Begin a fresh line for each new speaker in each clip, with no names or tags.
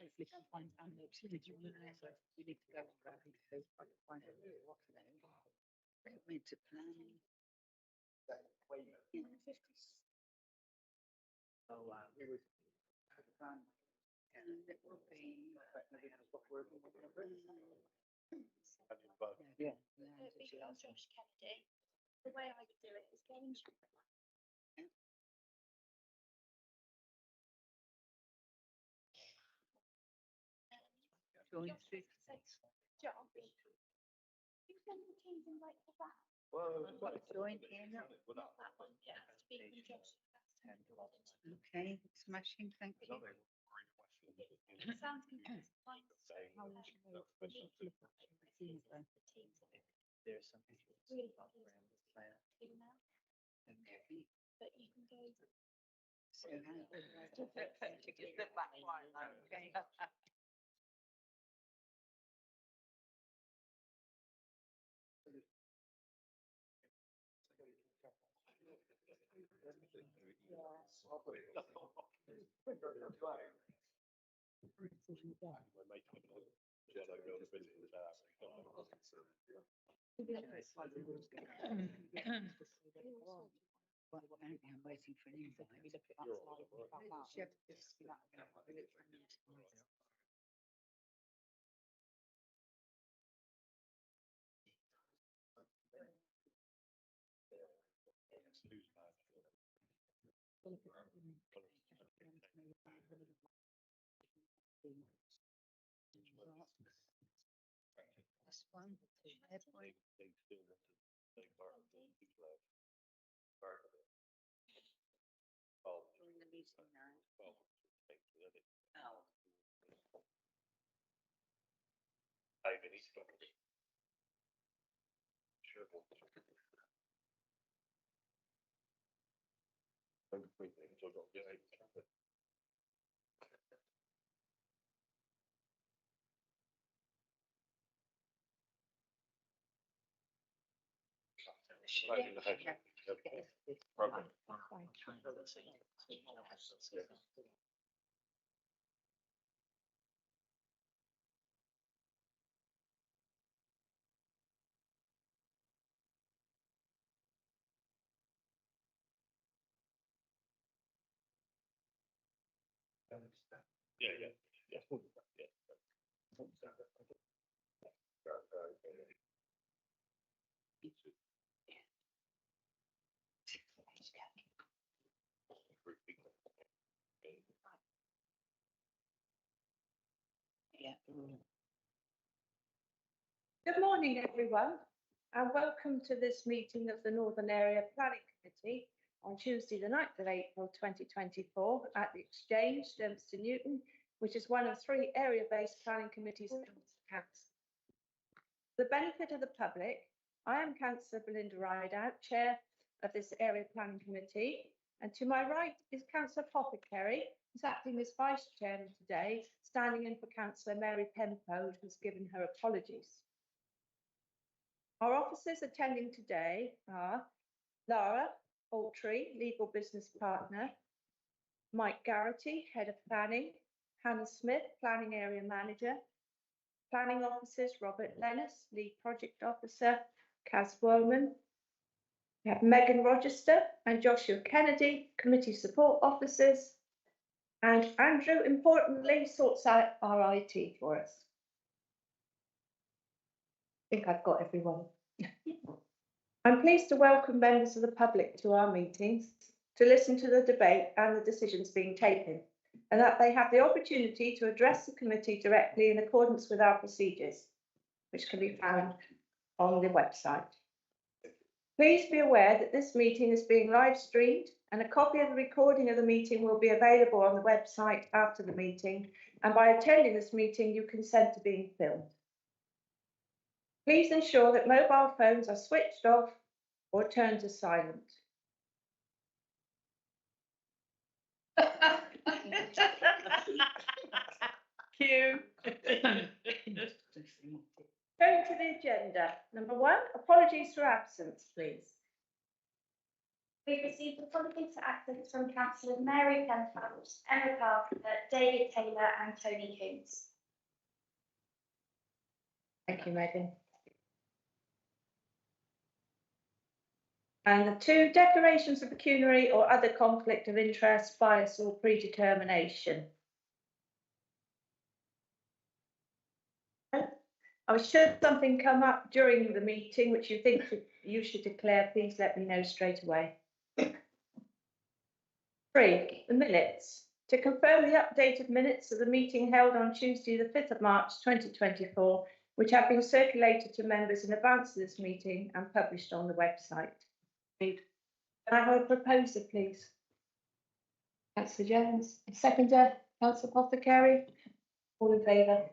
Hopefully can find out that we need to go around because I can find out what made to planning. In the 50s. Oh wow. And it will be yeah.
Josh Kennedy. The way I would do it is go into
join
John, you send the Teams invite for that.
join in.
Not that one. Yeah, it has to be from Josh.
Okay, smashing, thank you.
It sounds good.
How would you know if we should flip it to the Teams then?
There's some people
Really
around the player.
email,
Okay.
but you can go.
So how to get the back line, okay. Well, apparently I'm waiting for an invite. This one, SharePoint. Join the meeting now. Oh.
Good morning, everyone, and welcome to this meeting of the Northern Area Planning Committee on Tuesday, the 9th of April 2024 at the Exchange, Sturmston Newton, which is one of 3 area-based planning committees in the council. For the benefit of the public, I am Councillor Belinda Rideout, Chair of this Area Planning Committee, and to my right is Councillor Popper Kerry, who's acting as Vice Chairman today, standing in for Councillor Mary Penfold, who's given her apologies. Our officers attending today are Lara Aultrey, Legal Business Partner, Mike Garrity, Head of Planning, Hannah Smith, Planning Area Manager, Planning Officers Robert Lennis, Lead Project Officer, Kaz Woman. We have Megan Rochester and Joshua Kennedy, Committee Support Officers, and Andrew, importantly, sorts out our IT for us. I think I've got everyone. I'm pleased to welcome members of the public to our meetings to listen to the debate and the decisions being taken, and that they have the opportunity to address the committee directly in accordance with our procedures, which can be found on the website. Please be aware that this meeting is being live streamed, and a copy of the recording of the meeting will be available on the website after the meeting, and by attending this meeting you consent to being filmed. Please ensure that mobile phones are switched off or turned to silent. Cue. Going to the agenda. Number 1, apologies for absence, please.
We've received the following to access from councillors Mary Penfold, Emma Parker, David Taylor and Tony Coombs.
Thank you, Megan. And the 2 declarations of pecuniary or other conflict of interest, bias or predetermination. Should something come up during the meeting which you think you should declare, please let me know straight away. 3, the minutes. To confirm the updated minutes of the meeting held on Tuesday the 5th of March 2024, which have been circulated to members in advance of this meeting and published on the website. Can I have a proposer, please? Councillor Jones, a seconder, Councillor Apothecary, all in favour?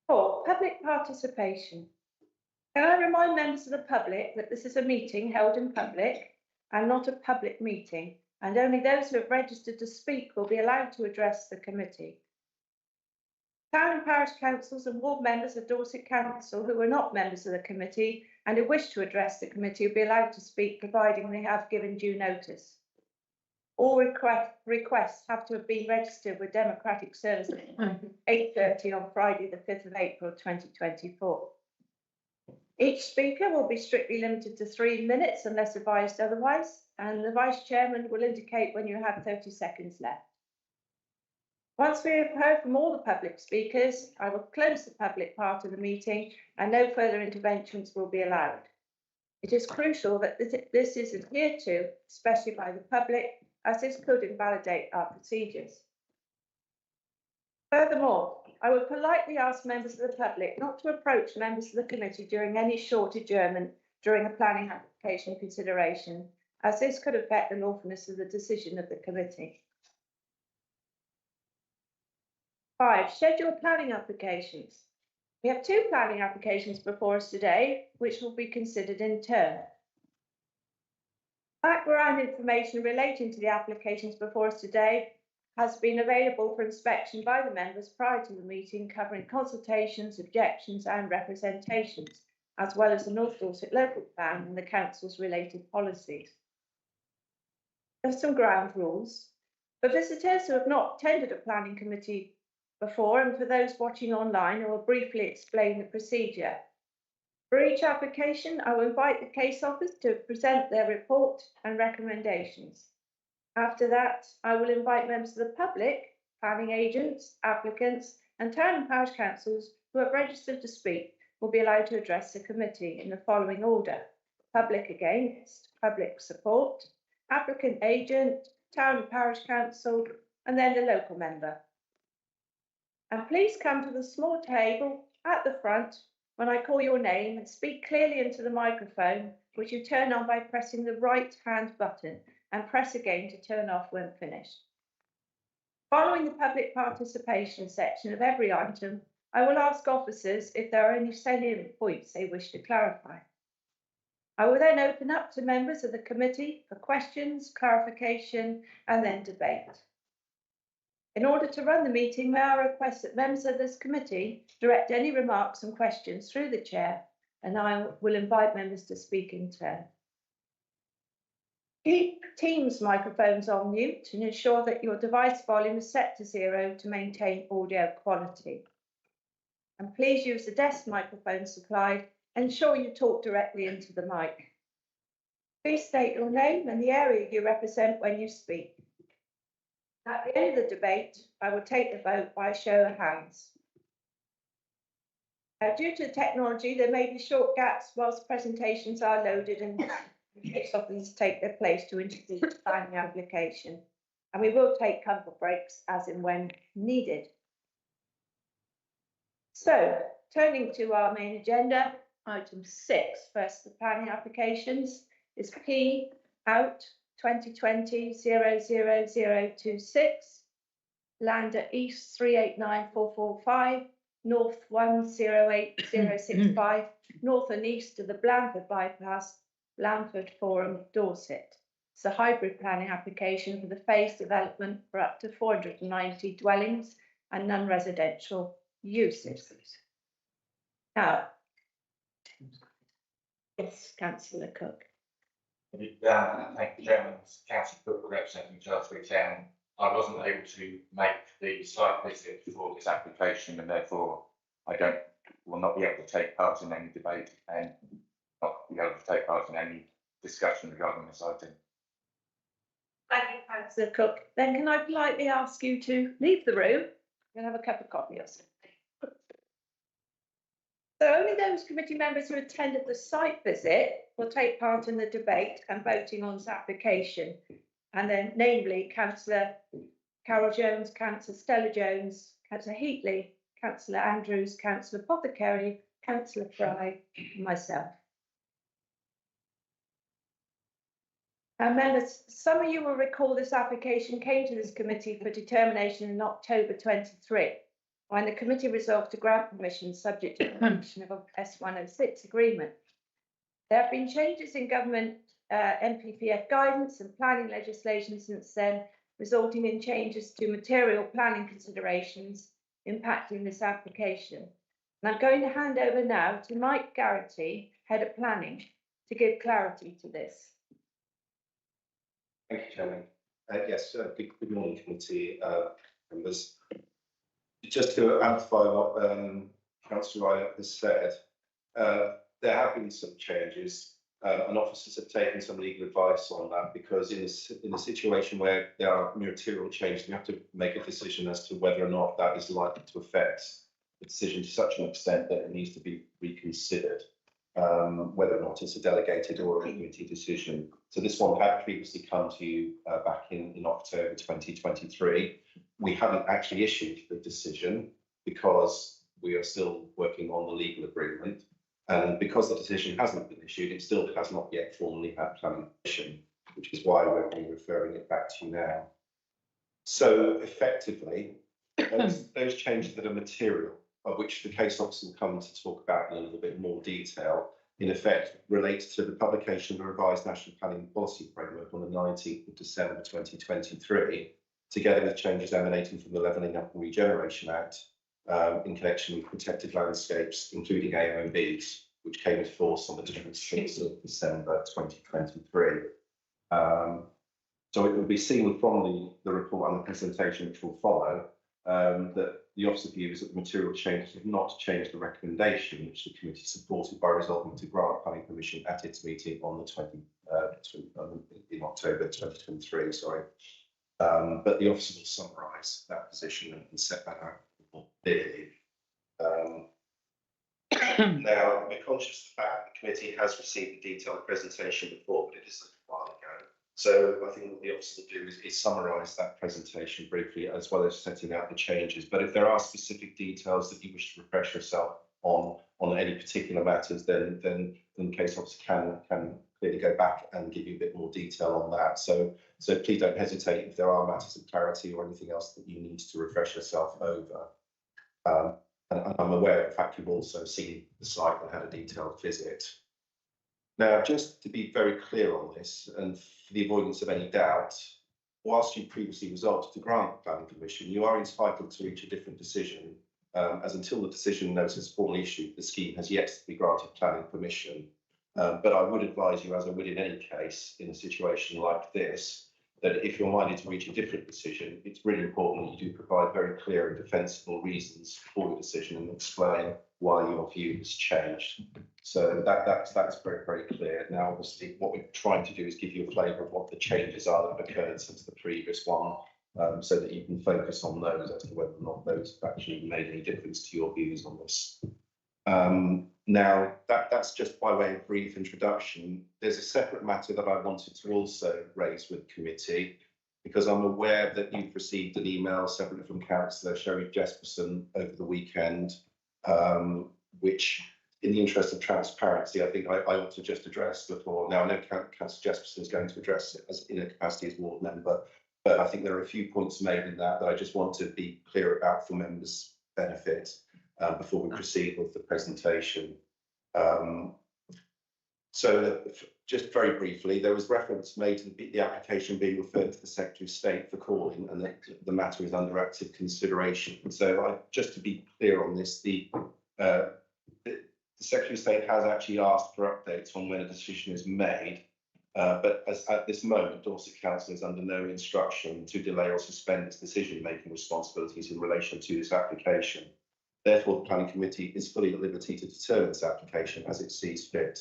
Four, public participation. Can I remind members of the public that this is a meeting held in public and not a public meeting, and only those who have registered to speak will be allowed to address the committee. Town and parish councils and ward members of Dorset Council who are not members of the committee and who wish to address the committee will be allowed to speak, providing they have given due notice. All requests have to have been registered with Democratic Services at 8:30 on Friday the 5th of April 2024. Each speaker will be strictly limited to 3 minutes unless advised otherwise, and the Vice Chairman will indicate when you have 30 seconds left. Once we have heard from all the public speakers, I will close the public part of the meeting and no further interventions will be allowed. It is crucial that this is adhered to, especially by the public, as this could invalidate our procedures. Furthermore, I would politely ask members of the public not to approach members of the committee during any short adjournment during a planning application consideration, as this could affect the lawfulness of the decision of the committee. 5, scheduled planning applications. We have 2 planning applications before us today, which will be considered in turn. Background information relating to the applications before us today has been available for inspection by the members prior to the meeting, covering consultations, objections and representations, as well as the North Dorset Local Plan and the Council's related policies. There are some ground rules. For visitors who have not attended a planning committee before, and for those watching online, I will briefly explain the procedure. For each application, I will invite the case officer to present their report and recommendations. After that, I will invite members of the public, planning agents, applicants, and town and parish councils who have registered to speak will be allowed to address the committee in the following order: public against, public support, applicant agent, town and parish council, and then the local member. And please come to the small table at the front when I call your name and speak clearly into the microphone, which you turn on by pressing the right hand button and press again to turn off when finished. Following the public participation section of every item, I will ask officers if there are any salient points they wish to clarify. I will then open up to members of the committee for questions, clarification, and then debate. In order to run the meeting, may I request that members of this committee direct any remarks and questions through the chair, and I will invite members to speak in turn. Keep Teams microphones on mute and ensure that your device volume is set to 0 to maintain audio quality. And please use the desk microphone supplied and ensure you talk directly into the mic. Please state your name and the area you represent when you speak. At the end of the debate, I will take the vote by a show of hands. Due to technology, there may be short gaps whilst presentations are loaded and case officers take their place to introduce the planning application. And we will take comfort breaks as and when needed. So, turning to our main agenda, item 6, first the planning applications, is P out 2020-00026, Lander East 389445, North 108065, North and East of the Blandford Bypass, Blandford Forum, Dorset. It's a hybrid planning application for the phased development for up to 490 dwellings and non-residential uses. Now, Yes, councillor Cook.
Thank you, Chairman. Councillor Cook, representing Charterbury Town. I wasn't able to make the site visit for this application, and therefore I will not be able to take part in any debate and not be able to take part in any discussion regarding this item.
Thank you, councillor Cook. Then can I politely ask you to leave the room and have a cup of coffee or something? So only those committee members who attended the site visit will take part in the debate and voting on this application. And then namely Councillor Carol Jones, Councillor Stella Jones, Councillor Heatley, Councillor Andrews, Councillor Pothecary, Councillor Fry, and myself. And members, some of you will recall this application came to this committee for determination in October 23, when the committee resolved to grant permission subject to completion of a S106 agreement. There have been changes in government NPPF guidance and planning legislation since then, resulting in changes to material planning considerations impacting this application. And I'm going to hand over now to Mike Garrity, Head of Planning, to give clarity to this.
Thank you, Chairman. Yes, good morning, committee members. Just to amplify what Councillor Ryan has said, there have been some changes, and officers have taken some legal advice on that, because in a situation where there are material changes, we have to make a decision as to whether or not that is likely to affect the decision to such an extent that it needs to be reconsidered, whether or not it's a delegated or a committee decision. So this one had previously come to you back in October 2023. We haven't actually issued the decision because we are still working on the legal agreement. And because the decision hasn't been issued, it still has not yet formally had planning permission, which is why we're referring it back to you now. So effectively, those changes that are material, of which the case officer will come to talk about in a little bit more detail, in effect relates to the publication of the revised National Planning Policy Framework on the 19th of December 2023, together with changes emanating from the Levelling Up and Regeneration Act, in connection with protected landscapes, including AONBs, which came into force on the 26th of December 2023. So it will be seen from the report and the presentation which will follow that the officer views that the material changes have not changed the recommendation which the committee supported by resolving to grant planning permission at its meeting on the in October 2023. Sorry, but the officer will summarise that position and set that out more clearly. Now, we're conscious of the fact that the committee has received a detailed presentation before, but it is a while ago. So I think what the officer will do is summarise that presentation briefly, as well as setting out the changes. But if there are specific details that you wish to refresh yourself on any particular matters, then the case officer can clearly go back and give you a bit more detail on that. So please don't hesitate if there are matters of clarity or anything else that you need to refresh yourself over. And I'm aware, in fact, you've also seen the site and had a detailed visit. Now, just to be very clear on this, and for the avoidance of any doubt, whilst you previously resolved to grant planning permission, you are entitled to reach a different decision, as until the decision notice is formally issued, the scheme has yet to be granted planning permission. But I would advise you, as I would in any case, in a situation like this, that if you're minded to reach a different decision, it's really important that you do provide very clear and defensible reasons for your decision and explain why your view has changed. So that's very, very clear. Now, obviously, what we're trying to do is give you a flavour of what the changes are that have occurred since the previous one, so that you can focus on those as to whether or not those have actually made any difference to your views on this. Now, that's just by way of brief introduction. There's a separate matter that I wanted to also raise with committee, because I'm aware that you've received an email separately from Councillor Sherry Jesperson over the weekend, which, in the interest of transparency, I think I ought to just address before. Now, I know Councillor Jesperson is going to address it as in a capacity as ward member, but I think there are a few points made in that I just want to be clear about for members' benefit. Before we proceed with the presentation. So just very briefly, there was reference made to the application being referred to the Secretary of State for calling, and that the matter is under active consideration. So just to be clear on this, the the Secretary of State has actually asked for updates on when a decision is made. But at this moment, Dorset Council is under no instruction to delay or suspend its decision-making responsibilities in relation to this application. Therefore, the Planning Committee is fully at liberty to determine this application as it sees fit.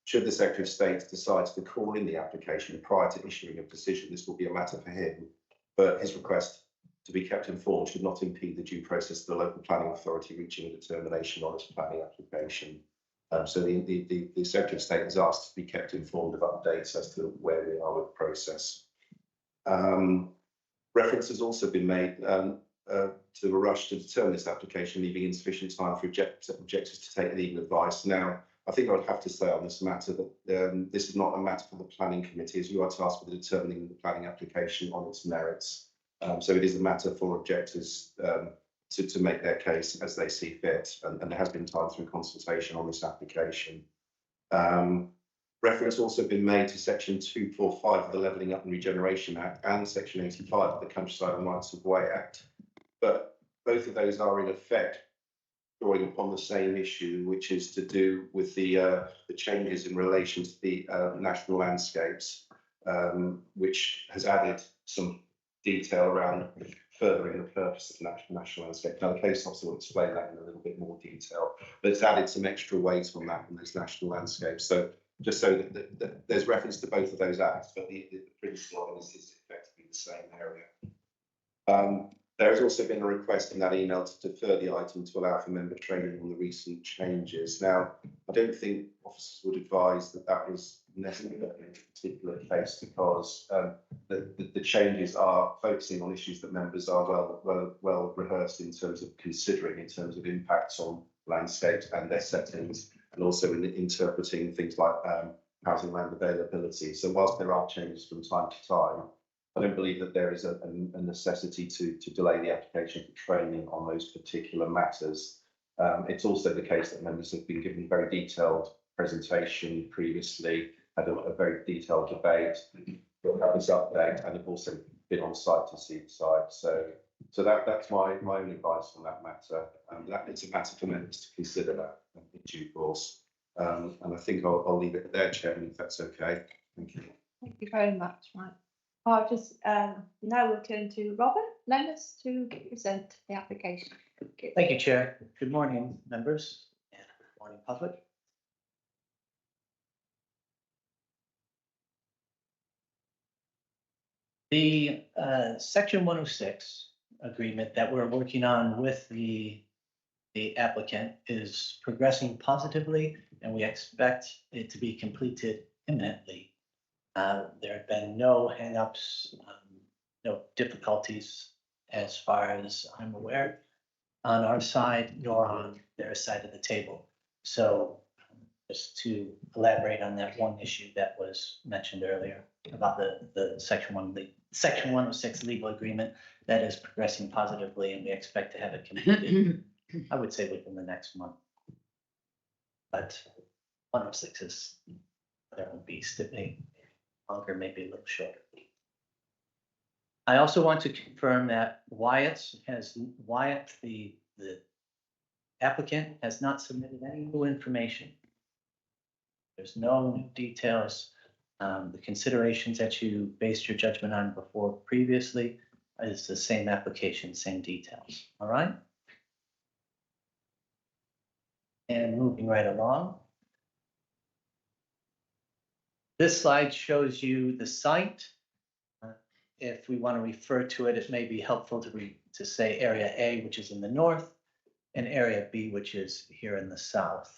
Should the Secretary of State decide to call in the application prior to issuing a decision, this will be a matter for him, but his request to be kept informed should not impede the due process of the local planning authority reaching a determination on its planning application. So the Secretary of State has asked to be kept informed of updates as to where we are with the process. Reference has also been made to a rush to determine this application, leaving insufficient time for objectors to take legal advice. Now, I think I would have to say on this matter that this is not a matter for the Planning Committee, as you are tasked with determining the planning application on its merits. So it is a matter for objectors to make their case as they see fit, and there has been time through consultation on this application. Reference also been made to section 245 of the Levelling Up and Regeneration Act and section 85 of the Countryside and Rights of Way Act, but both of those are in effect drawing upon the same issue, which is to do with the changes in relation to the national landscapes, which has added some detail around furthering the purpose of national landscape. Now, the case officer will explain that in a little bit more detail, but it's added some extra weight on that in those national landscapes. So just so that there's reference to both of those acts, but the principle of it is effectively the same area. There has also been a request in that email to defer the item to allow for member training on the recent changes. Now, I don't think officers would advise that that was necessary in a particular case, because the changes are focusing on issues that members are well rehearsed in terms of considering, in terms of impacts on landscapes and their settings, and also in interpreting things like housing land availability. So whilst there are changes from time to time, I don't believe that there is a necessity to delay the application for training on those particular matters. It's also the case that members have been given very detailed presentation previously, had a very detailed debate, have this update, and have also been on site to see the site. So that's my only advice on that matter. That it's a matter for members to consider that in due course. And I think I'll leave it there, Chairman, if that's okay. Thank you.
Thank you very much, Mike. I'll just now we'll turn to Robert Lemus to present the application.
Thank you, Chair. Good morning, members, and good morning, public. The Section 106 agreement that we're working on with the applicant is progressing positively, and we expect it to be completed imminently. There have been no hangups, no difficulties as far as I'm aware on our side nor on their side of the table. So just to elaborate on that one issue that was mentioned earlier about the Section 106 legal agreement, that is progressing positively, and we expect to have it completed, I would say, within the next month. But 106 is their own beast. It may longer, maybe a little shorter. I also want to confirm that Wyatt, the applicant, has not submitted any new information. There's no new details. The considerations that you based your judgment on before previously is the same application, same details. All right. And moving right along. This slide shows you the site. If we want to refer to it, it may be helpful to say Area A, which is in the north, and Area B, which is here in the south.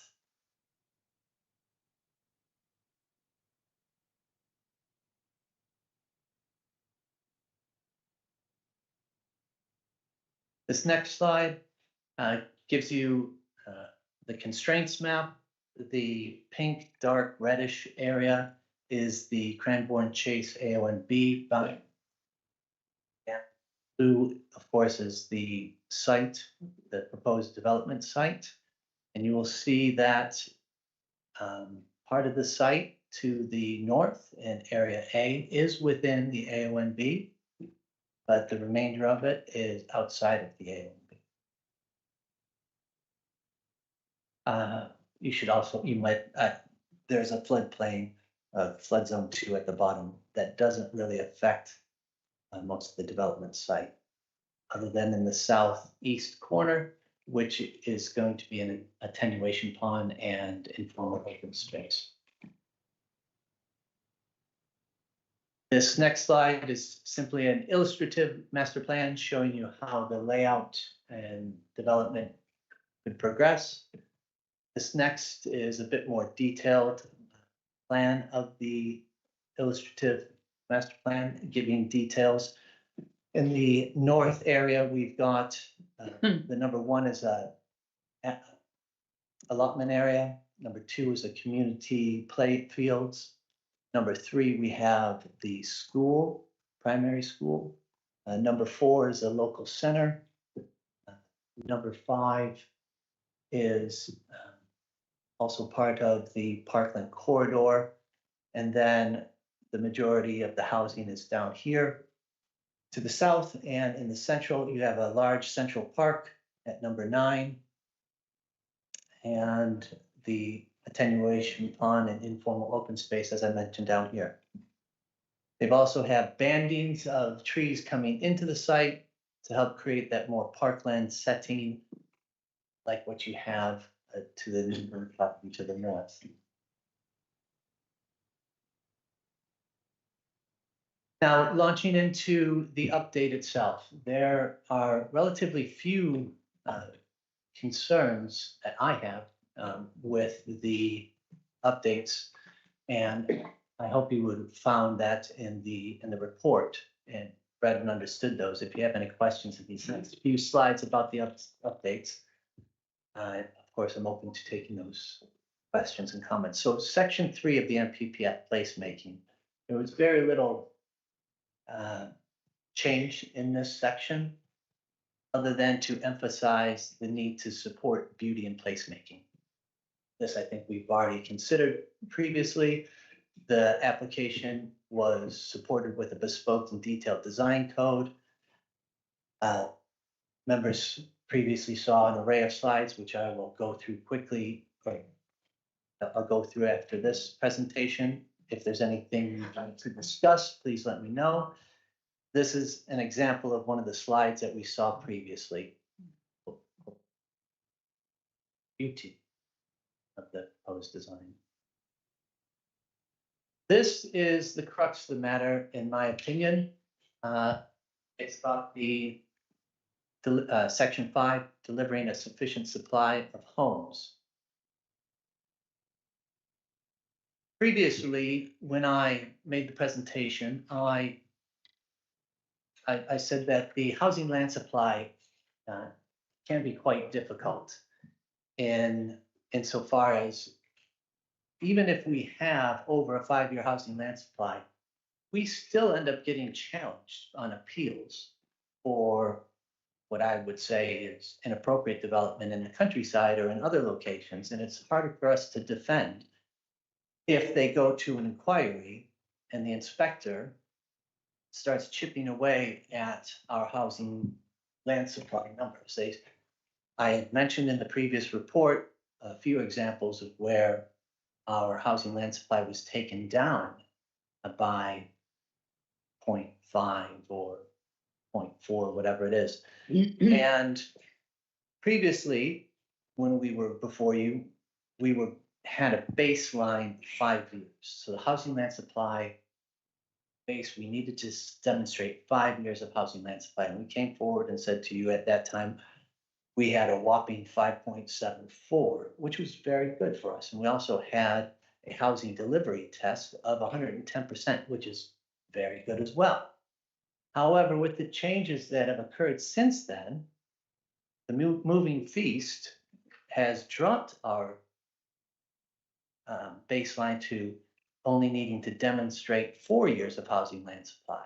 This next slide gives you the constraints map. The pink, dark, reddish area is the Cranbourne Chase AONB boundary. Blue, of course, is the site, the proposed development site. And you will see that part of the site to the north in Area A is within the AONB, but the remainder of it is outside of the AONB. you should also, you might, there's a floodplain, flood zone 2 at the bottom that doesn't really affect most of the development site, other than in the southeast corner, which is going to be an attenuation pond and informal open space. This next slide is simply an illustrative master plan showing you how the layout and development could progress. This next is a bit more detailed plan of the illustrative master plan, giving details. In the north area, we've got the number 1 is a allotment area. Number 2 is a community play fields. Number 3, we have the school, primary school. Number 4 is a local center. Number 5 is also part of the Parkland corridor. And then the majority of the housing is down here. To the south and in the central, you have a large central park at number 9. And the attenuation pond and informal open space, as I mentioned down here. They've also have bandings of trees coming into the site to help create that more parkland setting, like what you have to the Newburgh property to the north. Now, launching into the update itself, there are relatively few concerns that I have with the updates, and I hope you would have found that in the report and read and understood those. If you have any questions in these next few slides about the updates, of course, I'm open to taking those questions and comments. So section 3 of the MPPF placemaking, there was very little change in this section, other than to emphasize the need to support beauty and placemaking. This, I think we've already considered previously. The application was supported with a bespoke and detailed design code. Members previously saw an array of slides, which I will go through quickly. I'll go through after this presentation. If there's anything you'd like to discuss, please let me know. This is an example of one of the slides that we saw previously. Beauty of the proposed design. This is the crux of the matter, in my opinion. It's about the section 5, delivering a sufficient supply of homes. Previously, when I made the presentation, I said that the housing land supply can be quite difficult insofar as even if we have over a 5-year housing land supply, we still end up getting challenged on appeals for what I would say is inappropriate development in the countryside or in other locations. And it's harder for us to defend if they go to an inquiry and the inspector starts chipping away at our housing land supply numbers. I had mentioned in the previous report a few examples of where our housing land supply was taken down by 0.5 or 0.4, whatever it is. And previously, when we were before you, we had a baseline 5 years. So the housing land supply base, we needed to demonstrate 5 years of housing land supply. And we came forward and said to you at that time, we had a whopping 5.74, which was very good for us. And we also had a housing delivery test of 110%, which is very good as well. However, with the changes that have occurred since then, the moving feast has dropped our baseline to only needing to demonstrate 4 years of housing land supply.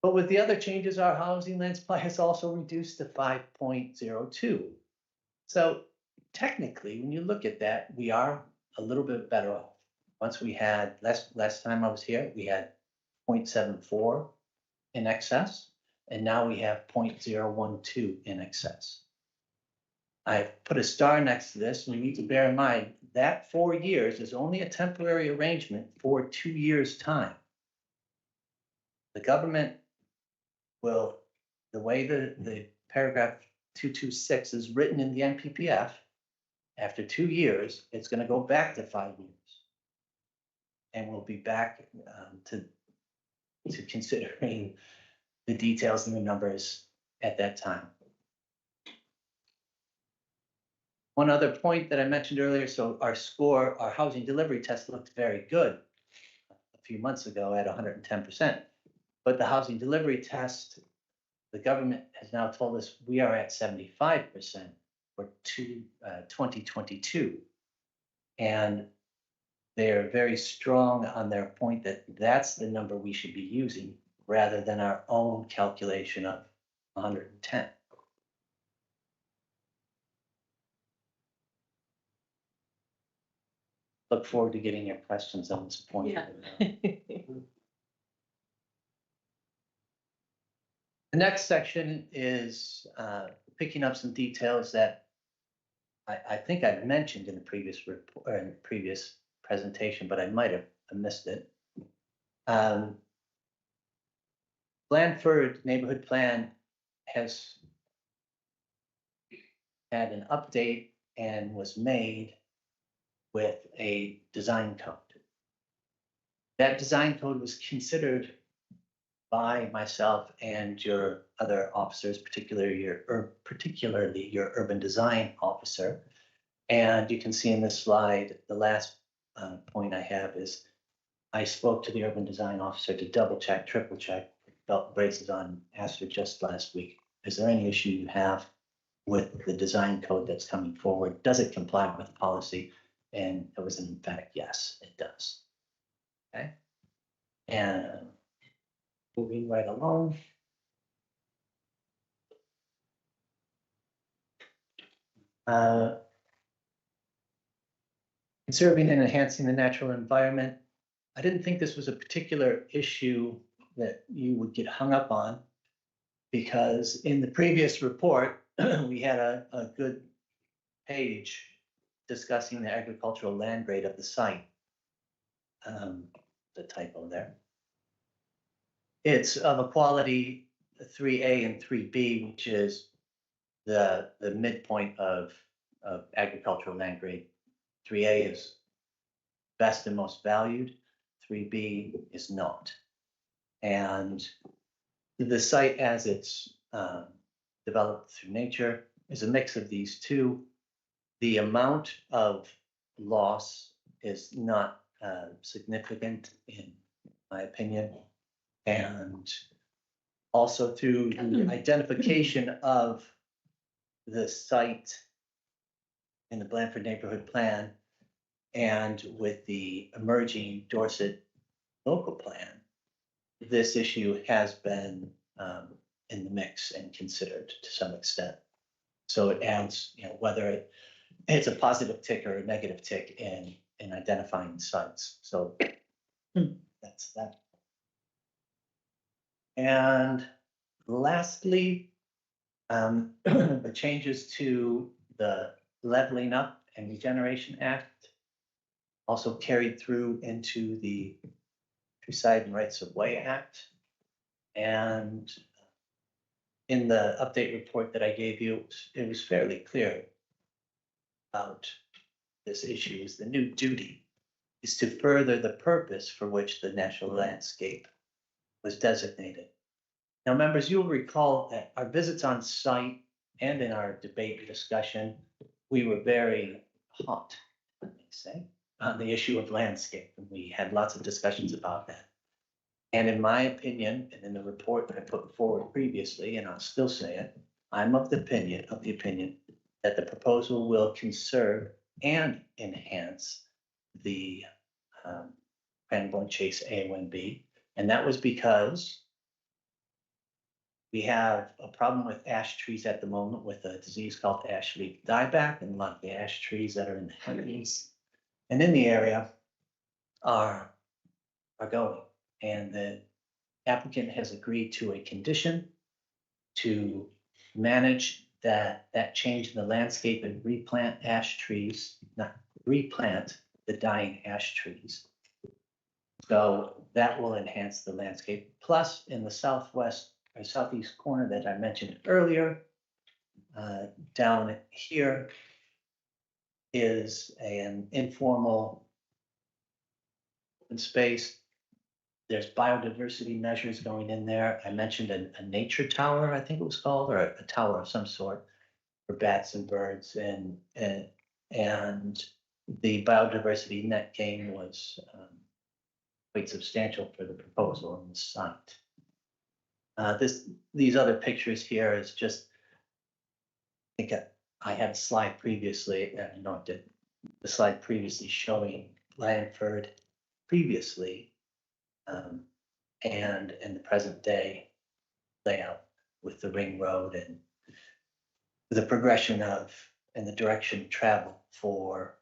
But with the other changes, our housing land supply has also reduced to 5.02. So technically, when you look at that, we are a little bit better off. Once we had, last time I was here, we had 0.74 in excess, and now we have 0.012 in excess. I've put a star next to this, and you need to bear in mind that 4 years is only a temporary arrangement for 2 years' time. The government will, the way the paragraph 226 is written in the NPPF, after 2 years, it's gonna go back to 5 years. And we'll be back to considering the details and the numbers at that time. One other point that I mentioned earlier, so our housing delivery test looked very good a few months ago at 110%. But the housing delivery test, the government has now told us we are at 75% for 2022. And they're very strong on their point that that's the number we should be using rather than our own calculation of 110. Look forward to getting your questions on this point.
Yeah.
The next section is picking up some details that I think I've mentioned in the previous report, or in the previous presentation, but I might have missed it. Blandford Neighborhood Plan has had an update and was made with a design code. That design code was considered by myself and your other officers, particularly your urban design officer. And you can see in this slide, the last point I have is I spoke to the urban design officer to double check, triple check, belt braces on, asked her just last week, is there any issue you have with the design code that's coming forward? Does it comply with policy? And it was an emphatic yes, it does. Okay. And moving right along. Conserving and enhancing the natural environment. I didn't think this was a particular issue that you would get hung up on, because in the previous report, we had a good page discussing the agricultural land grade of the site. The typo there. It's of a quality 3A and 3B, which is the midpoint of agricultural land grade. 3A is best and most valued, 3B is not. And the site, as it's developed through nature, is a mix of these two. The amount of loss is not significant, in my opinion. And also through the identification of the site in the Blandford Neighborhood Plan and with the emerging Dorset local plan, this issue has been in the mix and considered to some extent. So it adds, whether it's a positive tick or a negative tick in identifying sites. So that's that. And lastly, the changes to the Leveling Up and Regeneration Act also carried through into the Countryside and Rights of Way Act. And in the update report that I gave you, it was fairly clear about this issue. Is the new duty is to further the purpose for which the natural landscape was designated. Now, members, you'll recall that our visits on site and in our debate discussion, we were very hot, let me say, on the issue of landscape. And we had lots of discussions about that. And in my opinion, and in the report that I put forward previously, and I'll still say it, I'm of the opinion that the proposal will conserve and enhance the Cranbourne Chase AONB. And that was because we have a problem with ash trees at the moment with a disease called ash leaf dieback, and a lot of the ash trees that are in the Henleys and in the area are going. And the applicant has agreed to a condition to manage that change in the landscape and replant ash trees, not replant the dying ash trees. So that will enhance the landscape. Plus, in the southwest or southeast corner that I mentioned earlier, down here is an informal open space. There's biodiversity measures going in there. I mentioned a nature tower, I think it was called, or a tower of some sort for bats and birds, and the biodiversity net gain was quite substantial for the proposal on the site. These other pictures here is just, I think I had a slide previously, no, I didn't. The slide previously showing Blandford previously, and in the present day layout with the ring road and the progression of and the direction of travel for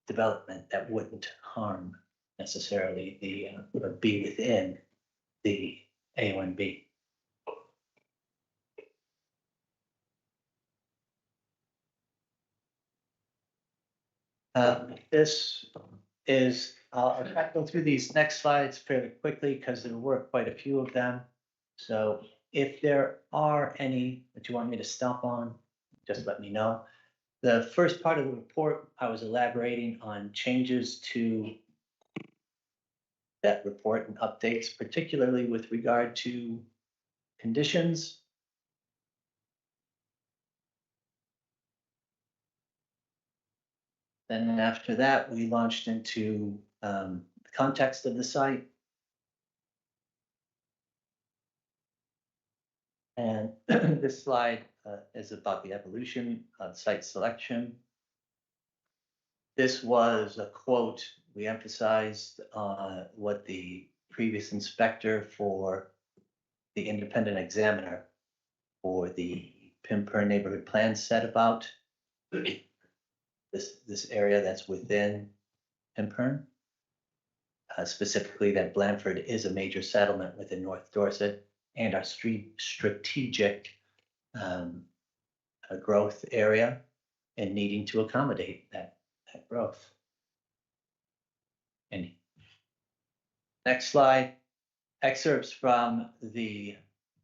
development that wouldn't harm necessarily the or be within the AONB. This is, I'll try to go through these next slides fairly quickly because there were quite a few of them. So if there are any that you want me to stop on, just let me know. The first part of the report, I was elaborating on changes to that report and updates, particularly with regard to conditions. Then after that, we launched into the context of the site. And this slide is about the evolution of site selection. This was a quote. We emphasized what the previous inspector for the independent examiner for the Pimpern neighborhood plan said about this area that's within Pimpern. Specifically that Blandford is a major settlement within North Dorset and our strategic growth area and needing to accommodate that growth. And next slide, excerpts from the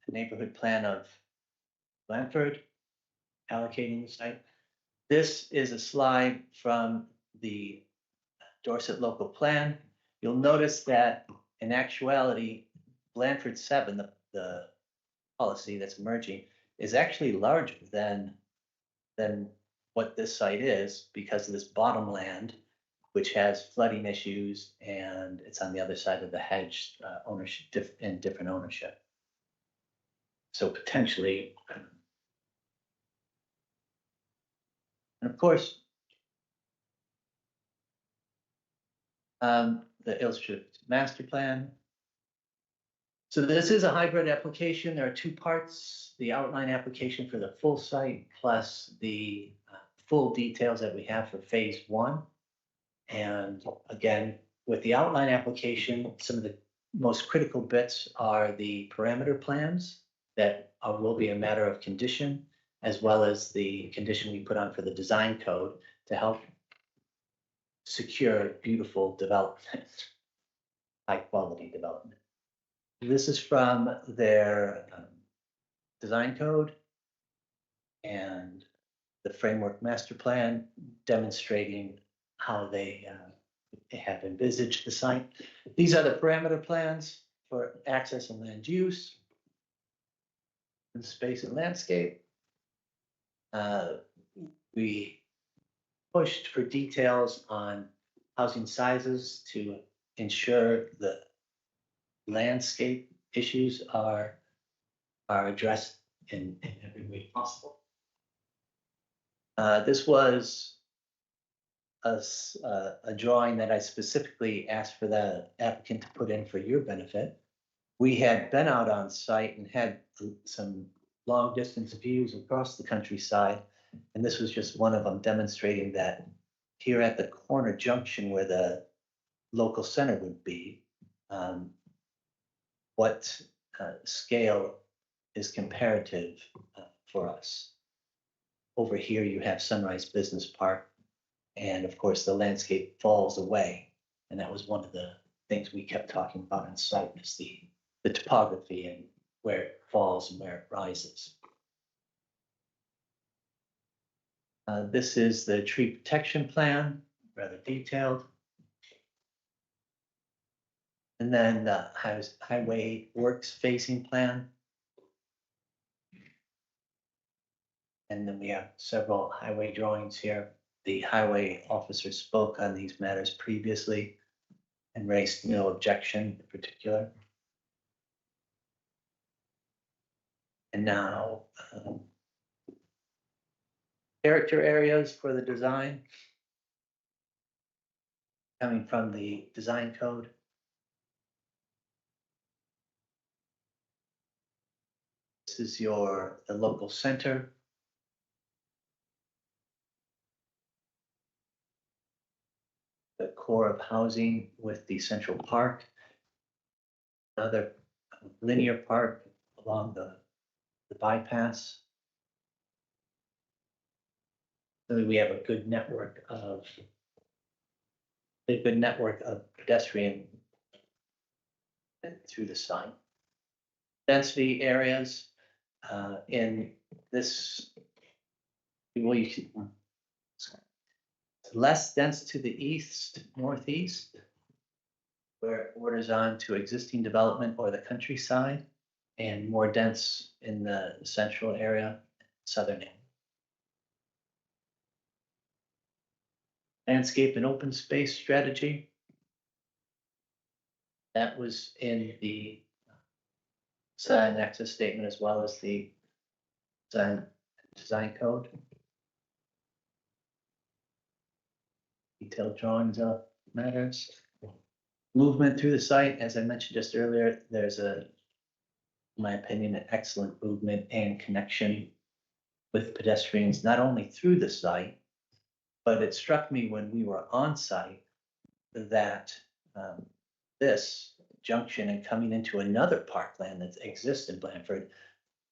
neighborhood plan of Blandford, allocating the site. This is a slide from the Dorset local plan. You'll notice that in actuality, Blandford 7, the policy that's emerging, is actually larger than what this site is because of this bottomland, which has flooding issues, and it's on the other side of the hedge, ownership and different ownership. So potentially, and of course, the illustrative master plan. So this is a hybrid application. There are two parts: the outline application for the full site, plus the full details that we have for phase 1. And again, with the outline application, some of the most critical bits are the parameter plans that will be a matter of condition, as well as the condition we put on for the design code to help secure beautiful development, high quality development. This is from their design code and the framework master plan demonstrating how they have envisaged the site. These are the parameter plans for access and land use, and space and landscape. We pushed for details on housing sizes to ensure the landscape issues are addressed in every way possible. This was a drawing that I specifically asked for the applicant to put in for your benefit. We had been out on site and had some long distance views across the countryside, and this was just one of them demonstrating that here at the corner junction where the local center would be, what scale is comparative for us. over here you have Sunrise Business Park. And of course, the landscape falls away. And that was one of the things we kept talking about on site is the topography and where it falls and where it rises. This is the tree protection plan, rather detailed. And then the highway works facing plan. And then we have several highway drawings here. The highway officer spoke on these matters previously and raised no objection in particular. And now, character areas for the design. Coming from the design code. This is the local center. The core of housing with the central park. Another linear park along the bypass. So we have a good network of pedestrian through the site. Density areas in this, well, you can less dense to the east, northeast, where it borders on to existing development or the countryside, and more dense in the central area, southern end. Landscape and open space strategy. That was in the design access statement as well as the design code. Detailed drawings of matters. Movement through the site, as I mentioned just earlier, there's in my opinion, an excellent movement and connection with pedestrians, not only through the site, but it struck me when we were on site that this junction and coming into another parkland that exists in Blandford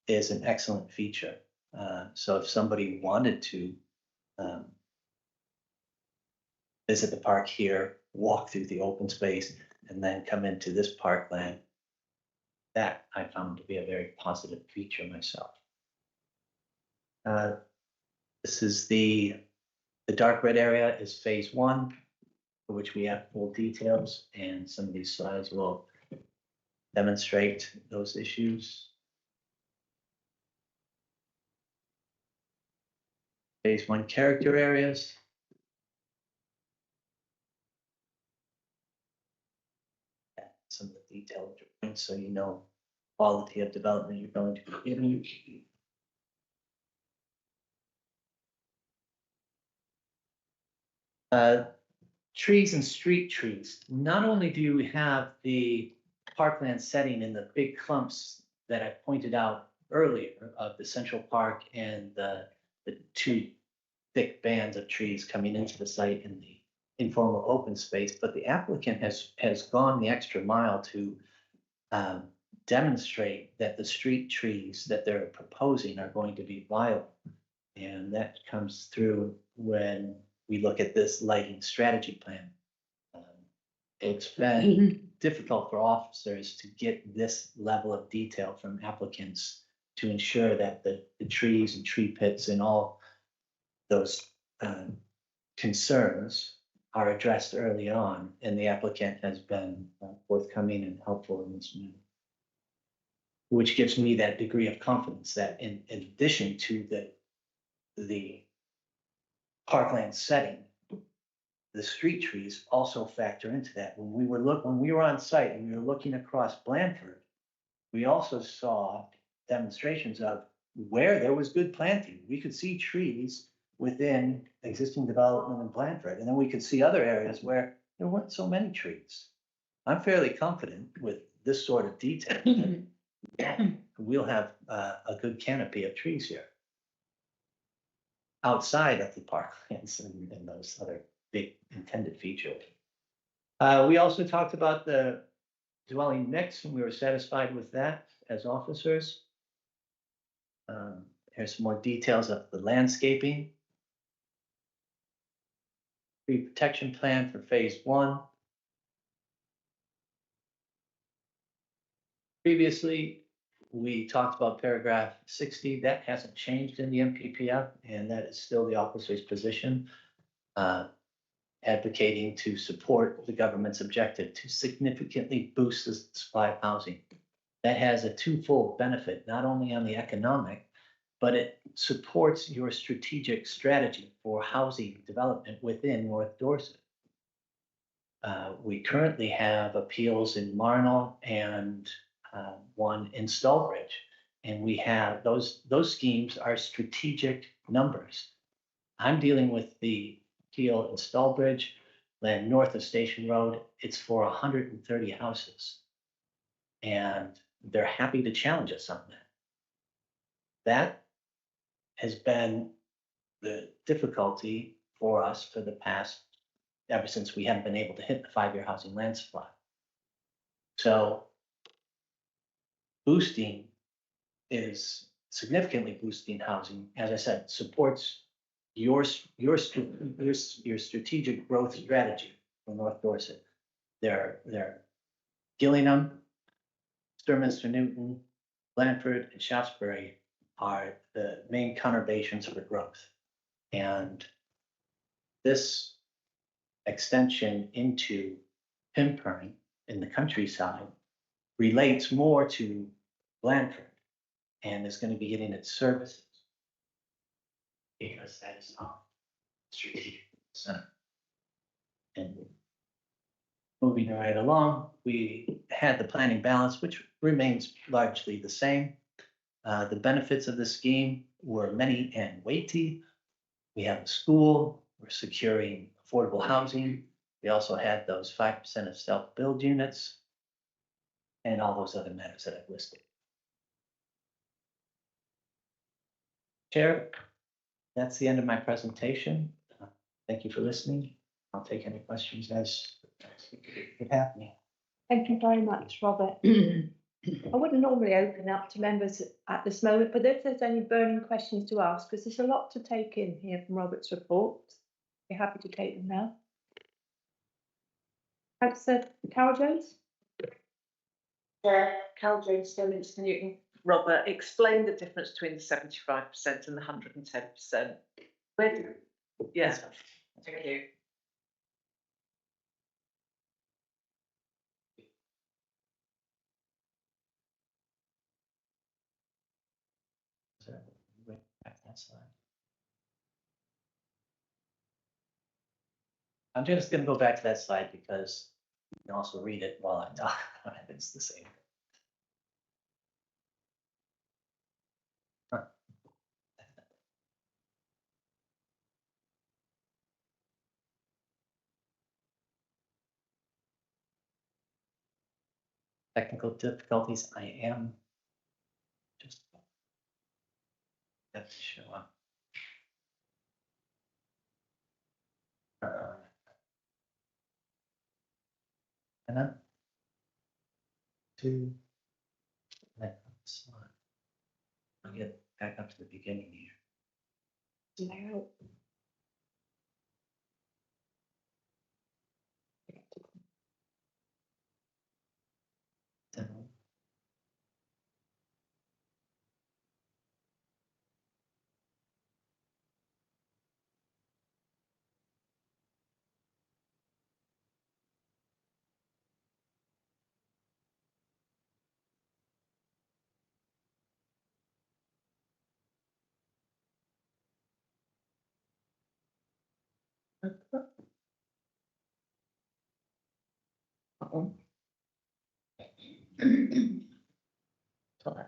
is an excellent feature. So if somebody wanted to visit the park here, walk through the open space, and then come into this parkland, that I found to be a very positive feature myself. This is the dark red area is phase 1, for which we have full details, and some of these slides will demonstrate those issues. Phase 1 character areas. Some of the detailed drawings, so you know quality of development you're going to be getting. Trees and street trees. Not only do you have the parkland setting in the big clumps that I pointed out earlier of the Central Park and the two thick bands of trees coming into the site in the informal open space, but the applicant has gone the extra mile to demonstrate that the street trees that they're proposing are going to be viable. And that comes through when we look at this lighting strategy plan. It's been difficult for officers to get this level of detail from applicants to ensure that the trees and tree pits and all those concerns are addressed early on, and the applicant has been forthcoming and helpful in this manner. Which gives me that degree of confidence that in addition to the parkland setting, the street trees also factor into that. When we were on site and we were looking across Blandford, we also saw demonstrations of where there was good planting. We could see trees within existing development in Blandford, and then we could see other areas where there weren't so many trees. I'm fairly confident with this sort of detail that we'll have a good canopy of trees here outside of the parklands and those other big intended features. We also talked about the dwelling mix, and we were satisfied with that as officers. Here's some more details of the landscaping. Tree protection plan for phase one. Previously, we talked about paragraph 60. That hasn't changed in the MPPF, and that is still the officer's position, advocating to support the government's objective to significantly boost the supply of housing. That has a twofold benefit, not only on the economic, but it supports your strategic strategy for housing development within North Dorset. We currently have appeals in Marnell and one in Stalbridge. And we have those schemes are strategic numbers. I'm dealing with the appeal in Stalbridge, land north of Station Road. It's for 130 houses. And they're happy to challenge us on that. That has been the difficulty for us for the past, ever since we haven't been able to hit the 5-year housing land supply. So boosting is significantly boosting housing, as I said, supports your strategic growth strategy for North Dorset. They're Gillingham, Sturminster Newton, Blandford, and Shaftesbury are the main conurbations for growth. And this extension into Pimpern in the countryside relates more to Blandford and is going to be getting its services because that is not strategic center. And moving right along, we had the planning balance, which remains largely the same. The benefits of the scheme were many and weighty. We have a school, we're securing affordable housing. We also had those 5% of self-build units and all those other matters that I've listed. Chair, that's the end of my presentation. Thank you for listening. I'll take any questions as it happens.
Thank you very much, Robert. I wouldn't normally open up to members at this moment, but if there's any burning questions to ask, because there's a lot to take in here from Robert's report, we're happy to take them now. Councillor Carol Jones?
Carol Jones, Sturminster Newton. Robert, explain the difference between the 75% and the 110%. Where do, yeah, thank you.
Back to that slide. I'm just going to go back to that slide because you can also read it while I talk. It's the same. Huh. Technical difficulties. I am just have to show up. And then to that slide. I'll get back up to the beginning here.
No.
Demo. Sorry.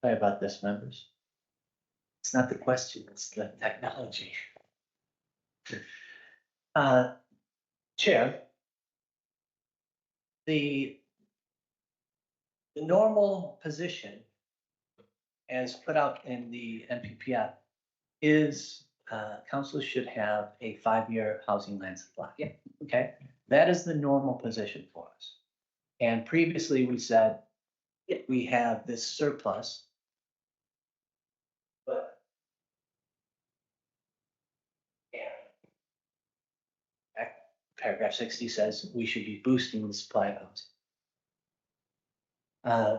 Sorry about this, members. It's not the question, it's the technology. Chair, the normal position as put out in the NPPF is council should have a 5-year housing land supply.
Yeah.
Okay, that is the normal position for us. And previously we said we have this surplus. But paragraph 60 says we should be boosting the supply of housing.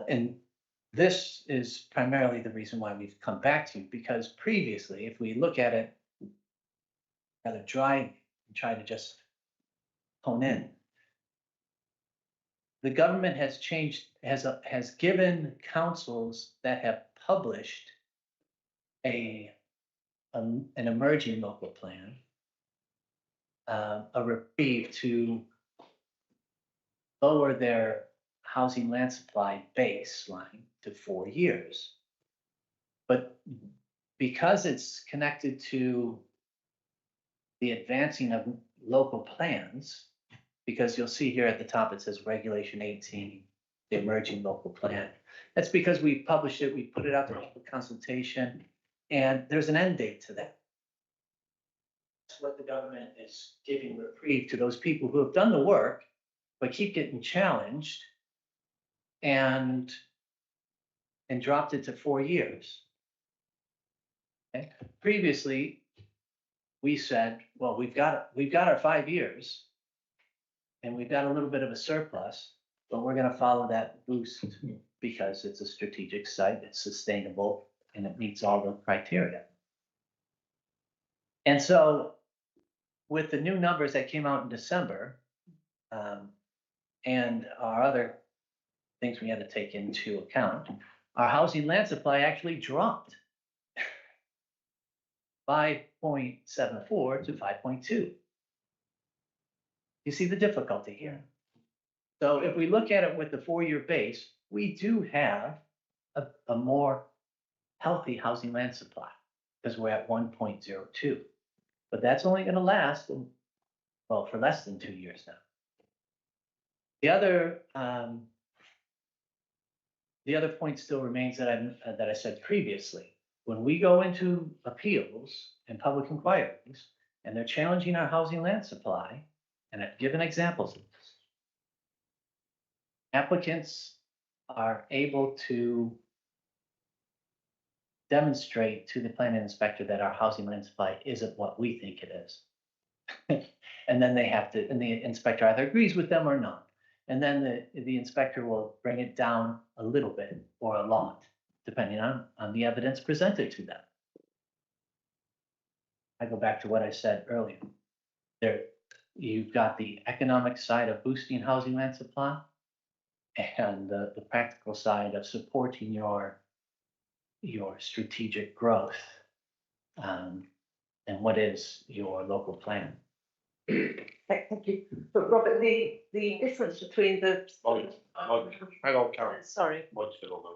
And this is primarily the reason why we've come back to you, because previously, if we look at it rather dry and try to just hone in, the government has changed, has given councils that have published an emerging local plan a reprieve to lower their housing land supply baseline to 4 years. But because it's connected to the advancing of local plans, because you'll see here at the top, it says Regulation 18, the emerging local plan. That's because we published it, we put it out to public consultation, and there's an end date to that. That's what the government is giving reprieve to those people who have done the work, but keep getting challenged and dropped it to 4 years. Okay. Previously, we said, well, we've got our 5 years and we've got a little bit of a surplus, but we're going to follow that boost because it's a strategic site, it's sustainable, and it meets all the criteria. And so with the new numbers that came out in December, and our other things we had to take into account, our housing land supply actually dropped 5.74 to 5.2. You see the difficulty here. So if we look at it with the 4-year base, we do have a more healthy housing land supply because we're at 1.02. But that's only going to last, well, for less than 2 years now. The other point still remains that I said previously. When we go into appeals and public inquiries, and they're challenging our housing land supply, and I've given examples of this, applicants are able to demonstrate to the planning inspector that our housing land supply isn't what we think it is. And then they have to, and the inspector either agrees with them or not. And then the inspector will bring it down a little bit or a lot, depending on the evidence presented to them. I go back to what I said earlier. There, you've got the economic side of boosting housing land supply and the practical side of supporting your strategic growth and what is your local plan.
Thank you. But Robert, the difference between the.
Hang on, Karen.
Sorry.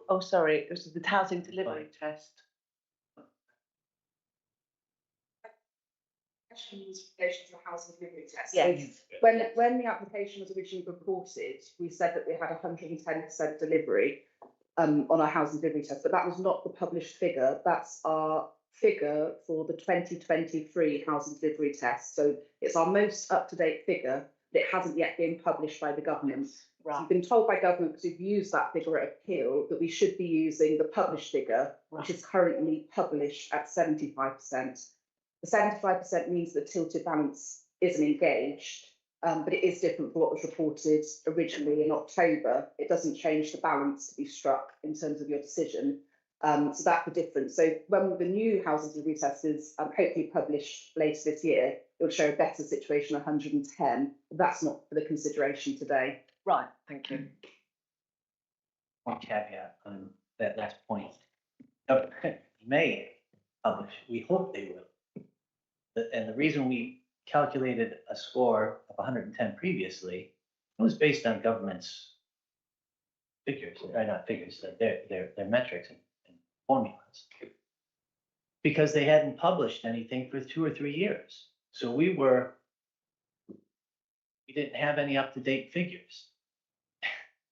Oh, sorry, it was the housing delivery test.
Questions in relation to the housing delivery test.
Yes.
So when the application was originally reported, we said that we had 110% delivery on our housing delivery test, but that was not the published figure. That's our figure for the 2023 housing delivery test. So it's our most up-to-date figure that hasn't yet been published by the government.
Right.
So we've been told by government, because we've used that figure at appeal, that we should be using the published figure, which is currently published at 75%. The 75% means that tilted balance isn't engaged, but it is different from what was reported originally in October. It doesn't change the balance to be struck in terms of your decision. So that's the difference. So when the new housing delivery test is hopefully published later this year, it will show a better situation, 110. But that's not for the consideration today.
Right, thank you.
One caveat on that last point. Government may publish, we hope they will. And the reason we calculated a score of 110 previously, it was based on government's figures, or not figures, their metrics and formulas. because they hadn't published anything for 2 or 3 years. So we didn't have any up-to-date figures.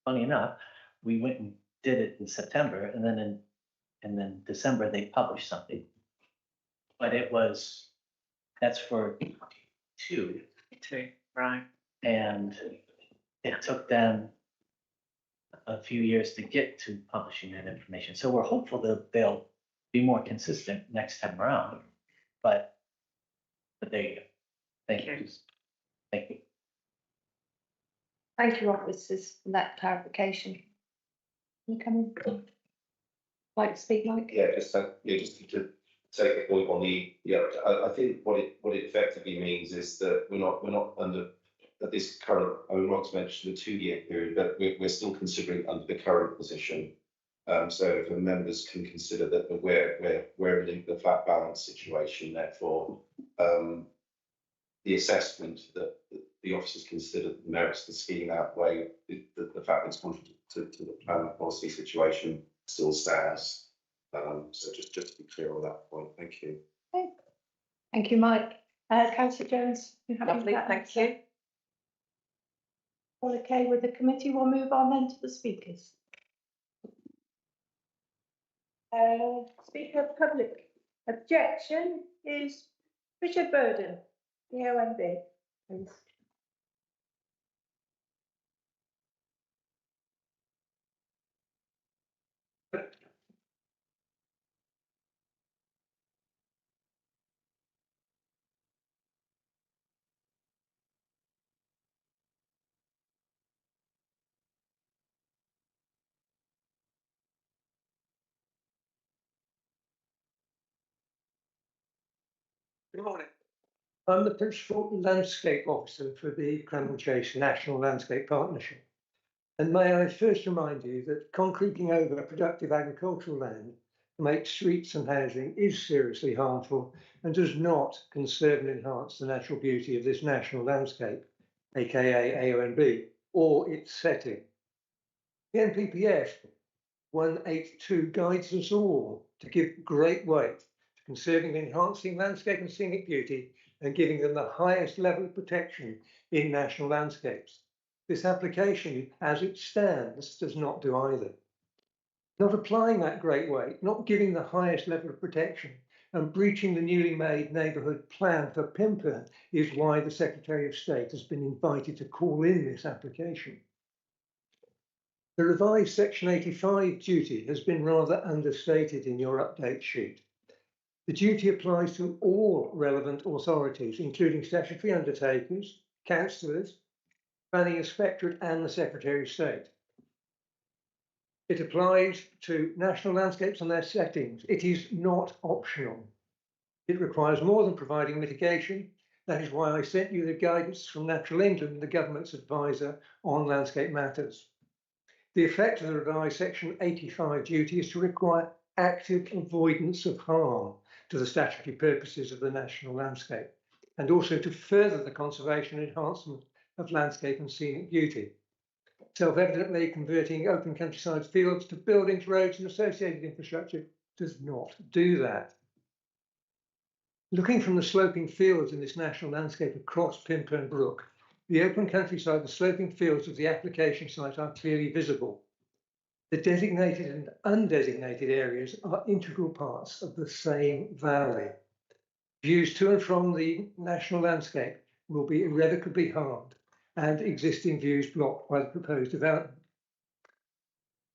Funny enough, we went and did it in September, and then December, they published something. But that's for 22,
Right.
and it took them a few years to get to publishing that information. So we're hopeful that they'll be more consistent next time around. But there you go. Thank you. Thank you.
Thank you, officers, for that clarification. You come in? Like to speak, Mike?
Yeah, just to take a point on I think what it effectively means is that we're not under at this current, I mean, Rob's mentioned the 2-year period, but we're still considering under the current position. So if the members can consider that we're in the flat balance situation, therefore, the assessment that the officers consider the merits of the scheme outweigh the fact that it's contrary to the plan and policy situation still stands. So just to be clear on that point, thank you.
Okay. Thank you, Mike. Councillor Jones, you happy with
Lovely,
that
thank
answer?
you.
All okay with the committee? We'll move on then to the speakers. Speaker of public objection is Richard Burden, the OMB. Please.
Good morning. I'm the Principal Landscape Officer for the Cranwell Chase National Landscape Partnership. And may I first remind you that concreting over productive agricultural land to make streets and housing is seriously harmful and does not conserve and enhance the natural beauty of this national landscape, aka AONB, or its setting. The NPPF 182 guides us all to give great weight to conserving and enhancing landscape and scenic beauty and giving them the highest level of protection in national landscapes. This application, as it stands, does not do either. Not applying that great weight, not giving the highest level of protection, and breaching the newly made neighbourhood plan for Pimper is why the Secretary of State has been invited to call in this application. The revised Section 85 duty has been rather understated in your update sheet. The duty applies to all relevant authorities, including statutory undertakers, councillors, planning inspectorate and the Secretary of State. It applies to national landscapes and their settings. It is not optional. It requires more than providing mitigation. That is why I sent you the guidance from Natural England, the government's advisor on landscape matters. The effect of the revised Section 85 duty is to require active avoidance of harm to the statutory purposes of the national landscape, and also to further the conservation and enhancement of landscape and scenic beauty. Self-evidently, converting open countryside fields to buildings, roads and associated infrastructure does not do that. Looking from the sloping fields in this national landscape across Pimper Brook, the open countryside, the sloping fields of the application site are clearly visible. The designated and undesignated areas are integral parts of the same valley. Views to and from the national landscape will be irrevocably harmed and existing views blocked by the proposed development.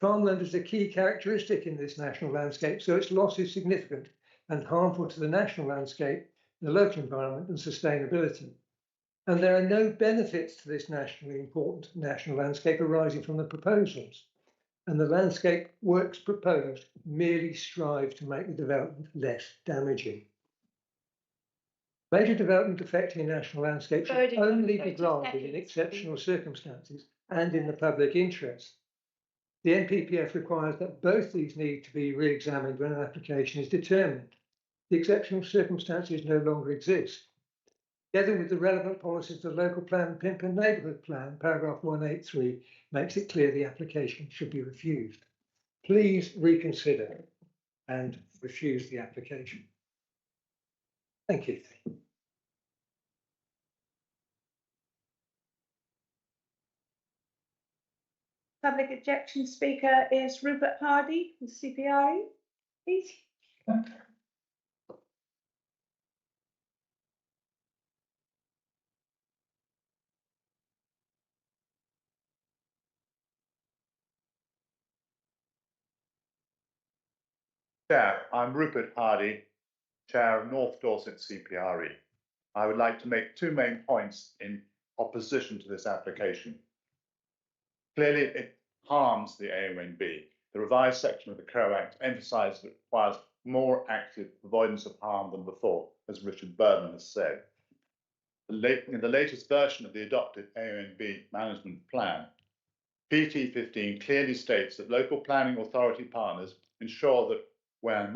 Farmland is a key characteristic in this national landscape, so its loss is significant and harmful to the national landscape, the local environment and sustainability. And there are no benefits to this nationally important national landscape arising from the proposals. And the landscape works proposed merely strive to make the development less damaging. Major development affecting a national landscape should only be granted in exceptional circumstances and in the public interest. The NPPF requires that both these need to be re-examined when an application is determined. The exceptional circumstances no longer exist. Together with the relevant policies of the local plan and Pimper neighbourhood plan, paragraph 183 makes it clear the application should be refused. Please reconsider and refuse the application. Thank you.
Public objection speaker is Rupert Hardy, from CPRE, please.
Chair, I'm Rupert Hardy, Chair of North Dorset CPRE. I would like to make two main points in opposition to this application. Clearly, it harms the AONB. The revised section of the CRO Act emphasises that it requires more active avoidance of harm than before, as Richard Burden has said. In the latest version of the adopted AONB management plan, PT 15 clearly states that local planning authority partners ensure that where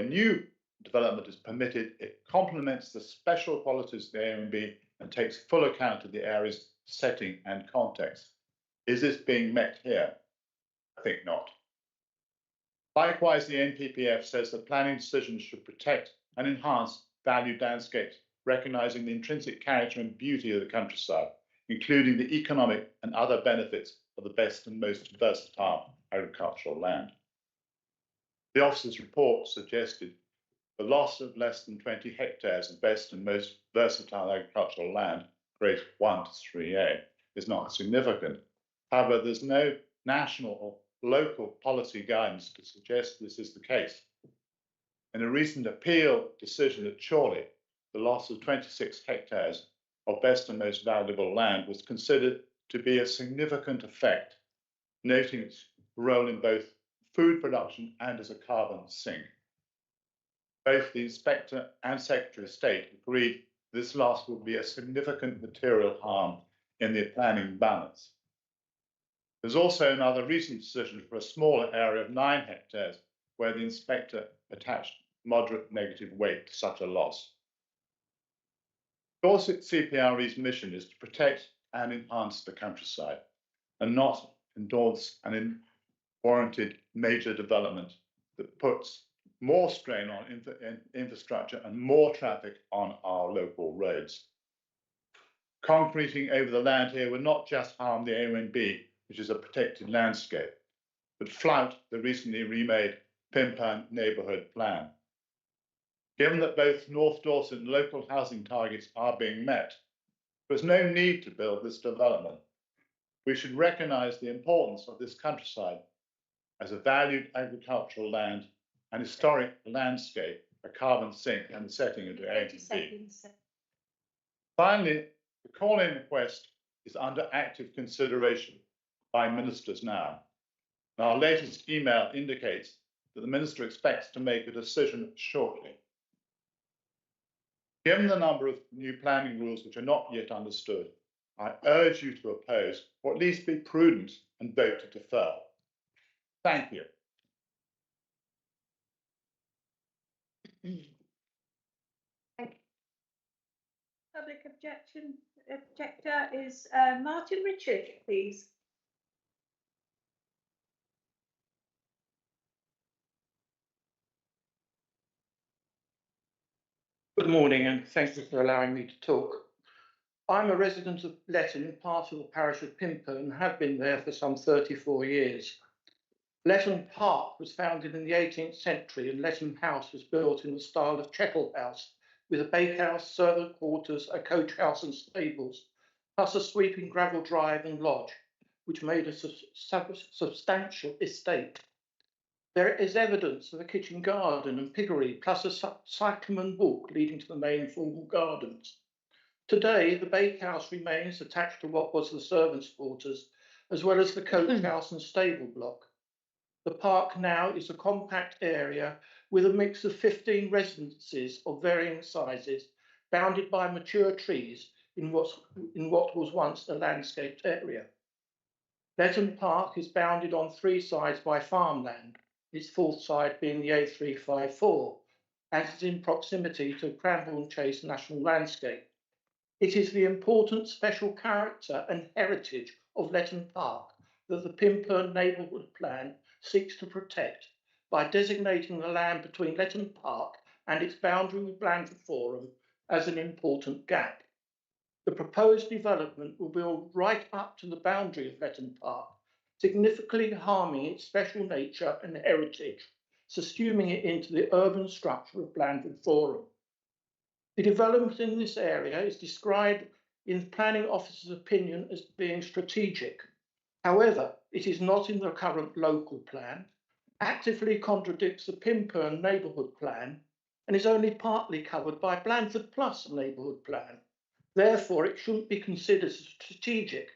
new development is permitted, it complements the special qualities of the AONB and takes full account of the area's setting and context. Is this being met here? I think not. Likewise, the NPPF says that planning decisions should protect and enhance valued landscapes, recognising the intrinsic character and beauty of the countryside, including the economic and other benefits of the best and most versatile agricultural land. The officer's report suggested the loss of less than 20 hectares of best and most versatile agricultural land, grade 1 to 3A, is not significant. However, there's no national or local policy guidance to suggest this is the case. In a recent appeal decision at Chorley, the loss of 26 hectares of best and most valuable land was considered to be a significant effect, noting its role in both food production and as a carbon sink. Both the Inspector and Secretary of State agreed this loss would be a significant material harm in the planning balance. There's also another recent decision for a smaller area of 9 hectares where the Inspector attached moderate negative weight to such a loss. Dorset CPRE's mission is to protect and enhance the countryside and not endorse an unwarranted major development that puts more strain on infrastructure and more traffic on our local roads. Concreting over the land here would not just harm the AONB, which is a protected landscape, but flout the recently remade Pimpan neighbourhood plan. Given that both North Dorset and local housing targets are being met, there's no need to build this development. We should recognise the importance of this countryside as a valued agricultural land and historic landscape, a carbon sink and the setting of the AONB. Finally, the call-in request is under active consideration by ministers now. And our latest email indicates that the minister expects to make a decision shortly. Given the number of new planning rules which are not yet understood, I urge you to oppose, or at least be prudent and vote to defer. Thank you.
Public objector is Martin Richard, please.
Good morning and thank you for allowing me to talk. I'm a resident of Letton, part of the parish of Pimper, and have been there for some 34 years. Letton Park was founded in the 18th century and Letton House was built in the style of Chettle House, with a bakehouse, servant quarters, a coach house and stables, plus a sweeping gravel drive and lodge, which made a substantial estate. There is evidence of a kitchen garden and piggery, plus a cyclamen walk leading to the main formal gardens. Today, the bakehouse remains attached to what was the servants' quarters, as well as the coach house and stable block. The park now is a compact area with a mix of 15 residences of varying sizes, bounded by mature trees in what was once a landscaped area. Letton Park is bounded on 3 sides by farmland, its 4th side being the A354, and is in proximity to Cranbourne Chase National Landscape. It is the important special character and heritage of Letton Park that the Pimper Neighbourhood Plan seeks to protect by designating the land between Letton Park and its boundary with Blandford Forum as an important gap. The proposed development will build right up to the boundary of Letton Park, significantly harming its special nature and heritage, subsuming it into the urban structure of Blandford Forum. The development in this area is described in the planning officer's opinion as being strategic. However, it is not in the current local plan, actively contradicts the Pimpern neighbourhood plan, and is only partly covered by Blandford Plus neighbourhood plan. Therefore, it shouldn't be considered as strategic,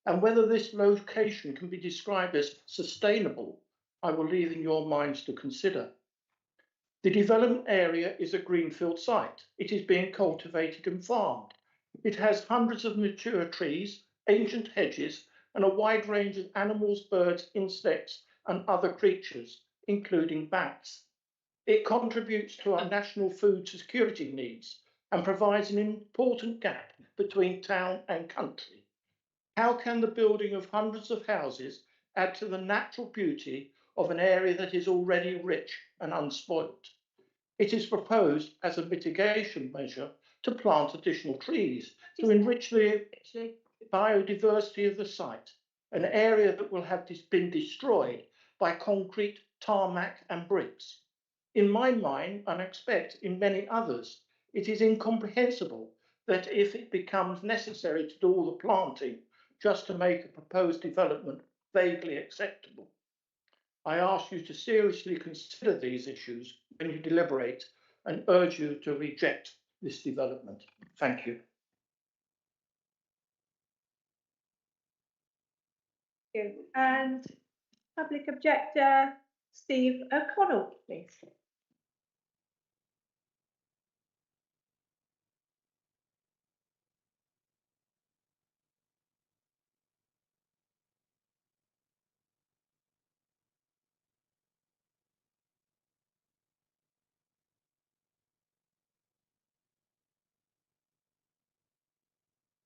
and whether this location can be described as sustainable, I will leave in your minds to consider. The development area is a greenfield site. It is being cultivated and farmed. It has hundreds of mature trees, ancient hedges, and a wide range of animals, birds, insects, and other creatures, including bats. It contributes to our national food security needs and provides an important gap between town and country. How can the building of hundreds of houses add to the natural beauty of an area that is already rich and unspoilt? It is proposed as a mitigation measure to plant additional trees to enrich the biodiversity of the site, an area that will have been destroyed by concrete, tarmac and bricks. In my mind, and I expect in many others, it is incomprehensible that if it becomes necessary to do all the planting just to make a proposed development vaguely acceptable. I ask you to seriously consider these issues when you deliberate and urge you to reject this development. Thank you.
Thank you. And public objector, Steve O'Connell, please.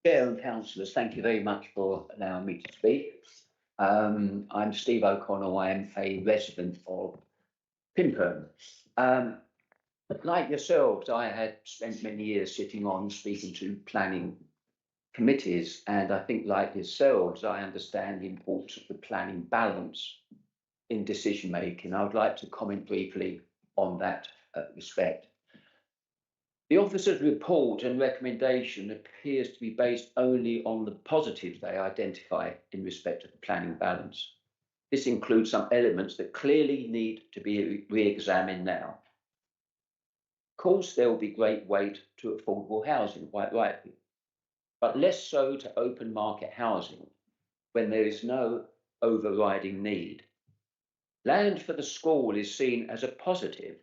Chair and councillors, thank you very much for allowing me to speak. I'm Steve O'Connell. I am a resident of Pimpern. Like yourselves, I had spent many years sitting on speaking to planning committees, and I think like yourselves, I understand the importance of the planning balance in decision making. I would like to comment briefly on that respect. The officer's report and recommendation appears to be based only on the positives they identify in respect of the planning balance. This includes some elements that clearly need to be re-examined now. Of course, there will be great weight to affordable housing, quite rightly, but less so to open market housing when there is no overriding need. Land for the school is seen as a positive,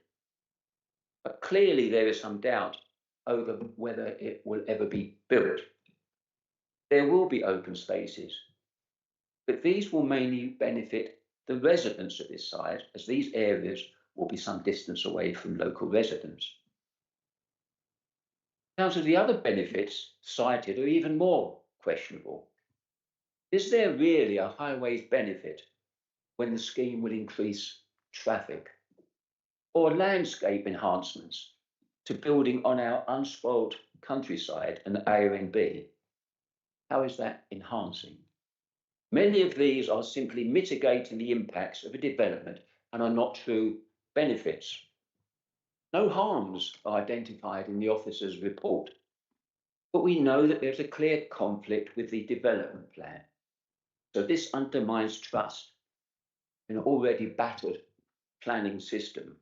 but clearly there is some doubt over whether it will ever be built. There will be open spaces, but these will mainly benefit the residents of this site, as these areas will be some distance away from local residents. Councillors, the other benefits cited are even more questionable. Is there really a highways benefit when the scheme will increase traffic? Or landscape enhancements to building on our unspoiled countryside and AONB? How is that enhancing? Many of these are simply mitigating the impacts of a development and are not true benefits. No harms are identified in the officer's report, but we know that there's a clear conflict with the development plan. So this undermines trust in an already battered planning system.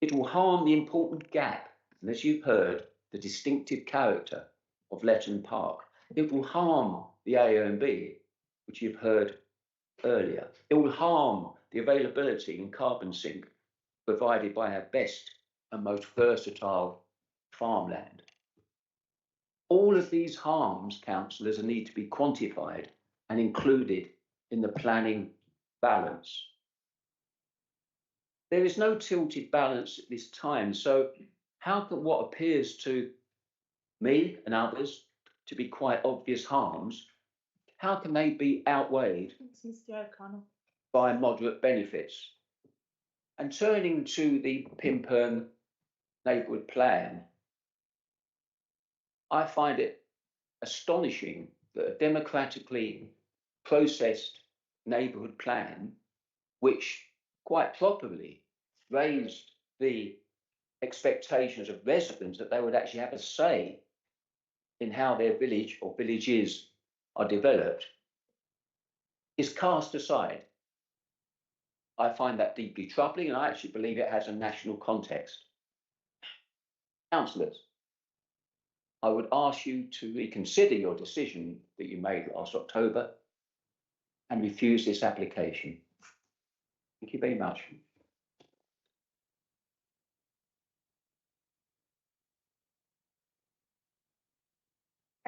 It will harm the important gap, and as you've heard, the distinctive character of Letton Park. It will harm the AONB, which you've heard earlier. It will harm the availability and carbon sink provided by our best and most versatile farmland. All of these harms, councillors, need to be quantified and included in the planning balance. There is no tilted balance at this time, so how can what appears to me and others to be quite obvious harms, how can they be outweighed
Mr. O'Connell.
by moderate benefits? And turning to the Pimpern neighbourhood plan, I find it astonishing that a democratically processed neighbourhood plan, which quite properly raised the expectations of residents that they would actually have a say in how their village or villages are developed, is cast aside. I find that deeply troubling, and I actually believe it has a national context. Councillors, I would ask you to reconsider your decision that you made last October and refuse this application. Thank you very much.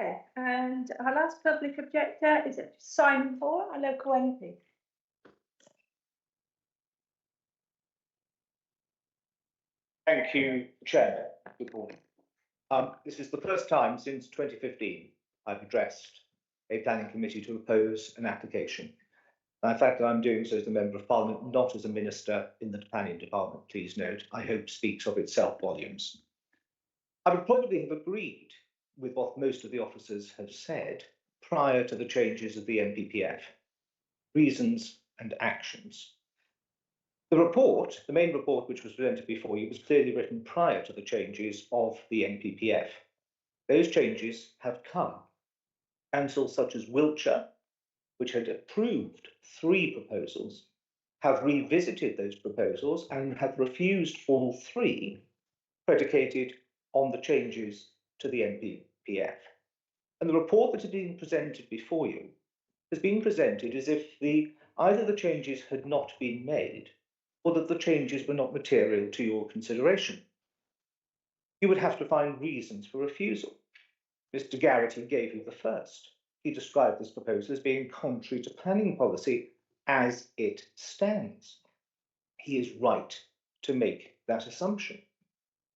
Okay, and our last public objector is Simon Ford, a local MP.
Thank you, Chair. Good morning. This is the first time since 2015 I've addressed a planning committee to oppose an application. And the fact that I'm doing so as a member of Parliament, not as a minister in the planning department, please note, I hope speaks of itself volumes. I would probably have agreed with what most of the officers have said prior to the changes of the NPPF, reasons and actions. The report, the main report which was presented before you, was clearly written prior to the changes of the NPPF. Those changes have come. Councils such as Wiltshire, which had approved 3 proposals, have revisited those proposals and have refused all 3, predicated on the changes to the NPPF. And the report that has been presented before you has been presented as if either the changes had not been made or that the changes were not material to your consideration. You would have to find reasons for refusal. Mr. Garrity gave you the first. He described this proposal as being contrary to planning policy as it stands. He is right to make that assumption.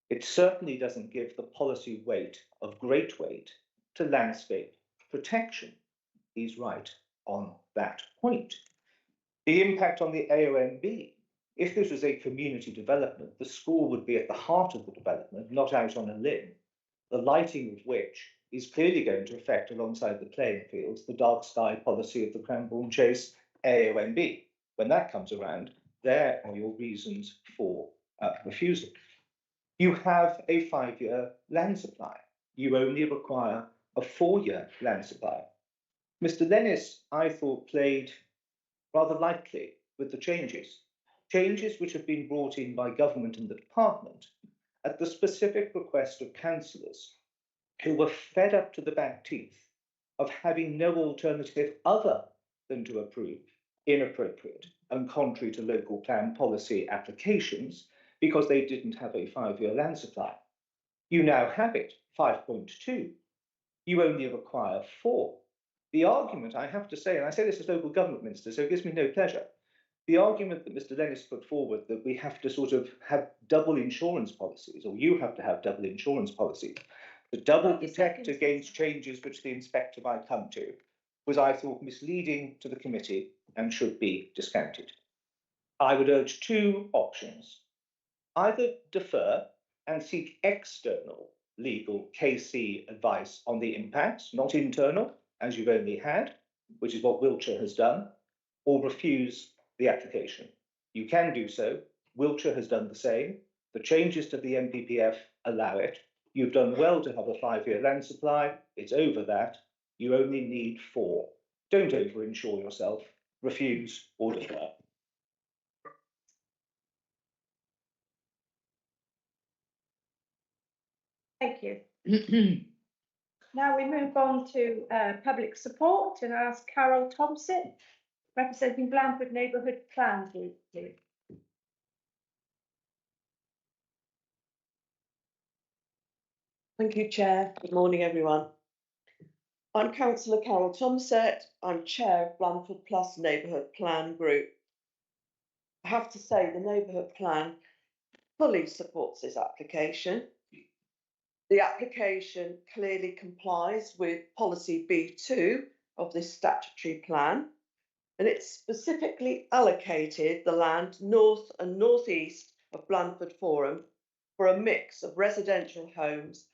It certainly doesn't give the policy weight of great weight to landscape protection. He's right on that point. The impact on the AONB. If this was a community development, the school would be at the heart of the development, not out on a limb, the lighting of which is clearly going to affect, alongside the playing fields, the dark sky policy of the Cranbourne Chase AONB. When that comes around, there are your reasons for refusal. You have a 5-year land supply. You only require a 4-year land supply. Mr. Lennis, I thought, played rather lightly with the changes which have been brought in by government and the department at the specific request of councillors who were fed up to the back teeth of having no alternative other than to approve inappropriate and contrary to local plan policy applications because they didn't have a 5-year land supply. You now have it, 5.2. You only require 4. The argument, I have to say, and I say this as local government minister, so it gives me no pleasure, the argument that Mr. Lennis put forward that we have to sort of have double insurance policies, or you have to have double insurance policies, the double protect against changes which the inspector might come to, was, I thought, misleading to the committee and should be discounted. I would urge 2 options. Either defer and seek external legal KC advice on the impacts, not internal, as you've only had, which is what Wiltshire has done, or refuse the application. You can do so. Wiltshire has done the same. The changes to the NPPF allow it. You've done well to have a 5-year land supply. It's over that. You only need 4. Don't over-insure yourself. Refuse or defer.
Thank you. Now we move on to public support and ask Carol Thompson, representing Blandford Neighbourhood Plan Group, please.
Thank you, Chair. Good morning, everyone. I'm Councillor Carol Thomsett. I'm Chair of Blandford Plus Neighbourhood Plan Group. I have to say the Neighbourhood Plan fully supports this application. The application clearly complies with policy B2 of this statutory plan, and it's specifically allocated the land north and northeast of Blandford Forum for a mix of residential homes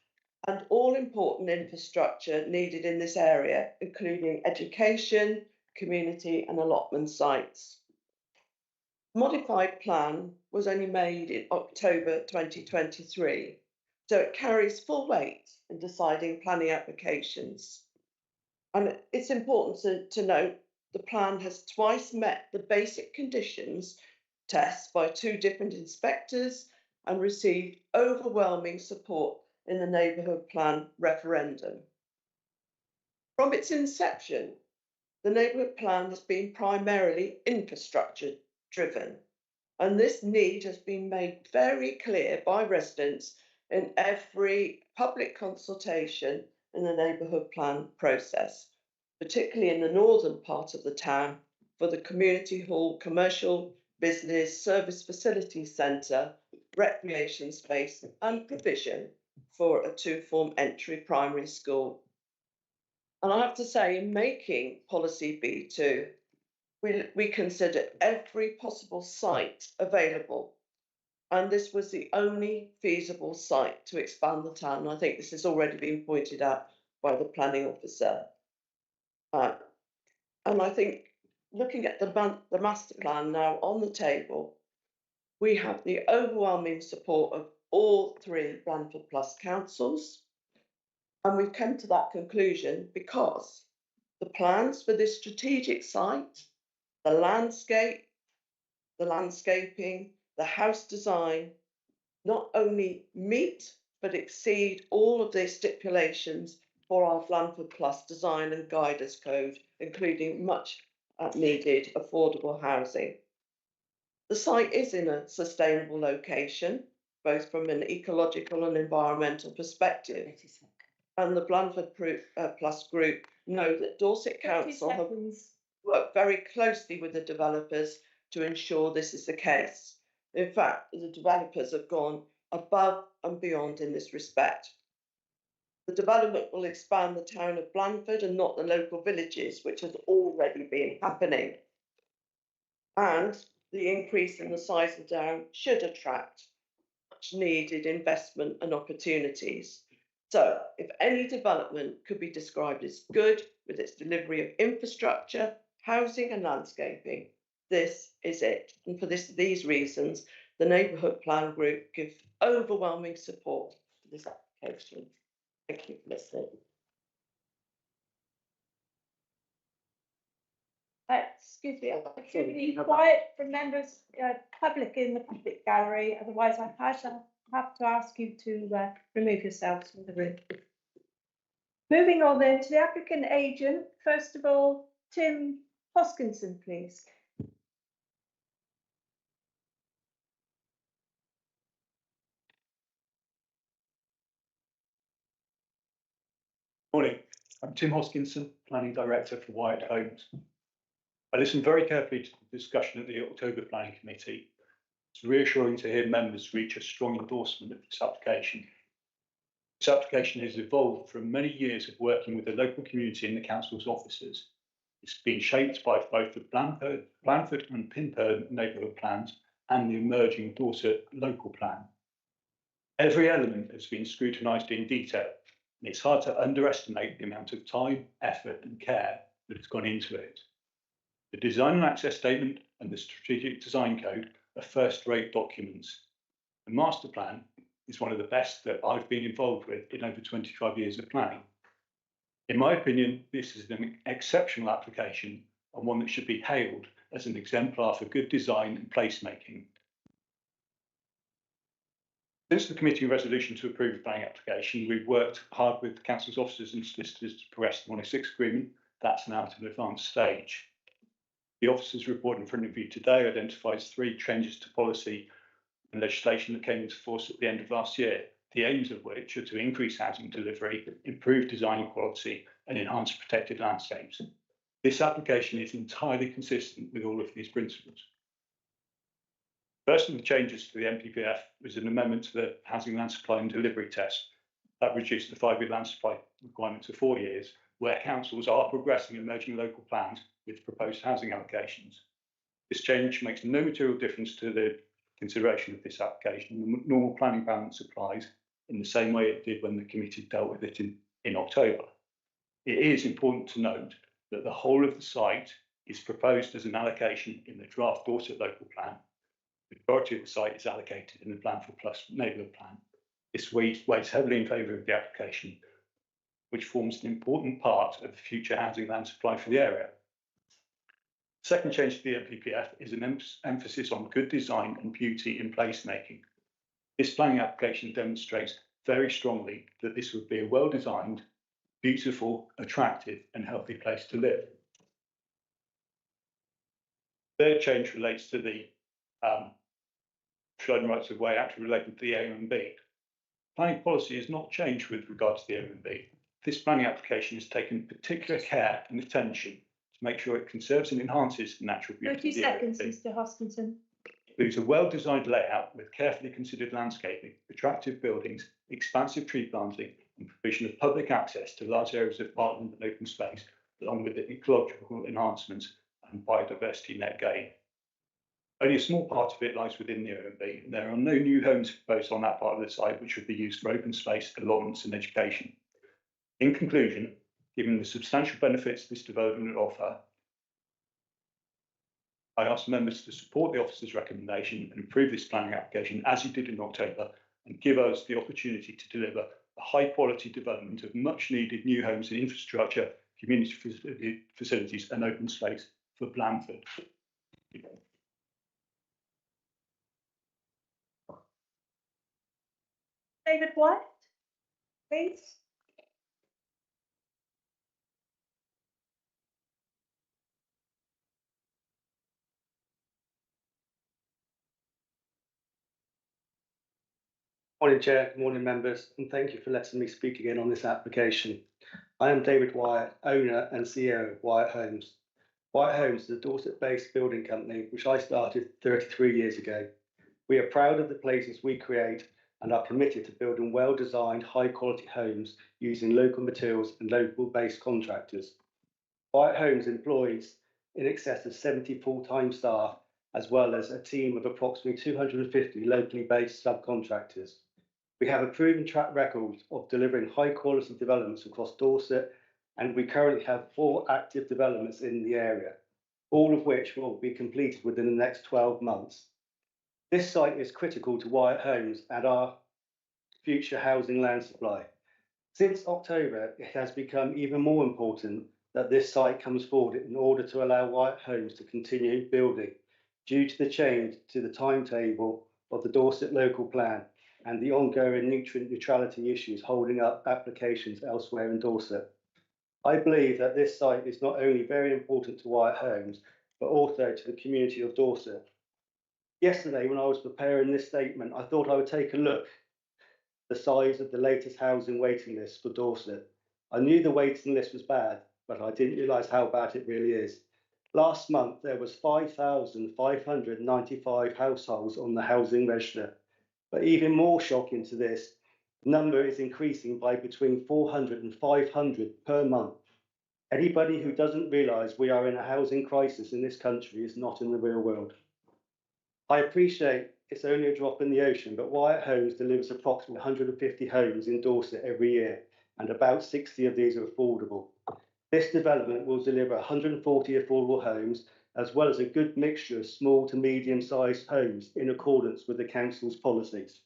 and all important infrastructure needed in this area, including education, community and allotment sites. Modified plan was only made in October 2023, so it carries full weight in deciding planning applications. And it's important to note the plan has twice met the basic conditions tests by 2 different inspectors and received overwhelming support in the neighbourhood plan referendum. From its inception, the neighbourhood plan has been primarily infrastructure driven, and this need has been made very clear by residents in every public consultation in the neighbourhood plan process, particularly in the northern part of the town for the community hall, commercial, business, service facilities centre, recreation space and provision for a 2-form entry primary school. And I have to say, in making policy B2, we considered every possible site available, and this was the only feasible site to expand the town. And I think this has already been pointed out by the planning officer. And I think looking at the master plan now on the table, we have the overwhelming support of all 3 Blandford Plus councils. And we've come to that conclusion because the plans for this strategic site, the landscape, the landscaping, the house design, not only meet but exceed all of the stipulations for our Blandford Plus design and guidance code, including much needed affordable housing. The site is in a sustainable location, both from an ecological and environmental perspective. And the Blandford Plus group know that Dorset Council have worked very closely with the developers to ensure this is the case. In fact, the developers have gone above and beyond in this respect. The development will expand the town of Blandford and not the local villages, which has already been happening. And the increase in the size of the town should attract much needed investment and opportunities. So if any development could be described as good with its delivery of infrastructure, housing and landscaping, this is it. And for these reasons, the Neighbourhood Plan Group give overwhelming support to this application. Thank you for listening.
Excuse me, should be quiet for members, public in the public gallery, otherwise I shall have to ask you to remove yourselves from the room. Moving on then to the applicant agent, first of all, Tim Hoskinson, please.
Morning, I'm Tim Hoskinson, Planning Director for Wyatt Homes. I listened very carefully to the discussion at the October Planning Committee. It's reassuring to hear members reach a strong endorsement of this application. This application has evolved from many years of working with the local community in the council's offices. It's been shaped by both the Blandford and Pimperne neighbourhood plans and the emerging Dorset local plan. Every element has been scrutinised in detail, and it's hard to underestimate the amount of time, effort and care that has gone into it. The Design and Access Statement and the Strategic Design Code are first-rate documents. The Master Plan is one of the best that I've been involved with in over 25 years of planning. In my opinion, this is an exceptional application and one that should be hailed as an exemplar for good design and placemaking. Since the committee resolution to approve the planning application, we've worked hard with the council's officers and solicitors to progress the 106 agreement. That's now at an advanced stage. The officers' report in front of you today identifies 3 changes to policy and legislation that came into force at the end of last year, the aims of which are to increase housing delivery, improve design quality and enhance protected landscapes. This application is entirely consistent with all of these principles. First of the changes to the NPPF was an amendment to the Housing Land Supply and Delivery Test that reduced the 5-year land supply requirement to 4 years, where councils are progressing emerging local plans with proposed housing allocations. This change makes no material difference to the consideration of this application. The normal planning balance applies in the same way it did when the committee dealt with it in October. It is important to note that the whole of the site is proposed as an allocation in the draft Dorset local plan. The majority of the site is allocated in the Blandford Plus neighbourhood plan. This weighs heavily in favour of the application, which forms an important part of the future housing land supply for the area. Second change to the NPPF is an emphasis on good design and beauty in placemaking. This planning application demonstrates very strongly that this would be a well-designed, beautiful, attractive and healthy place to live. Third change relates to the Flood and Rights of Way Act related to the AONB. Planning policy has not changed with regard to the AONB. This planning application has taken particular care and attention to make sure it conserves and enhances the natural beauty
30
of the
seconds,
AONB.
Mr Hoskinson.
Includes a well-designed layout with carefully considered landscaping, attractive buildings, expansive tree planting, and provision of public access to large areas of parkland and open space, along with the ecological enhancements and biodiversity net gain. Only a small part of it lies within the OMB, and there are no new homes proposed on that part of the site, which would be used for open space, allotments, and education. In conclusion, given the substantial benefits this development would offer, I ask members to support the officer's recommendation and approve this planning application as you did in October, and give us the opportunity to deliver a high-quality development of much-needed new homes and infrastructure, community facilities, and open space for Blandford.
David White, please.
Morning, Chair. Good morning, members, and thank you for letting me speak again on this application. I am David Wyatt, owner and CEO of Wyatt Homes. Wyatt Homes is a Dorset-based building company which I started 33 years ago. We are proud of the places we create and are committed to building well-designed, high-quality homes using local materials and local-based contractors. Wyatt Homes employs in excess of 70 full-time staff, as well as a team of approximately 250 locally based subcontractors. We have a proven track record of delivering high-quality developments across Dorset, and we currently have 4 active developments in the area, all of which will be completed within the next 12 months. This site is critical to Wyatt Homes and our future housing land supply. Since October, it has become even more important that this site comes forward in order to allow Wyatt Homes to continue building due to the change to the timetable of the Dorset local plan and the ongoing nutrient neutrality issues holding up applications elsewhere in Dorset. I believe that this site is not only very important to Wyatt Homes, but also to the community of Dorset. Yesterday, when I was preparing this statement, I thought I would take a look at the size of the latest housing waiting list for Dorset. I knew the waiting list was bad, but I didn't realise how bad it really is. Last month, there was 5,595 households on the housing register. But even more shocking to this, the number is increasing by between 400 and 500 per month. Anybody who doesn't realise we are in a housing crisis in this country is not in the real world. I appreciate it's only a drop in the ocean, but Wyatt Homes delivers approximately 150 homes in Dorset every year, and about 60 of these are affordable. This development will deliver 140 affordable homes, as well as a good mixture of small to medium-sized homes in accordance with the council's policies.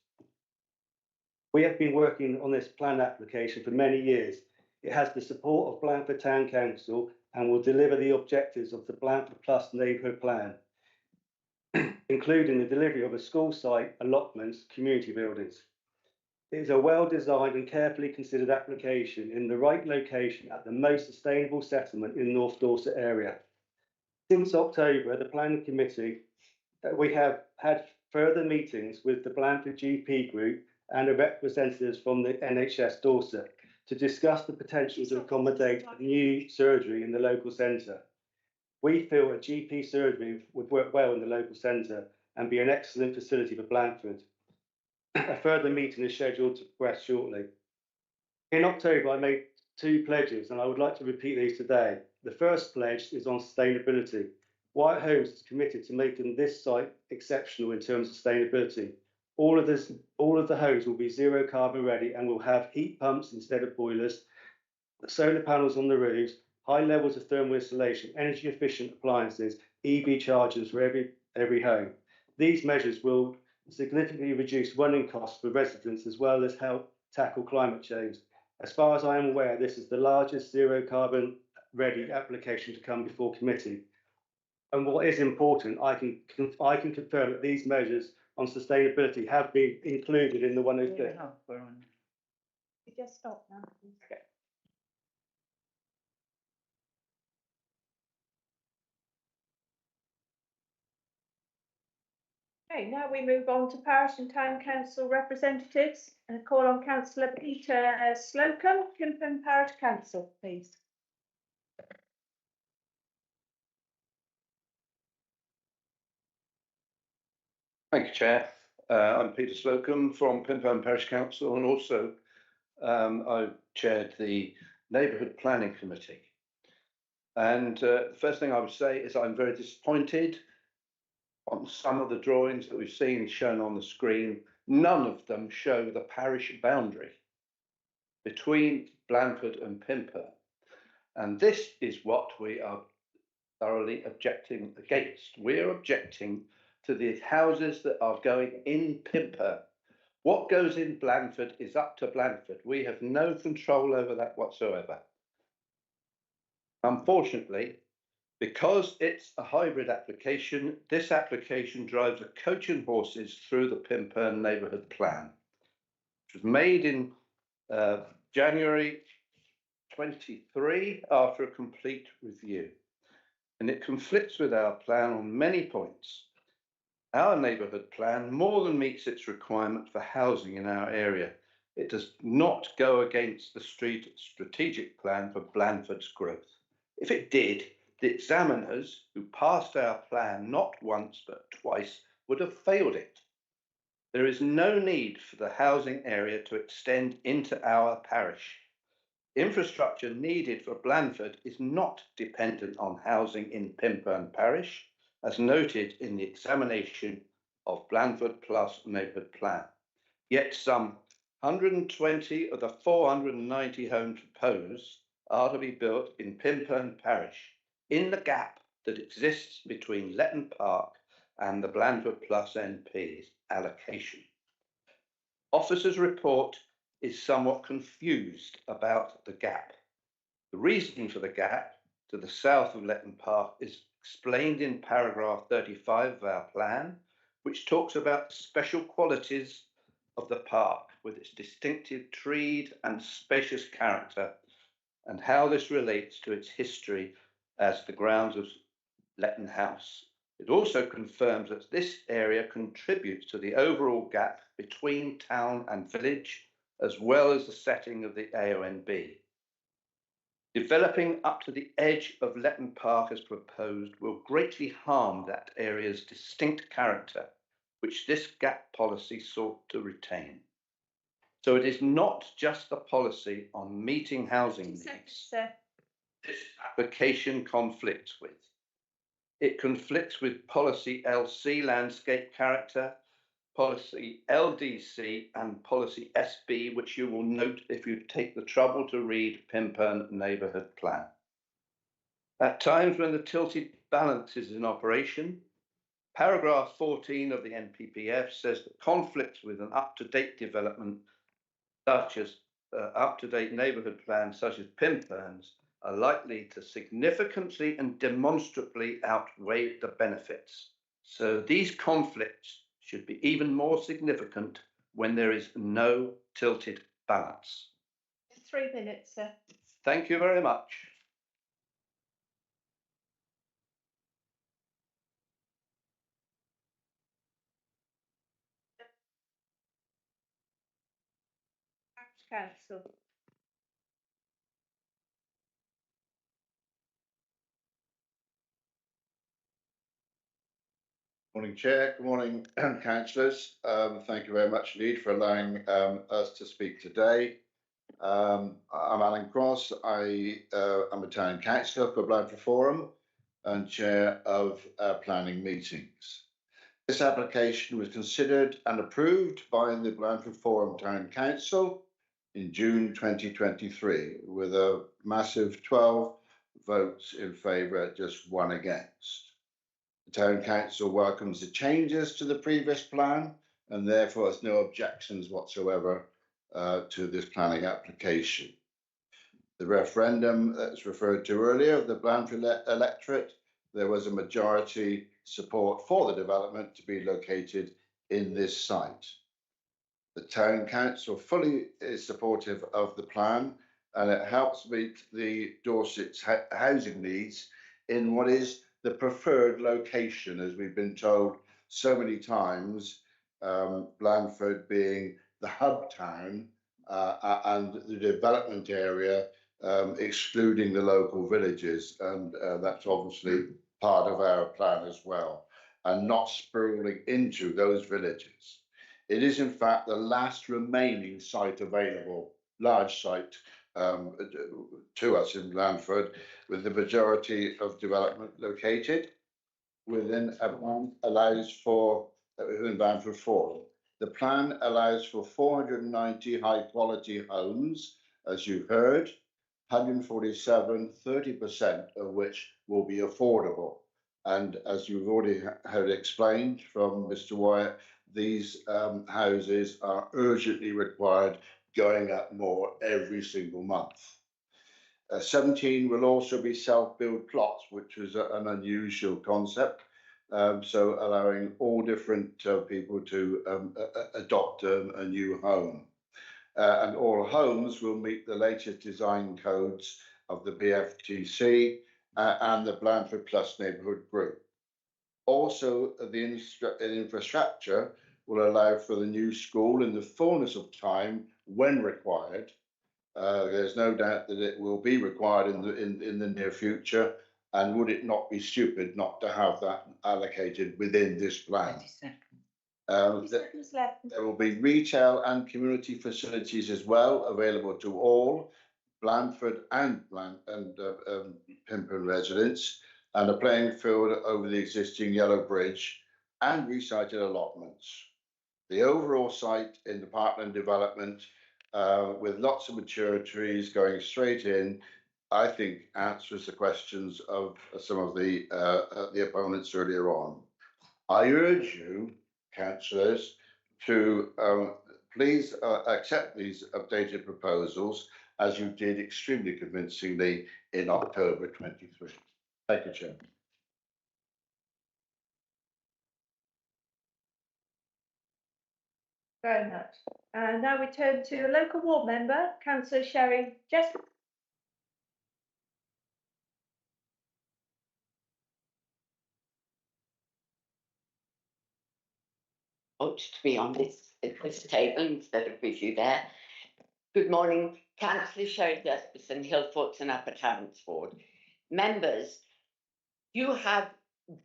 We have been working on this plan application for many years. It has the support of Blandford Town Council and will deliver the objectives of the Blandford Plus neighbourhood plan, including the delivery of a school site, allotments, community buildings. It is a well-designed and carefully considered application in the right location at the most sustainable settlement in North Dorset area. Since October, the Planning Committee, we have had further meetings with the Blandford GP Group and the representatives from the NHS Dorset to discuss the potential to accommodate a new surgery in the local centre. We feel a GP surgery would work well in the local centre and be an excellent facility for Blandford. A further meeting is scheduled to progress shortly. In October, I made 2 pledges, and I would like to repeat these today. The first pledge is on sustainability. White Homes is committed to making this site exceptional in terms of sustainability. All of the homes will be zero carbon ready and will have heat pumps instead of boilers, solar panels on the roofs, high levels of thermal insulation, energy efficient appliances, EV chargers for every home. These measures will significantly reduce running costs for residents as well as help tackle climate change. As far as I am aware, this is the largest zero carbon ready application to come before committee. And what is important, I can confirm that these measures on sustainability have been included in the 106.
You just stop now.
Okay.
Okay, now we move on to parish and town council representatives and call on councillor Peter Slocum, Pimpen Parish Council, please.
Thank you, Chair. I'm Peter Slocum from Pimpen Parish Council, and also I chaired the Neighbourhood Planning Committee. And the first thing I would say is I'm very disappointed on some of the drawings that we've seen shown on the screen. None of them show the parish boundary between Blandford and Pimpen. And this is what we are thoroughly objecting against. We're objecting to the houses that are going in Pimpen. What goes in Blandford is up to Blandford. We have no control over that whatsoever. Unfortunately, because it's a hybrid application, this application drives a coach and horses through the Pimpen Neighbourhood Plan. It was made in January 23 after a complete review, and it conflicts with our plan on many points. Our neighbourhood plan more than meets its requirement for housing in our area. It does not go against the strategic plan for Blandford's growth. If it did, the examiners who passed our plan not once but twice would have failed it. There is no need for the housing area to extend into our parish. Infrastructure needed for Blandford is not dependent on housing in Pimpen Parish, as noted in the examination of Blandford Plus Neighbourhood Plan. Yet some 120 of the 490 homes proposed are to be built in Pimpen Parish, in the gap that exists between Letton Park and the Blandford Plus NP's allocation. Officer's report is somewhat confused about the gap. The reason for the gap to the south of Letton Park is explained in paragraph 35 of our plan, which talks about the special qualities of the park with its distinctive treed and spacious character, and how this relates to its history as the grounds of Letton House. It also confirms that this area contributes to the overall gap between town and village, as well as the setting of the AONB. Developing up to the edge of Letton Park as proposed will greatly harm that area's distinct character, which this gap policy sought to retain. So it is not just the policy on meeting housing needs this application conflicts with. It conflicts with policy LC, landscape character, policy LDC and policy SB, which you will note if you take the trouble to read Pimpen Neighbourhood Plan. At times when the tilted balance is in operation, paragraph 14 of the NPPF says that conflicts with an up-to-date development, such as up-to-date neighbourhood plans such as Pimpen's, are likely to significantly and demonstrably outweigh the benefits. So these conflicts should be even more significant when there is no tilted balance.
3 minutes, sir.
Thank you very much.
Council.
Morning, Chair. Good morning, councillors. Thank you very much indeed for allowing us to speak today. I'm Alan Cross. I am a town councillor for Blandford Forum. and chair of planning meetings. This application was considered and approved by the Blandford Forum Town Council in June 2023 with a massive 12 votes in favour, just 1 against. The Town Council welcomes the changes to the previous plan and therefore has no objections whatsoever to this planning application. The referendum that's referred to earlier, the Blandford electorate, there was a majority support for the development to be located in this site. The Town Council fully is supportive of the plan, and it helps meet the Dorset's housing needs in what is the preferred location, as we've been told so many times, Blandford being the hub town and the development area excluding the local villages, and that's obviously part of our plan as well, and not sprawling into those villages. It is in fact the last remaining site available, large site to us in Blandford, with the majority of development located within a plan allows for within Blandford Forum. The plan allows for 490 high quality homes, as you've heard, 147, 30% of which will be affordable. And as you've already heard explained from Mr. Wyatt, these houses are urgently required, going up more every single month. 17 will also be self-build plots, which is an unusual concept. So allowing all different people to adopt a new home. And all homes will meet the latest design codes of the BFTC and the Blandford Plus neighbourhood group. Also, the infrastructure will allow for the new school in the fullness of time when required. There's no doubt that it will be required in the near future, and would it not be stupid not to have that allocated within this plan? There will be retail and community facilities as well available to all Blandford and Pimpen residents, and a playing field over the existing Yellow Bridge and resited allotments. The overall site in the Parkland development with lots of mature trees going straight in, I think answers the questions of some of the opponents earlier on. I urge you, councillors, to please accept these updated proposals, as you did extremely convincingly in October 23. Thank you, Chair.
Very much. And now we turn to a local ward member, Councillor Sherry Jessup.
To be on this table instead of with you there. Good morning, Councillor Sherry Jesperson, Hillforts and Upper Clarence Ward. Members, you have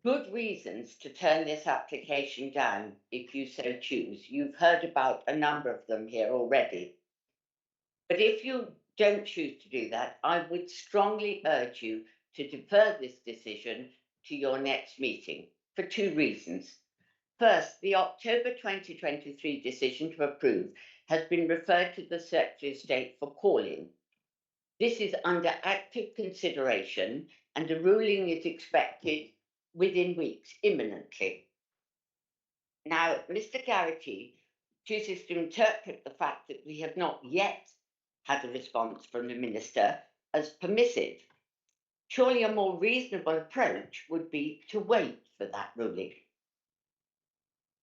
good reasons to turn this application down if you so choose. You've heard about a number of them here already. But if you don't choose to do that, I would strongly urge you to defer this decision to your next meeting for 2 reasons. First, the October 2023 decision to approve has been referred to the Secretary of State for calling. This is under active consideration and a ruling is expected within weeks, imminently. Now, Mr. Garrity chooses to interpret the fact that we have not yet had a response from the Minister as permissive. Surely a more reasonable approach would be to wait for that ruling.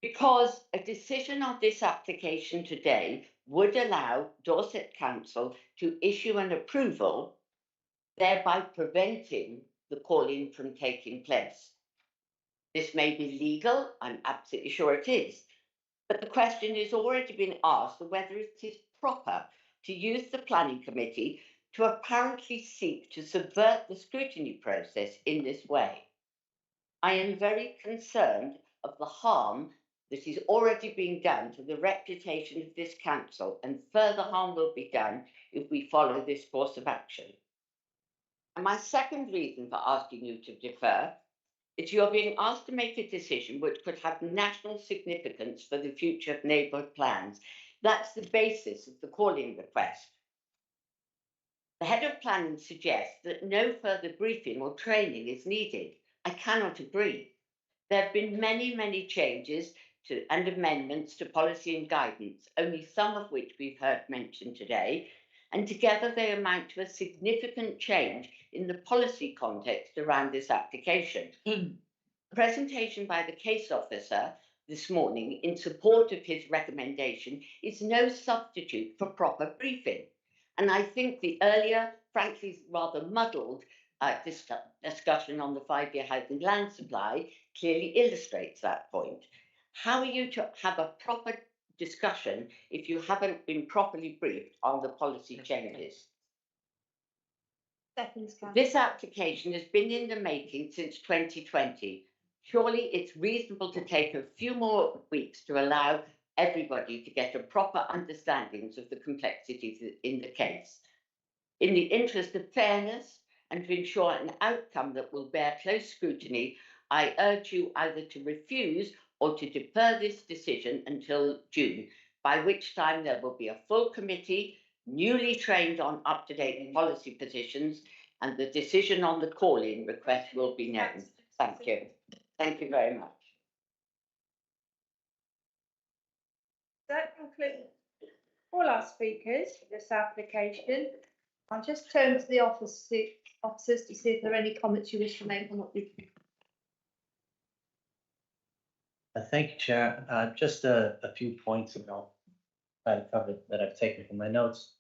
Because a decision on this application today would allow Dorset Council to issue an approval, thereby preventing the calling from taking place. This may be legal, I'm absolutely sure it is, but the question has already been asked whether it is proper to use the planning committee to apparently seek to subvert the scrutiny process in this way. I am very concerned of the harm that is already being done to the reputation of this council, and further harm will be done if we follow this course of action. And my second reason for asking you to defer is you're being asked to make a decision which could have national significance for the future of neighbourhood plans. That's the basis of the calling request. The head of planning suggests that no further briefing or training is needed. I cannot agree. There have been many changes and amendments to policy and guidance, only some of which we've heard mentioned today, and together they amount to a significant change in the policy context around this application. The presentation by the case officer this morning in support of his recommendation is no substitute for proper briefing. And I think the earlier, frankly, rather muddled discussion on the 5-year housing land supply clearly illustrates that point. How are you to have a proper discussion if you haven't been properly briefed on the policy changes? This application has been in the making since 2020. Surely it's reasonable to take a few more weeks to allow everybody to get a proper understanding of the complexities in the case. In the interest of fairness and to ensure an outcome that will bear close scrutiny, I urge you either to refuse or to defer this decision until June, by which time there will be a full committee, newly trained on up-to-date policy positions, and the decision on the call-in request will be known. Thank you. Thank you very much.
That concludes all our speakers for this application. I'll just turn to the officers to see if there are any comments you wish to make on what we've.
Thank you, Chair. Just a few points and I'll try to cover that I've taken from my notes.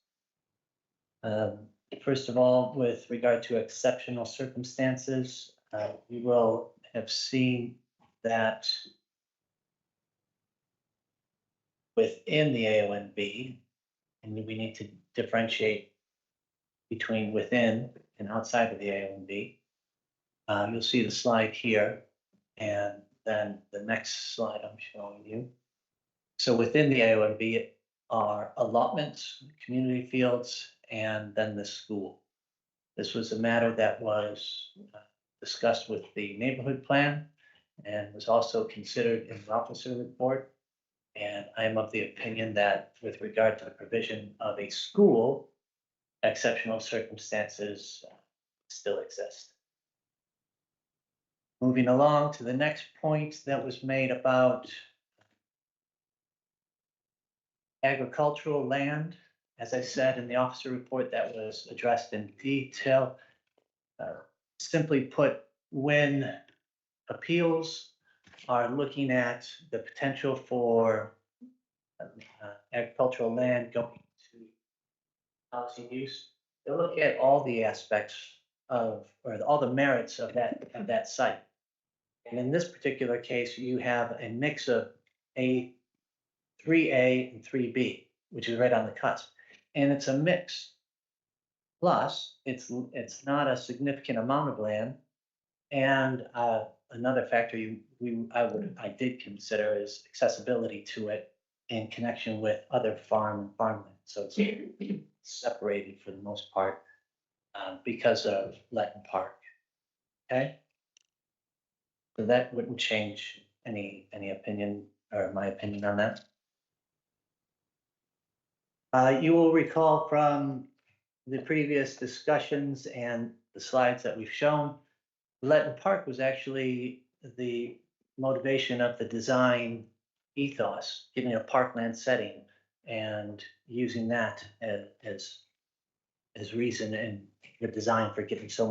First of all, with regard to exceptional circumstances, you will have seen that within the AONB, and we need to differentiate between within and outside of the AONB. You'll see the slide here, and then the next slide I'm showing you. So within the AONB are allotments, community fields, and then the school. This was a matter that was discussed with the neighborhood plan and was also considered in the officer report. And I am of the opinion that with regard to the provision of a school, exceptional circumstances still exist. Moving along to the next point that was made about agricultural land. As I said in the officer report, that was addressed in detail. Simply put, when appeals are looking at the potential for agricultural land going to housing use, they look at all the aspects of, or all the merits of that site. And in this particular case, you have a mix of 3A and 3B, which is right on the cusp. And it's a mix. Plus, it's not a significant amount of land. And another factor I did consider is accessibility to it in connection with other farmland. So it's separated for the most part because of Letton Park. Okay. So that wouldn't change any opinion or my opinion on that. You will recall from the previous discussions and the slides that we've shown, Letton Park was actually the motivation of the design ethos, giving a parkland setting and using that as reason in the design for getting so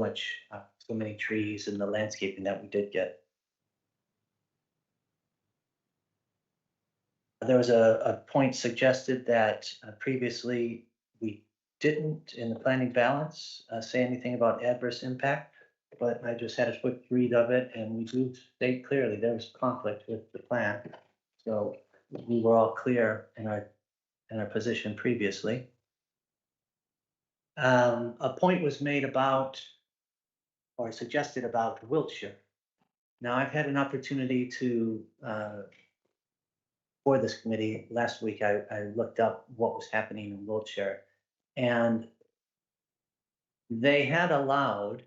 many trees and the landscaping that we did get. There was a point suggested that previously we didn't, in the planning balance, say anything about adverse impact, but I just had a quick read of it, and we do state clearly there was conflict with the plan. So we were all clear in our position previously. A point was made about, or suggested about Wiltshire. Now, I've had an opportunity to for this committee last week, I looked up what was happening in Wiltshire, and they had allowed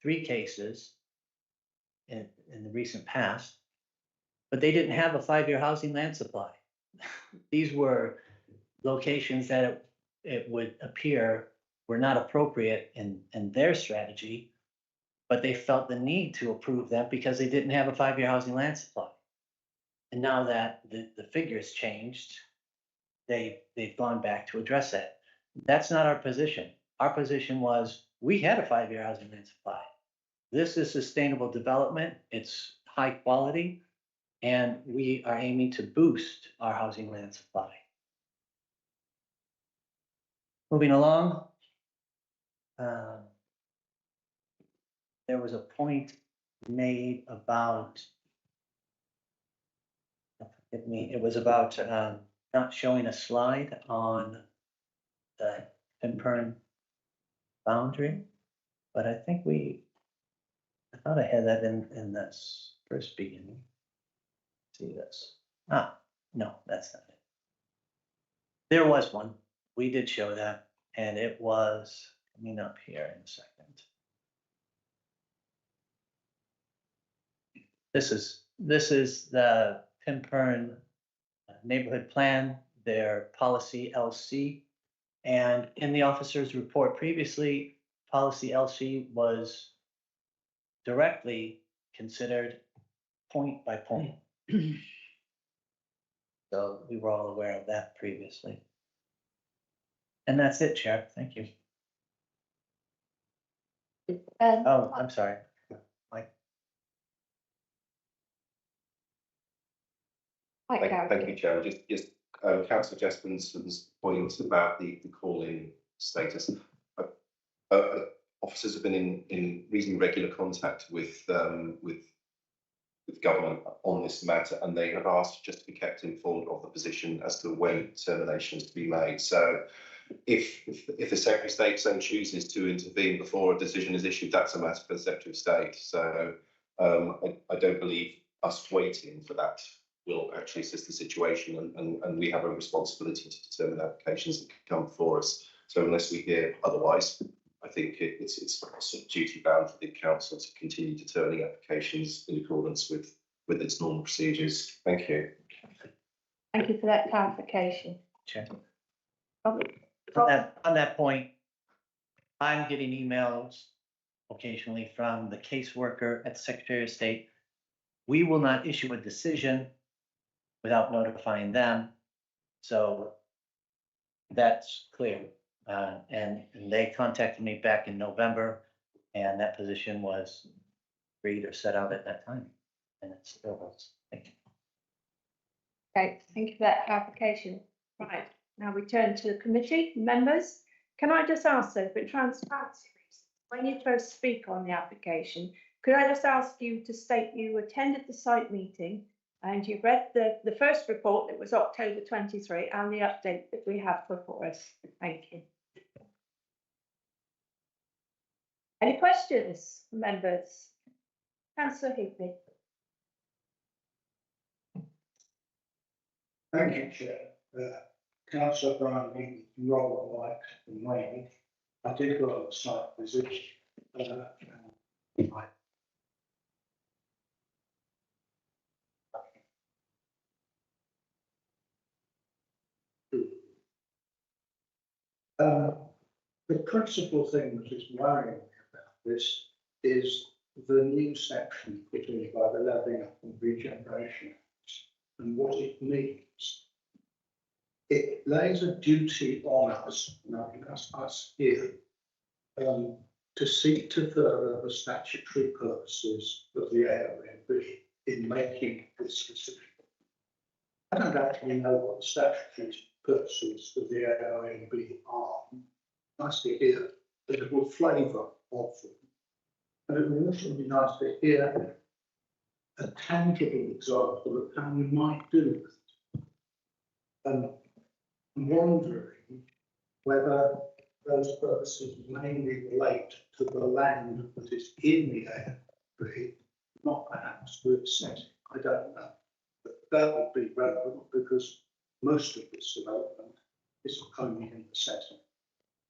3 cases in the recent past, but they didn't have a 5-year housing land supply. These were locations that it would appear were not appropriate in their strategy, but they felt the need to approve them because they didn't have a 5-year housing land supply. And now that the figures changed, they've gone back to address that. That's not our position. Our position was, we had a 5-year housing land supply. This is sustainable development, it's high quality, and we are aiming to boost our housing land supply. Moving along. There was a point made about, forgive me, it was about not showing a slide on the Pimpern boundary, but I think I thought I had that in this first beginning. See this? No, that's not it. There was one. We did show that, and it was coming up here in a second. This is the Pimpern neighborhood plan, their policy LC. And in the officer's report previously, policy LC was directly considered point by point. So we were all aware of that previously. And that's it, Chair. Thank you. Oh, I'm sorry. Mike.
Thank you, Chair. Just Councillor Jespersen's points about the call-in status. Officers have been in reasonably regular contact with government on this matter, and they have asked just to be kept informed of the position as to when determination is to be made. So if the Secretary of State so chooses to intervene before a decision is issued, that's a matter for the Secretary of State. So I don't believe us waiting for that will actually assist the situation, and we have a responsibility to determine applications that come before us. So unless we hear otherwise, I think it's sort of duty bound for the council to continue determining applications in accordance with its normal procedures. Thank you.
Thank you for that clarification.
Chair.
Robert?
On that point, I'm getting emails occasionally from the caseworker at the Secretary of State. We will not issue a decision without notifying them. So that's clear. And they contacted me back in November, and that position was agreed or set out at that time. And it still was. Thank you.
Okay, thank you for that clarification. Right, now we turn to the committee members. Can I just ask, though, for transparency reasons, when you first speak on the application, could I just ask you to state you attended the site meeting and you read the first report that was October 23 and the update that we have before us? Thank you. Any questions, members? Councillor Higby.
Thank you, Chair. Councillor Brown, Robert White and Wayne. I did go on the site visit. The principal thing that is worrying me about this is the new section put in by the Levelling Up and Regeneration Act and what it means. It lays a duty on us, us here, to seek to further the statutory purposes of the ARNB in making this decision. I don't actually know what the statutory purposes of the ARNB are. Nice to hear a little flavour of them. And it would also be nice to hear a tangible example of how we might do it. I'm wondering whether those purposes mainly relate to the land that is in the ARNB, not perhaps to its setting. I don't know. But that would be relevant because most of this development is only in the setting.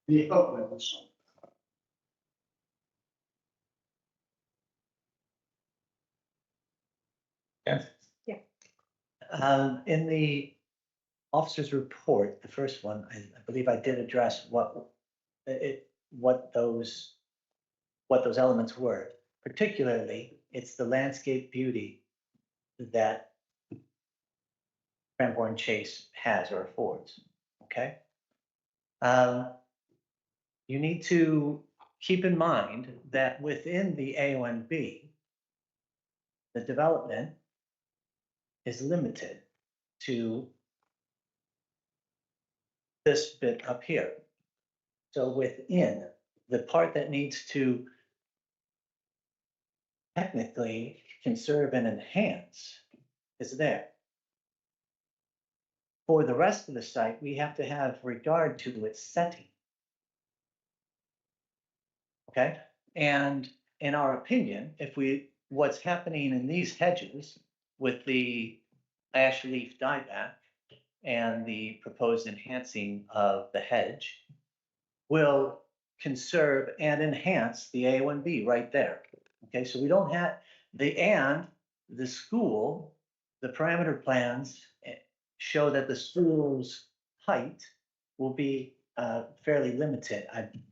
Can you help me with something?
In the officer's report, the first one, I believe I did address what those elements were. Particularly, it's the landscape beauty that Cranbourne Chase has or affords, okay? You need to keep in mind that within the AONB, the development is limited to this bit up here. So within the part that needs to technically conserve and enhance is there. For the rest of the site, we have to have regard to its setting. Okay, and in our opinion, what's happening in these hedges with the ash leaf dieback and the proposed enhancing of the hedge will conserve and enhance the A1B right there. Okay, so we don't have the school, the parameter plans show that the school's height will be fairly limited.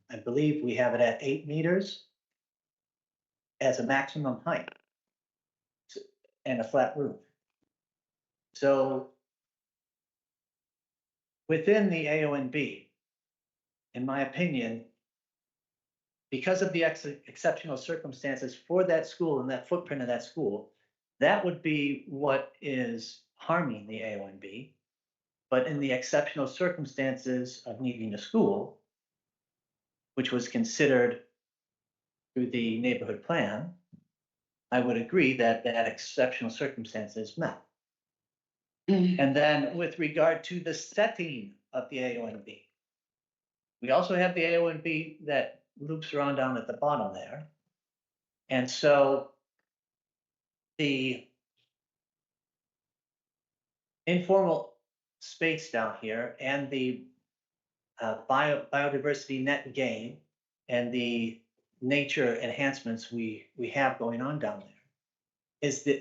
I believe we have it at 8 meters as a maximum height and a flat roof. So within the AONB, in my opinion, because of the exceptional circumstances for that school and that footprint of that school, that would be what is harming the AONB. But in the exceptional circumstances of needing a school, which was considered through the neighborhood plan, I would agree that that exceptional circumstance is met. And then with regard to the setting of the AONB, we also have the AONB that loops around down at the bottom there. And so the informal space down here and the biodiversity net gain and the nature enhancements we have going on down there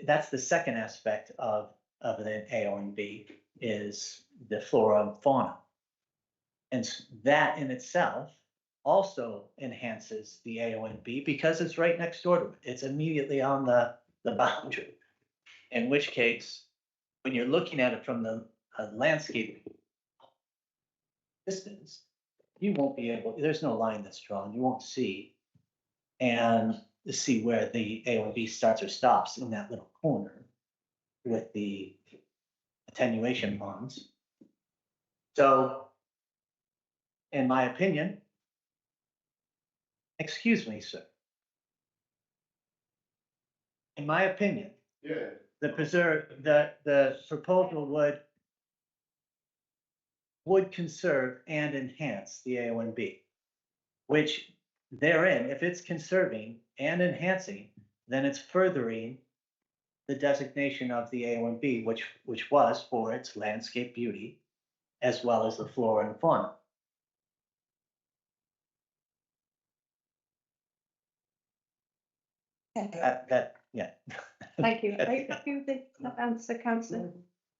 that's the second aspect of the AONB is the flora and fauna. And that in itself also enhances the AONB because it's right next door to it. It's immediately on the boundary. In which case, when you're looking at it from the landscape distance, you won't be able, there's no line that's drawn, you won't see where the AONB starts or stops in that little corner with the attenuation bonds. So, in my opinion, excuse me, sir. In my opinion, the proposal would conserve and enhance the AONB, which therein, if it's conserving and enhancing, then it's furthering the designation of the AONB, which was for its landscape beauty, as well as the flora and fauna. Yeah.
Thank you. Are you happy with the answer, councillor?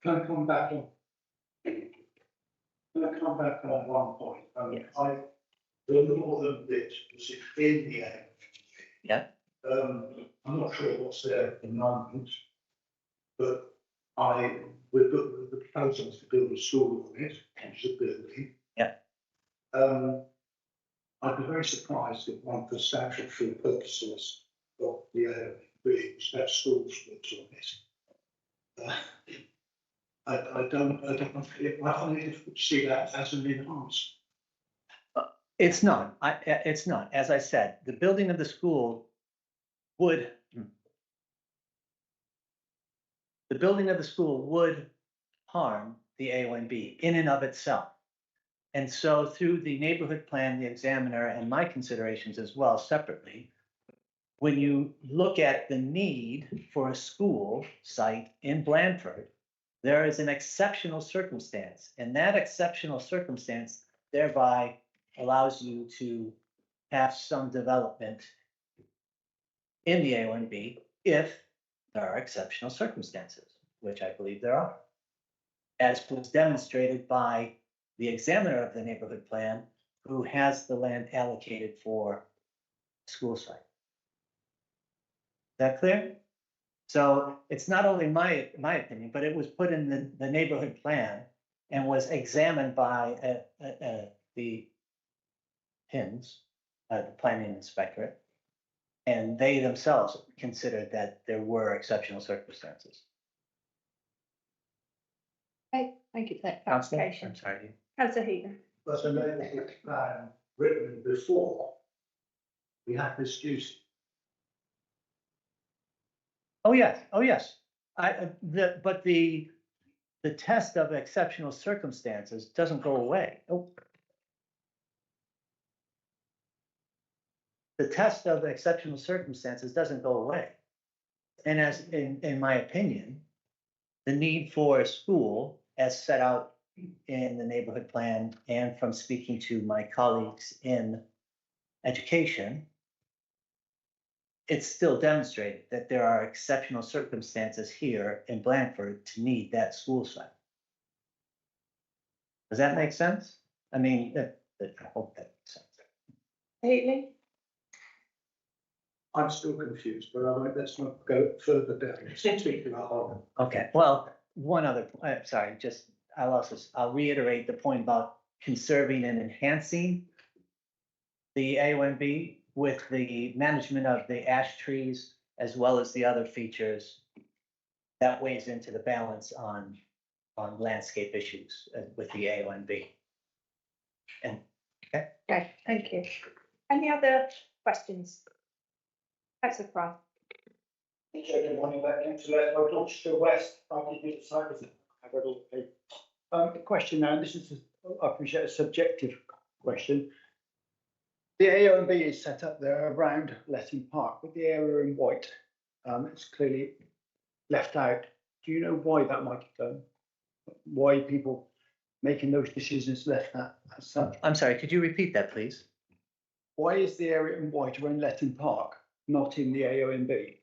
Can I come back on? One point? The northern bit was in the air.
Yeah.
I'm not sure what's there at the moment, but we've got the proposals to build a school on it, which is a building.
Yeah.
I'd be very surprised if one of the statutory purposes of the AONB was that schools built on it. I don't see that as an enhancement.
It's not. It's not. As I said, the building of the school would harm the AONB in and of itself. And so through the neighborhood plan, the examiner, and my considerations as well separately, when you look at the need for a school site in Blandford, there is an exceptional circumstance, and that exceptional circumstance thereby allows you to have some development in the AONB if there are exceptional circumstances, which I believe there are. As was demonstrated by the examiner of the neighborhood plan, who has the land allocated for school site. Is that clear? So it's not only my opinion, but it was put in the neighborhood plan and was examined by the PINS, the planning inspectorate. And they themselves considered that there were exceptional circumstances.
Okay, thank you for that
Councillor,
clarification.
I'm sorry.
Councillor Heaton.
But a neighbourhood plan written before we have this duty.
Oh, yes, oh, yes. But the test of exceptional circumstances doesn't go away. Oh. The test of exceptional circumstances doesn't go away. And as in my opinion, the need for a school as set out in the neighborhood plan and from speaking to my colleagues in education, it's still demonstrated that there are exceptional circumstances here in Blandford to need that school site. Does that make sense? I mean, I hope that makes sense.
Heatley?
I'm still confused, but let's not go further down. Speaking of
Okay, well, one other, sorry, just, I'll reiterate the point about conserving and enhancing the AOMB with the management of the ash trees as well as the other features. That weighs into the balance on landscape issues with the AOMB. And, okay.
Okay, thank you. Any other questions? Councillor Fry.
Good morning, Councillor. My Dorchester West, I did the site visit. I've read all the papers. The question now, and this is, I appreciate a subjective question. The AOMB is set up there around Letting Park with the area in white. It's clearly left out. Do you know why that might be done? Why people making those decisions left that as such?
I'm sorry, could you repeat that, please?
Why is the area in white around Letting Park not in the AOMB?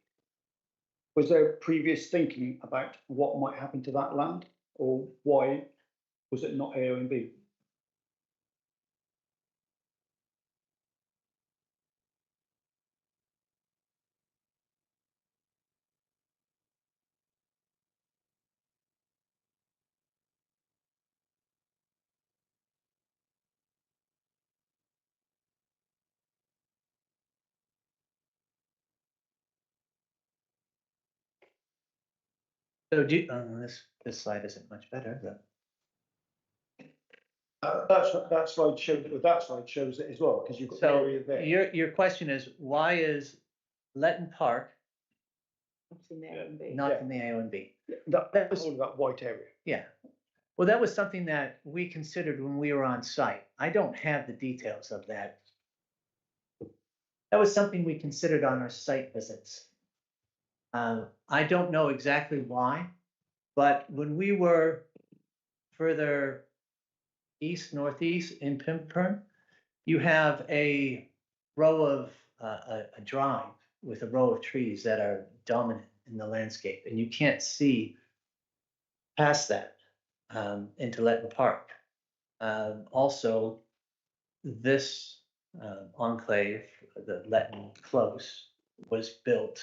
Was there previous thinking about what might happen to that land, or why was it not AOMB?
So do you, this slide isn't much better, but.
That slide shows it as well, because you've got the
So
area there.
your question is, why is Letton Park not in the AOMB?
That was all that white area.
Yeah. Well, that was something that we considered when we were on site. I don't have the details of that. That was something we considered on our site visits. I don't know exactly why, but when we were further east, northeast in Pimpern, you have a row of a drive with a row of trees that are dominant in the landscape, and you can't see past that into Letton Park. Also, this enclave, the Letton Close, was built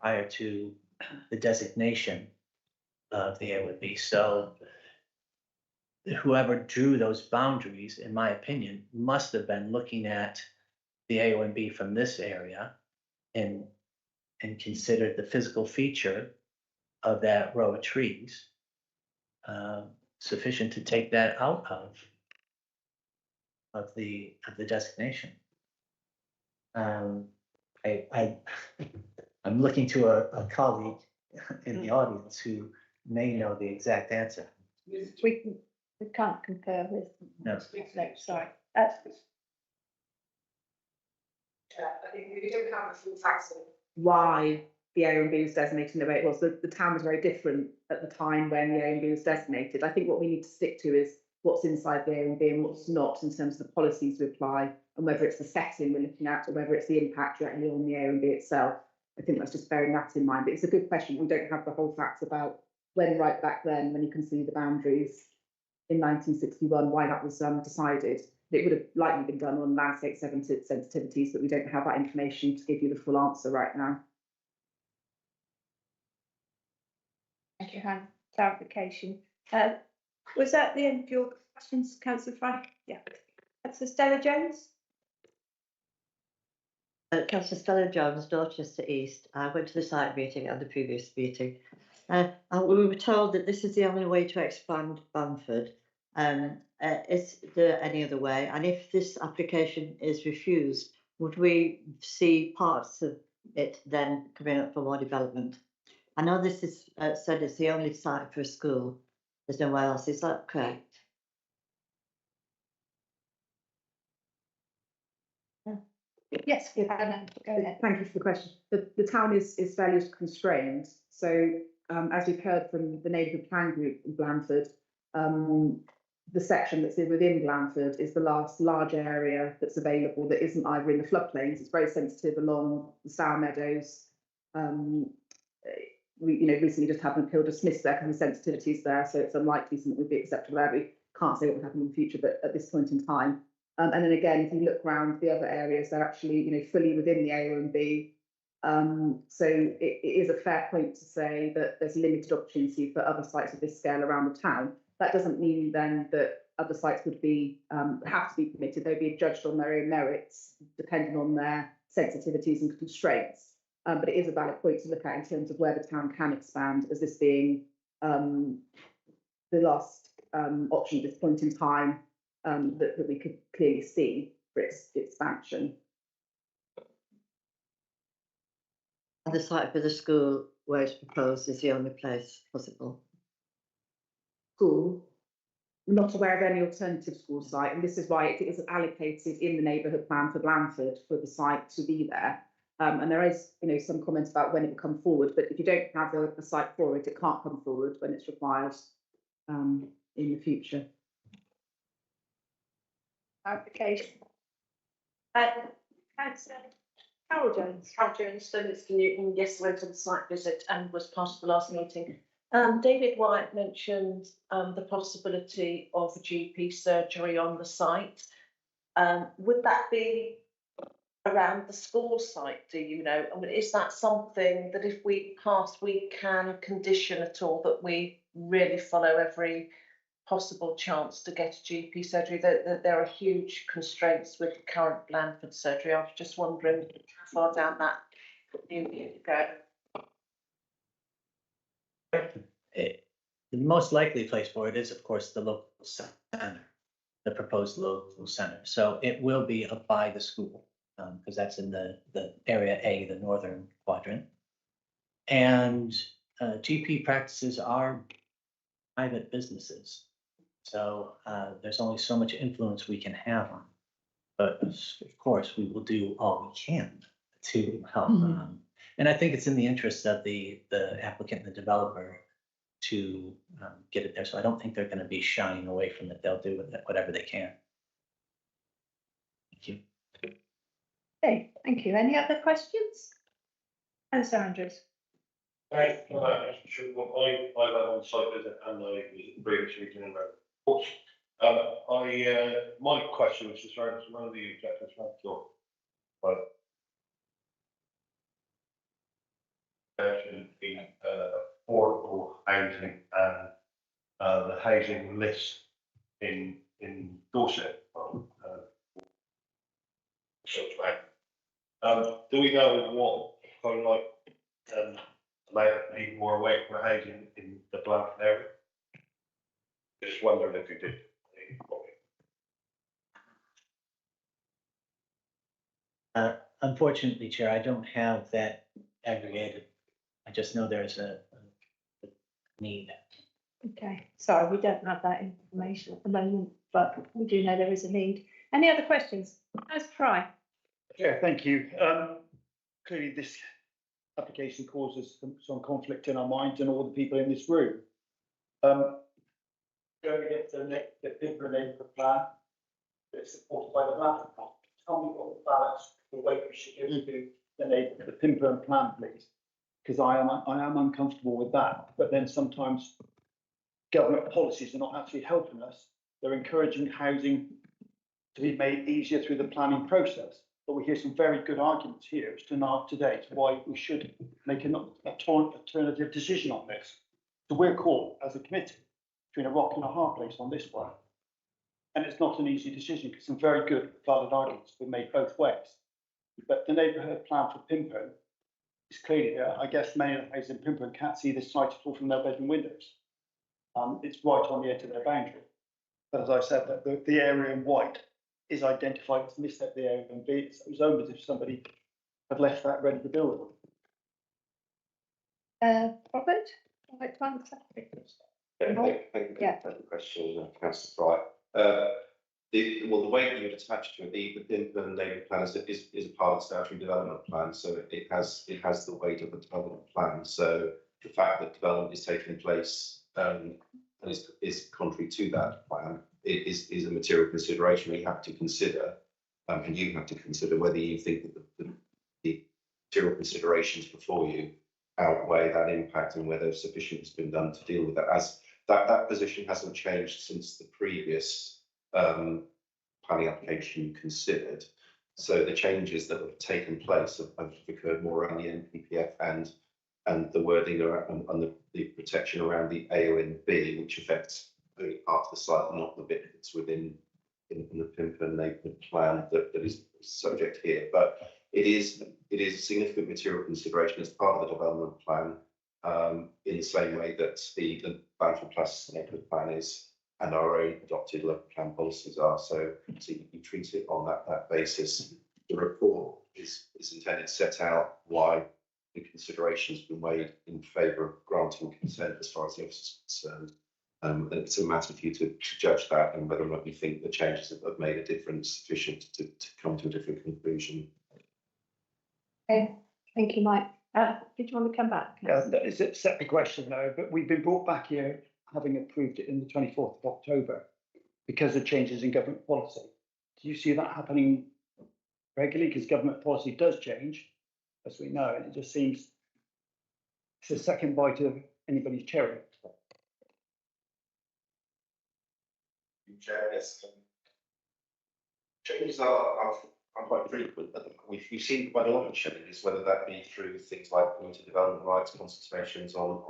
prior to the designation of the AOMB. So whoever drew those boundaries, in my opinion, must have been looking at the AOMB from this area and considered the physical feature of that row of trees sufficient to take that out of the designation. I'm looking to a colleague in the audience who may know the exact answer.
We can't compare with.
No.
No, sorry.
I think we don't have the full facts of why the AOMB was designated the way it was. The town was very different at the time when the AOMB was designated. I think what we need to stick to is what's inside the AOMB and what's not in terms of the policies we apply, and whether it's the setting we're looking at or whether it's the impact directly on the AOMB itself. I think that's just bearing that in mind. But it's a good question. We don't have the whole facts about when right back then, when you can see the boundaries in 1961, why that was decided. It would have likely been done on landscape sensitivities, but we don't have that information to give you the full answer right now.
Thank you, Hannah. Clarification. Was that the end of your questions, Councillor Fry? Yeah. Councillor Stella Jones?
Councillor Stella Jones, Dorchester East. I went to the site meeting and the previous meeting. And we were told that this is the only way to expand Bamford. Is there any other way? And if this application is refused, would we see parts of it then coming up for more development? I know this is said it's the only site for a school. There's nowhere else. Is that correct?
Yes, Hannah, go ahead.
Thank you for the question. The town is fairly constrained. So as we've heard from the neighbourhood plan group in Blandford, the section that's within Blandford is the last large area that's available that isn't either in the floodplains. It's very sensitive along the Sour Meadows. We recently just had an appeal dismissed there because the sensitivities there, so it's unlikely something would be acceptable there. We can't say what will happen in the future, but at this point in time. And then again, if you look around the other areas, they're actually fully within the A1B. So it is a fair point to say that there's limited opportunity for other sites of this scale around the town. That doesn't mean then that other sites would be have to be permitted. They'd be judged on their own merits, depending on their sensitivities and constraints. But it is a valid point to look at in terms of where the town can expand, as this being the last option at this point in time that we could clearly see for its expansion.
And the site for the school where it's proposed is the only place possible?
School, I'm not aware of any alternative school site, and this is why it is allocated in the neighbourhood plan for Blandford for the site to be there. And there is, some comments about when it will come forward, but if you don't have a site for it, it can't come forward when it's required in the future.
Application. Councillor Carol Jones.
Carol Jones, Mr Newton. Yes, I went to the site visit and was part of the last meeting. David White mentioned the possibility of a GP surgery on the site. Would that be around the school site, do you know? I mean, is that something that if we pass, we can condition at all that we really follow every possible chance to get a GP surgery? There are huge constraints with the current Blandford surgery. I was just wondering how far down that you need to go.
The most likely place for it is, of course, the local center, the proposed local center. So it will be up by the school because that's in the area A, the northern quadrant. And GP practices are private businesses. So there's only so much influence we can have on. But of course, we will do all we can to help. And I think it's in the interest of the applicant and the developer to get it there. So I don't think they're going to be shying away from it. They'll do with it whatever they can. Thank you.
Okay, thank you. Any other questions? Councillor Andrews.
Thanks for that, Mr. Chairman. I've had on site visit and I was previously doing reports. My question was just around one of the objectives but the affordable housing and the housing list in Dorset. Do we know what kind of amount of people are away from housing in the Blandford area? Just wondering if you did.
Unfortunately, Chair, I don't have that aggregated. I just know there's a need.
Okay, sorry, we don't have that information at the moment, but we do know there is a need. Any other questions? Councillor Fry.
Yeah, thank you. Clearly, this application causes some conflict in our minds and all the people in this room. Going against the people in the plan that's supported by the Blandford plan. Tell me what the balance, the weight we should give to the Pimburn plan, please? Because I am uncomfortable with that, but then sometimes government policies are not actually helping us. They're encouraging housing to be made easier through the planning process. But we hear some very good arguments here today to why we should make an alternative decision on this. So we're caught as a committee between a rock and a hard place on this one. And it's not an easy decision because some very good valid arguments have been made both ways. But the neighbourhood plan for Pimburn is clearly, I guess many of the houses in Pimburn can't see this site at all from their bedroom windows. It's right on the edge of their boundary. But as I said, the area in white is identified as misstep the area and B, it was owned as if somebody had left that ready to build.
Robert, I'd like to answer.
Thank you for the question, Councillor Bright. The way that you'd attach to it, the Pimburn neighbourhood plan is a part of the statutory development plan, so it has the weight of the development plan. So the fact that development is taking place and is contrary to that plan, it is a material consideration we have to consider, and you have to consider whether you think that the material considerations before you outweigh that impact and whether sufficient has been done to deal with that. As that position hasn't changed since the previous planning application you considered. So the changes that have taken place have occurred more around the NPPF and the wording around, and the protection around the AONB, which affects only part of the site, not the bit that's within in the Pimburn neighbourhood plan that is subject here. But it is a significant material consideration as part of the development plan, in the same way that the Bamford Plus neighbourhood plan is, and our own adopted local plan policies are. So you treat it on that basis. The report is intended to set out why the considerations been weighed in favour of granting consent as far as the office is concerned. And it's a matter for you to judge that and whether or not you think the changes have made a difference sufficient to come to a different conclusion.
Okay, thank you, Mike. Did you want to come back?
Yeah, it's a separate question though, but we've been brought back here having approved it in the 24th of October because of changes in government policy. Do you see that happening regularly? Because government policy does change, as we know, and it just seems it's a second bite of anybody's cherry.
Yes. Changes are quite frequent, but we've seen quite a lot of changes, whether that be through things like community development rights, consultations on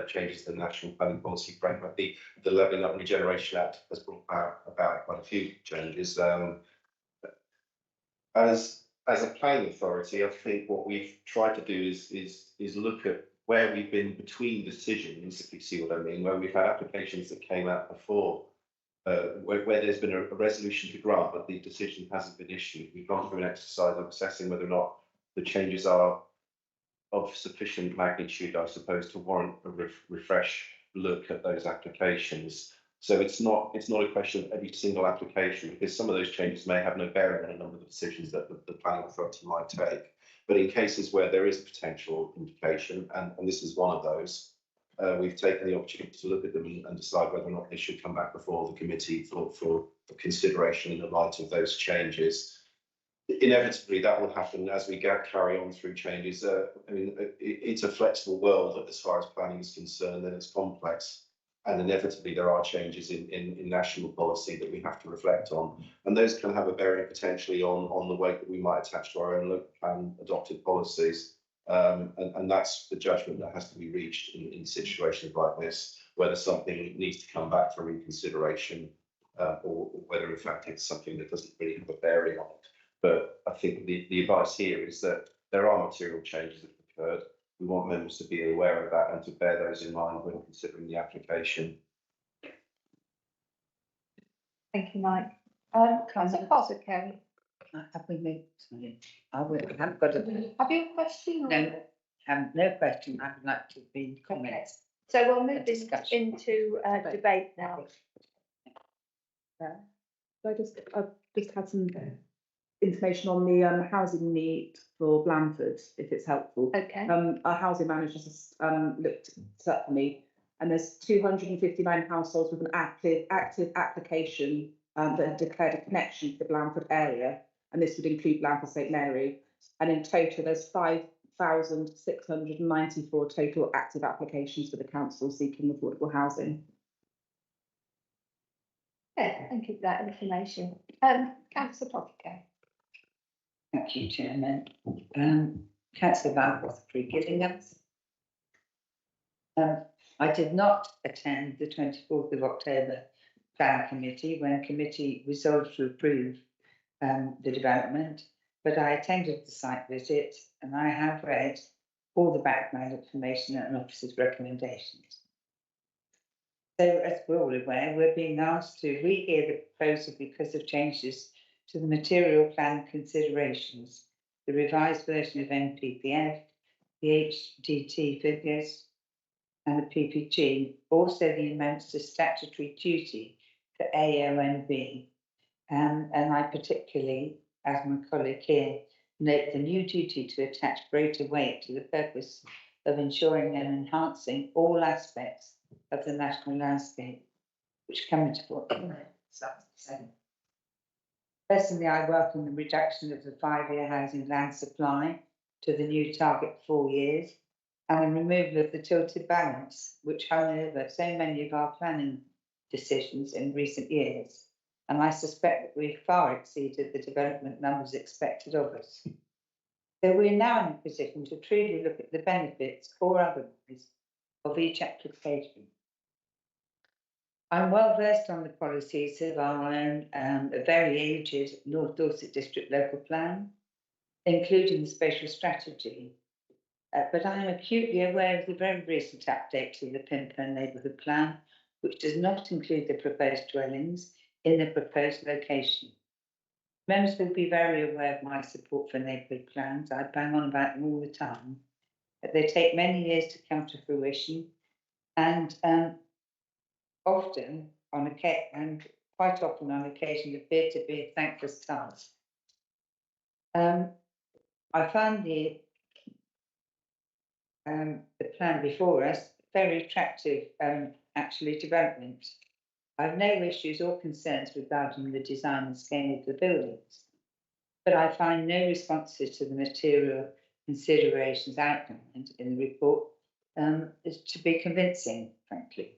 changes to the national planning policy framework. The Levelling Up and Regeneration Act has brought about quite a few changes. As a planning authority, I think what we've tried to do is look at where we've been between decisions, if you see what I mean, where we've had applications that came out before. Where there's been a resolution to grant, but the decision hasn't been issued. We've gone through an exercise of assessing whether or not the changes are of sufficient magnitude, I suppose, to warrant a refresh look at those applications. So it's not a question of every single application, because some of those changes may have no bearing on a number of the decisions that the planning authority might take. But in cases where there is potential implication, and this is one of those, we've taken the opportunity to look at them and decide whether or not they should come back before the committee for consideration in the light of those changes. Inevitably, that will happen as we carry on through changes. I mean, it's a flexible world as far as planning is concerned, and it's complex. And inevitably, there are changes in national policy that we have to reflect on. And those can have a bearing potentially on the weight that we might attach to our own local plan adopted policies. And that's the judgment that has to be reached in situations like this, whether something needs to come back for reconsideration, or whether in fact it's something that doesn't really have a bearing on it. But I think the advice here is that there are material changes that have occurred. We want members to be aware of that and to bear those in mind when considering the application.
Thank you, Mike. Councillor Foster, Kerry.
Have we moved? Sorry, I haven't got a.
Have you a question? Or?
No question. I would like to be comments.
So we'll move this into debate now.
I've just had some information on the housing need for Blandford, if it's helpful.
Okay.
Our housing manager just looked it up for me, and there's 259 households with an active application that have declared a connection to the Blandford area, and this would include Blandford St Mary. And in total, there's 5,694 total active applications for the council seeking affordable housing.
Yeah, thank you for that information. Councillor Pottinger.
Thank you, Chairman. Councillor Van Waterbury Gillingham. I did not attend the 24th of October Plan Committee when committee resolved to approve the development, but I attended the site visit and I have read all the background information and officer's recommendations. So, as we're all aware, we're being asked to rehear the proposal because of changes to the material plan considerations, the revised version of NPPF, the HDT figures, and the PPG, also the amounts to statutory duty for AONB. And I particularly, as my colleague here, note the new duty to attach greater weight to the purpose of ensuring and enhancing all aspects of the national landscape, which come into force. Personally, I welcome the reduction of the 5-year housing land supply to the new target 4 years, and the removal of the tilted balance, which hung over so many of our planning decisions in recent years. And I suspect that we've far exceeded the development numbers expected of us. So we're now in a position to truly look at the benefits or otherwise of each application. I'm well versed on the policies of our own very aged North Dorset District Local Plan, including the spatial strategy. But I am acutely aware of the very recent update to the Pinburn Neighbourhood Plan, which does not include the proposed dwellings in the proposed location. Members will be very aware of my support for neighbourhood plans. I bang on about them all the time. But they take many years to come to fruition, and often on occasion, and quite often on occasion, appear to be a thankless task. I find the plan before us very attractive, actually, development. I have no issues or concerns regarding the design and scale of the buildings, but I find no responses to the material considerations outlined in the report is to be convincing, frankly.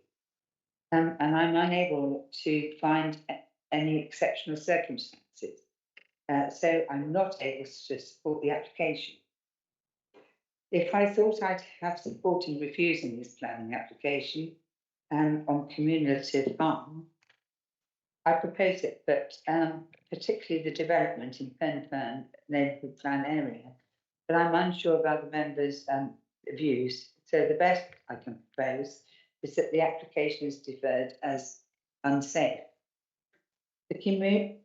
And I'm unable to find any exceptional circumstances. So I'm not able to support the application. If I thought I'd have support in refusing this planning application on cumulative harm, I propose it, but particularly the development in Pinburn Neighbourhood Plan area, but I'm unsure of other members' views. So the best I can propose is that the application is deferred as unsafe. The cumulative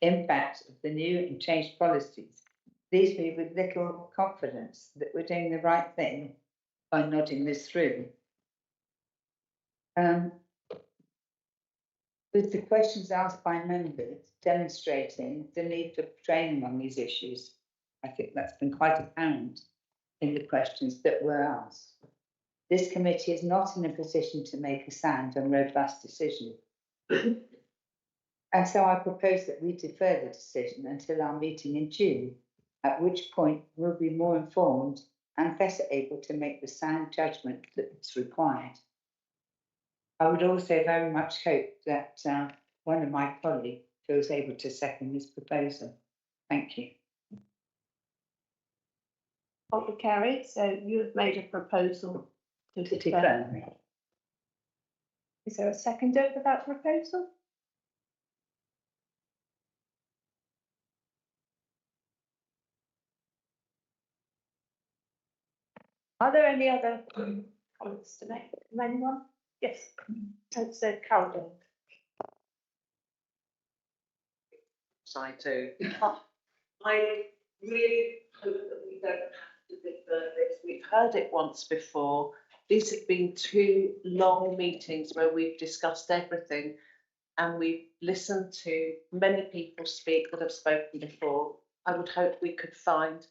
impact of the new and changed policies leaves me with little confidence that we're doing the right thing by nodding this through. With the questions asked by members demonstrating the need for training on these issues, I think that's been quite apparent in the questions that were asked. This committee is not in a position to make a sound and robust decision. And so I propose that we defer the decision until our meeting in June, at which point we'll be more informed and better able to make the sound judgment that's required. I would also very much hope that one of my colleagues feels able to second this proposal. Thank you.
Dr. Carey, so you have made a proposal to defer. Is there a seconder for that proposal? Are there any other comments to make from anyone? Yes, Councillor Carroll.
Side too. I really hope that we don't have to defer this. We've heard it once before. These have been 2 long meetings where we've discussed everything and we've listened to many people speak that have spoken before. I would hope we could find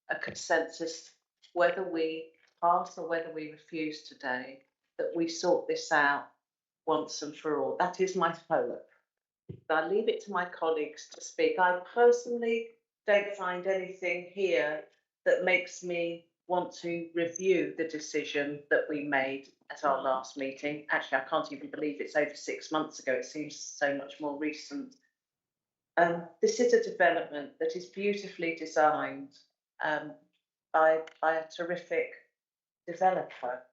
a consensus, whether we pass or whether we refuse today, that we sort this out once and for all. That is my hope. I leave it to my colleagues to speak. I personally don't find anything here that makes me want to review the decision that we made at our last meeting. Actually, I can't even believe it's over 6 months ago. It seems so much more recent. This is a development that is beautifully designed by a terrific developer.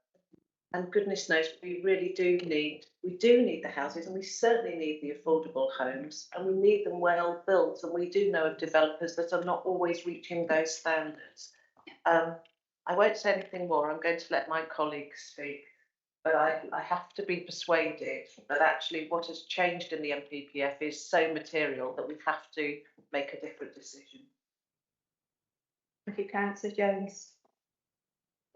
And goodness knows, we do need the houses, and we certainly need the affordable homes, and we need them well built. And we do know of developers that are not always reaching those standards. I won't say anything more. I'm going to let my colleagues speak, but I have to be persuaded that actually what has changed in the MPPF is so material that we have to make a different decision.
Thank you, Councillor Jones.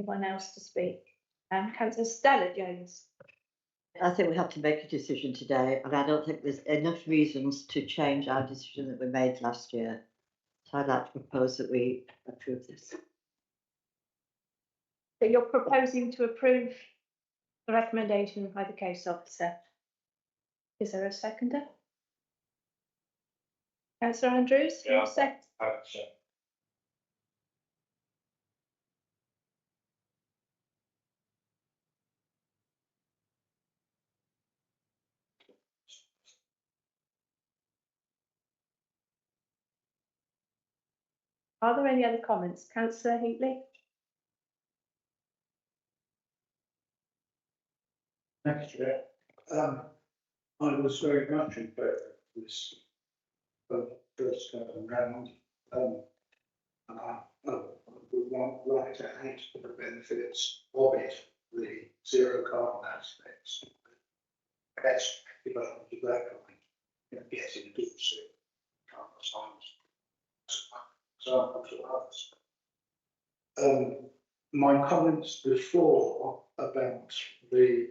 Anyone else to speak? Councillor Stella Jones.
I think we have to make a decision today, and I don't think there's enough reasons to change our decision that we made last year. So I'd like to propose that we approve this.
So you're proposing to approve the recommendation by the case officer. Is there a seconder? Councillor Andrews?
Yeah.
Second. Are there any other comments? Councillor Heatley?
Thank you, Chair. I was very much in favour of this first round. I would like to add to the benefits of it, the zero carbon aspects. Best development of that kind, getting to examples of others. My comments before about the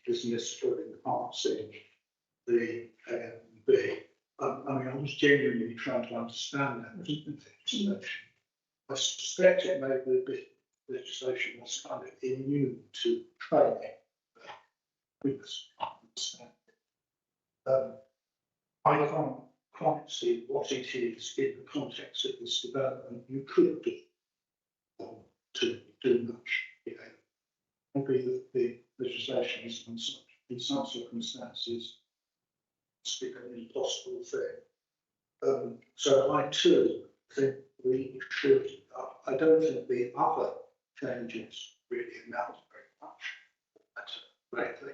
business for enhancing the AMB, I mean, I was genuinely trying to understand that legislation. I suspect it may be a bit legislation that's kind of immune to training. I can't quite see what it is in the context of this development you could do to do much. Maybe the legislation is in some circumstances speak an impossible thing. So I too think we should. I don't think the other changes really amount very much. That's greatly.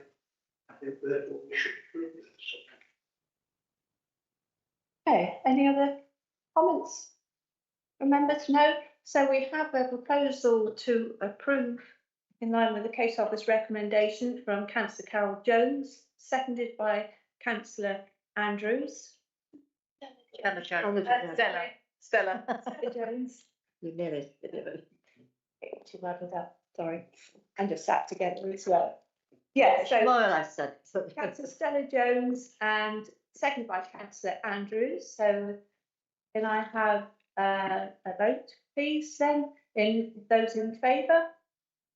I think therefore we should approve this.
Okay, any other comments from members? No. So we have a proposal to approve in line with the case office recommendation from Councillor Carol Jones, seconded by Councillor Andrews.
Stella
Jones.
You nearly.
Too bad with that. Sorry, and just sat together as well. Yeah. So
more or less said.
Councillor Stella Jones and seconded by Councillor Andrews. So can I have a vote, please? Then, in those in favour.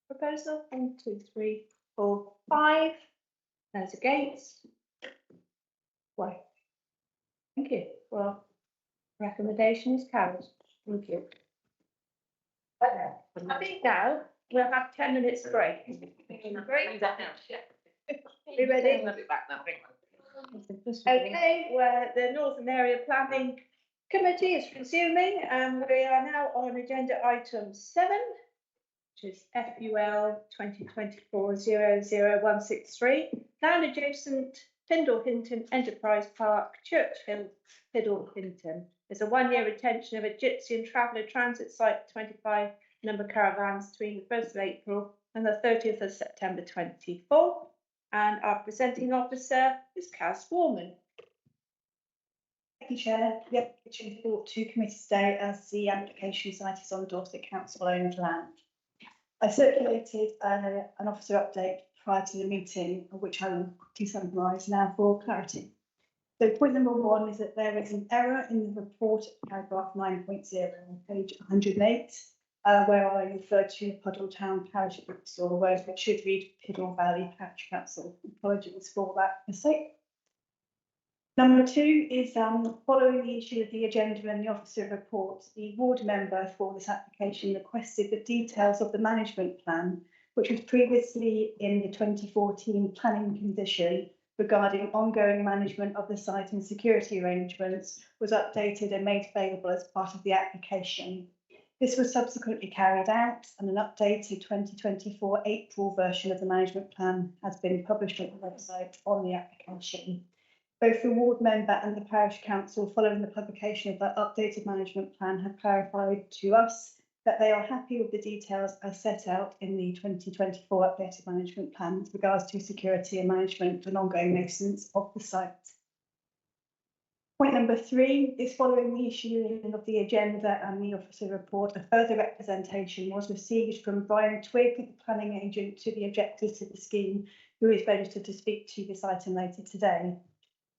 Proposal 1, 2, 3, 4, 5. Those against. Why? Thank you. Well, recommendation is carried. Thank you. I think now we'll have 10 minutes break. Break. Be ready? Okay, where the Northern Area Planning Committee is resuming, and we are now on agenda item 7. Which is FUL 2024-00163, land adjacent Pindle Hinton Enterprise Park, Church Hill, Pindle Hinton. There's a 1-year retention of a Gypsy and Traveller Transit Site 25 number caravans between the 1st of April and the 30th of September 24. And our presenting officer is Kaz Warman.
Thank you, Chair. The application is brought to committee today as the application site is on Dorset Council owned land. I circulated an officer update prior to the meeting, which I will quickly summarise now for clarity. So point number 1 is that there is an error in the report at paragraph 9.0 on page 108, where I refer to Puddle Town Parish Council, whereas it should read Piddle Valley Parish Council. Apologies for that mistake. Number 2 is following the issue of the agenda and the officer report, the ward member for this application requested the details of the management plan, which was previously in the 2014 planning condition regarding ongoing management of the site and security arrangements, was updated and made available as part of the application. This was subsequently carried out, and an updated 2024 April version of the management plan has been published on the website on the application. Both the ward member and the parish council, following the publication of that updated management plan, have clarified to us that they are happy with the details as set out in the 2024 updated management plan with regards to security and management and ongoing maintenance of the site. Point number 3 is following the issuing of the agenda and the officer report, a further representation was received from Brian Twigg, the planning agent to the objectors to the scheme, who is registered to speak to this item later today.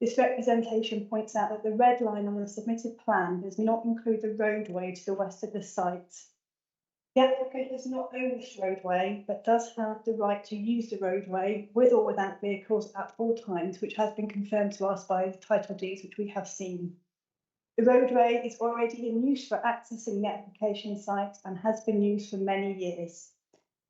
This representation points out that the red line on the submitted plan does not include the roadway to the west of the site. The applicant does not own this roadway, but does have the right to use the roadway with or without vehicles at all times, which has been confirmed to us by the title deeds which we have seen. The roadway is already in use for accessing the application site and has been used for many years.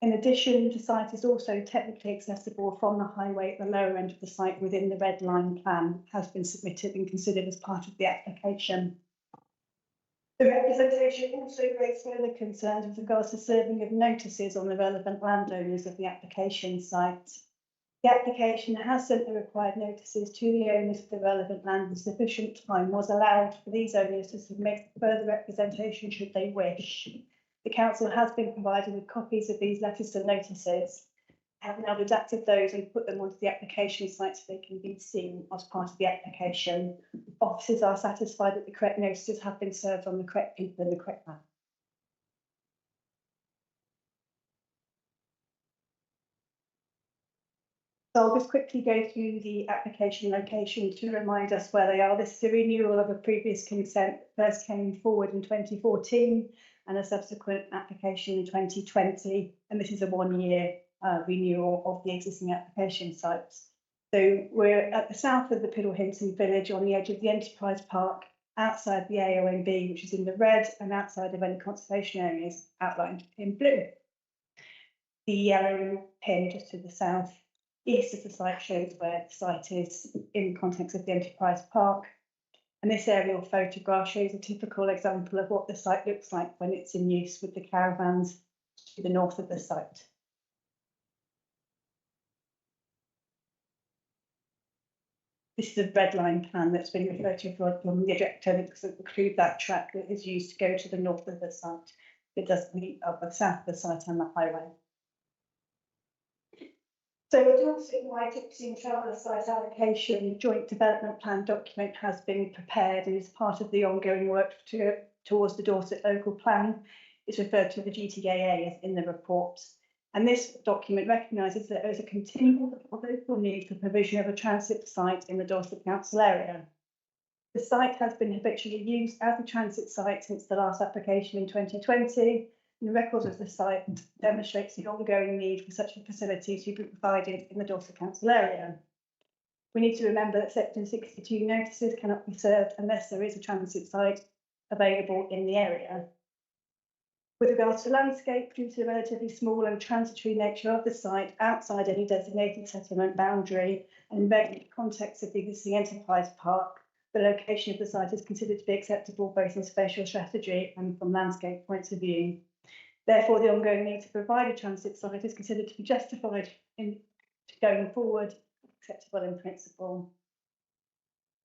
In addition, the site is also technically accessible from the highway at the lower end of the site within the red line plan, has been submitted and considered as part of the application. The representation also raised further concerns with regards to serving of notices on the relevant landowners of the application site. The application has sent the required notices to the owners of the relevant land, and sufficient time was allowed for these owners to submit further representation should they wish. The council has been provided with copies of these letters and notices. I have now redacted those and put them onto the application site so they can be seen as part of the application. Officers are satisfied that the correct notices have been served on the correct people in the correct manner. So I'll just quickly go through the application location to remind us where they are. This is a renewal of a previous consent that first came forward in 2014 and a subsequent application in 2020. And this is a 1-year renewal of the existing application sites. So we're at the south of the Piddlehinton village on the edge of the Enterprise Park, outside the AONB, which is in the red, and outside of any conservation areas outlined in blue. The yellow pin just to the south east of the site shows where the site is in the context of the Enterprise Park. And this aerial photograph shows a typical example of what the site looks like when it's in use, with the caravans to the north of the site. This is a red line plan that's been referred to from the objector, and it doesn't include that track that is used to go to the north of the site. It does meet up the south of the site and the highway. So a Dorset-wide Ipswich Traveller Site Allocation Joint Development Plan document has been prepared and is part of the ongoing work towards the Dorset Local Plan. It's referred to the GTAA as in the report. And this document recognises that there is a continual local need for provision of a transit site in the Dorset Council area. The site has been habitually used as a transit site since the last application in 2020. And the records of the site demonstrates the ongoing need for such a facility to be provided in the Dorset Council area. We need to remember that Section 62 notices cannot be served unless there is a transit site available in the area. With regards to landscape, due to the relatively small and transitory nature of the site outside any designated settlement boundary and in the context of the existing Enterprise Park, the location of the site is considered to be acceptable both in spatial strategy and from landscape points of view. Therefore, the ongoing need to provide a transit site is considered to be justified in going forward, acceptable in principle.